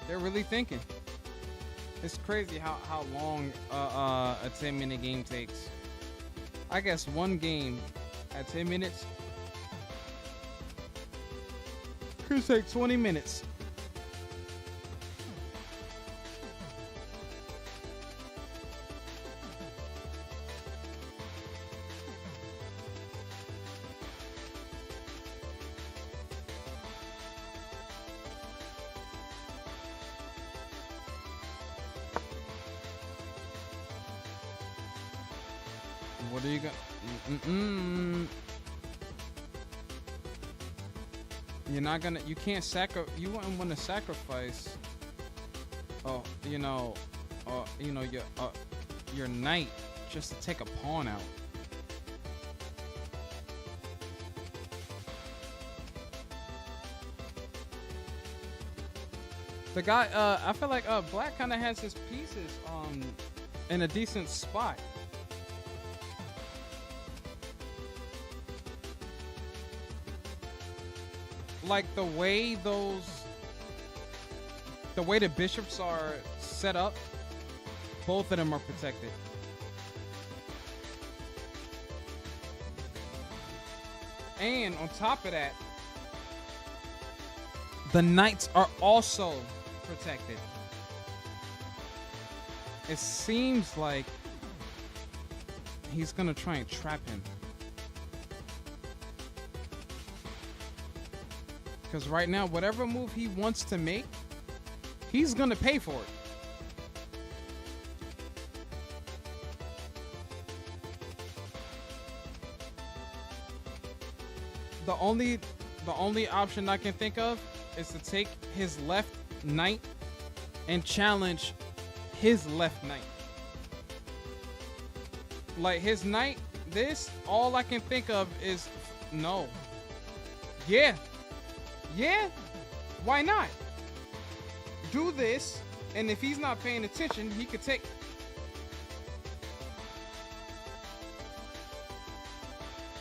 They're really thinking. It's crazy how long a 10-minute game takes. I guess one game at 10 minutes could take 20 minutes. What are you gonna? You're not gonna. You can't You wouldn't want to sacrifice. Oh, your knight just to take a pawn out. The guy. I feel like Black kind of has his pieces in a decent spot. Like the way the bishops are set up, both of them are protected. And on top of that, the knights are also protected. It seems like he's gonna try and trap him. Because right now, whatever move he wants to make, he's going to pay for it. only option I can think of is to take his left knight and challenge his left knight. Like his knight, this, all I can think of is no. Yeah. Yeah. Why not? Do this, and if he's not paying attention, he could take.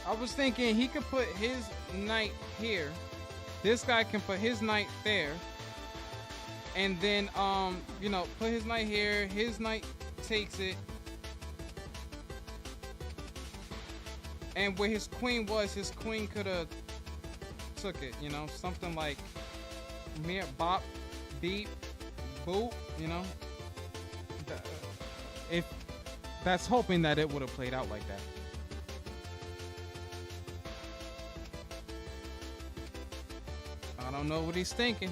I was thinking he could put his knight here. This guy can put his knight there. And then, you know, put his knight here. His knight takes it. And where his queen was, his queen could have took it, you know, something like mere bop, beep, boop, you know. If that's hoping that it would have played out like that. I don't know what he's thinking.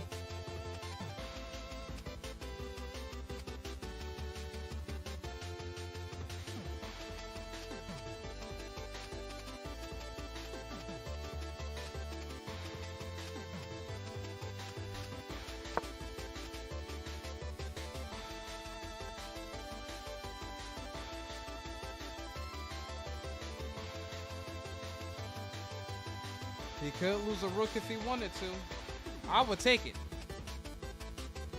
He could lose a rook if he wanted to. I would take it.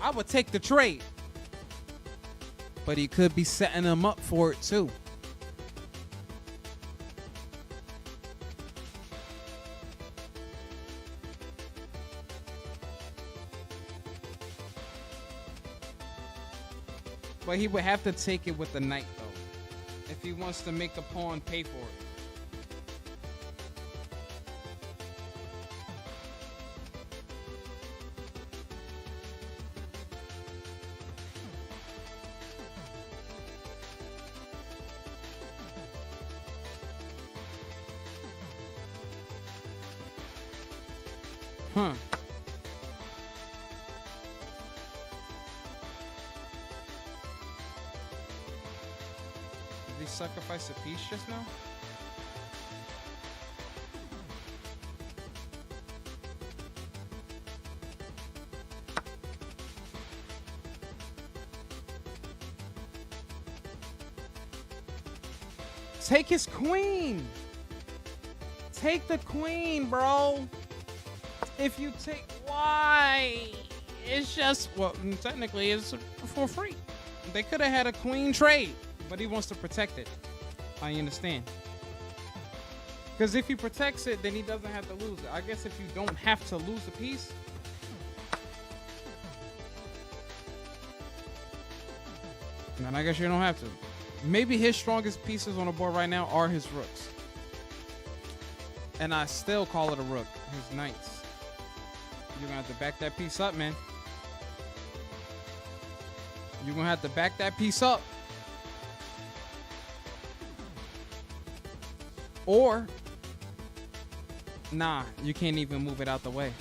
I would take the trade. But he could be setting him up for it too. But he would have to take it with the knight though, if he wants to make the pawn pay for it. Huh. Did he sacrifice a piece just now? Take his queen. Take the queen, bro. If you take, why? It's just, well, technically it's for free. They could have had a queen trade, but he wants to protect it. I understand. Because if he protects it, then he doesn't have to lose it. I guess if you don't have to lose a piece. Then I guess you don't have to. Maybe his strongest pieces on the board right now are his rooks. And I still call it a rook, his knights. You're gonna have to back that piece up, man. You're gonna have to back that piece up. Or, nah, you can't even move it out the way.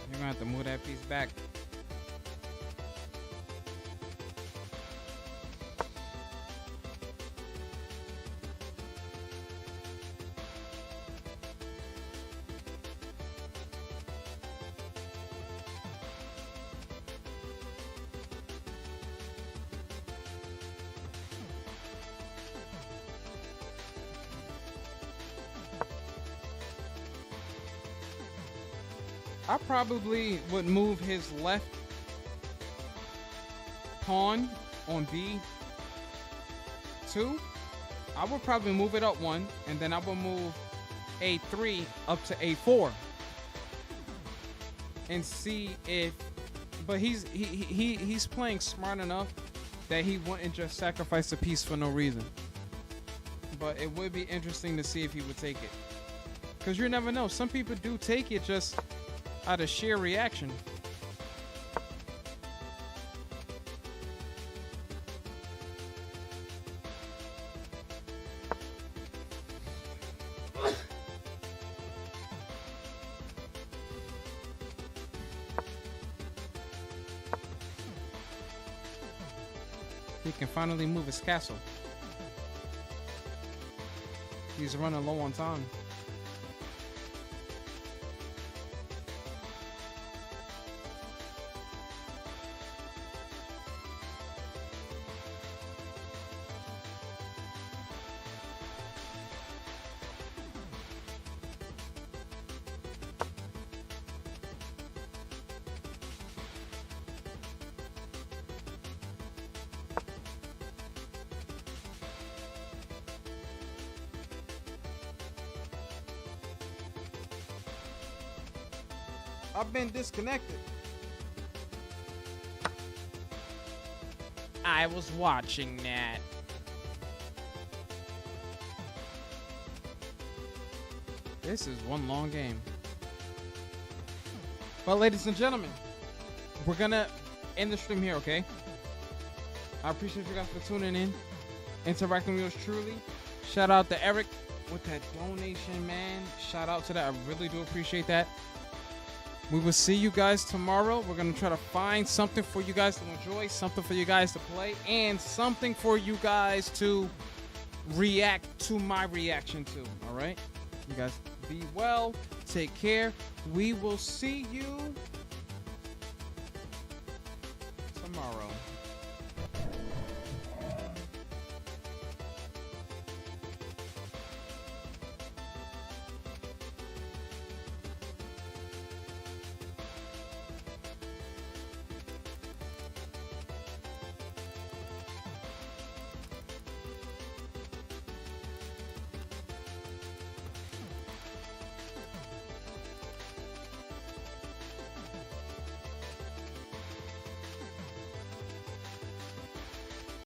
You're gonna have to move that piece back. I probably would move his left pawn on B2. I would probably move it up one, and then I will move A3 up to A4 and see if. But he's playing smart enough that he wouldn't just sacrifice a piece for no reason. But it would be interesting to see if he would take it, because you never know. Some people do take it just out of sheer reaction. He can finally move his castle. He's running low on time. I've been disconnected. I was watching that. This is one long game. But ladies and gentlemen, we're gonna end the stream here, okay? I appreciate you guys for tuning in, interacting with yours truly. Shout out to Eric with that donation, man. Shout out to that. I really do appreciate that. We will see you guys tomorrow. We're going to try to find something for you guys to enjoy, something for you guys to play, and something for you guys to react to my reaction to. All right? You guys be well. Take care. We will see you tomorrow.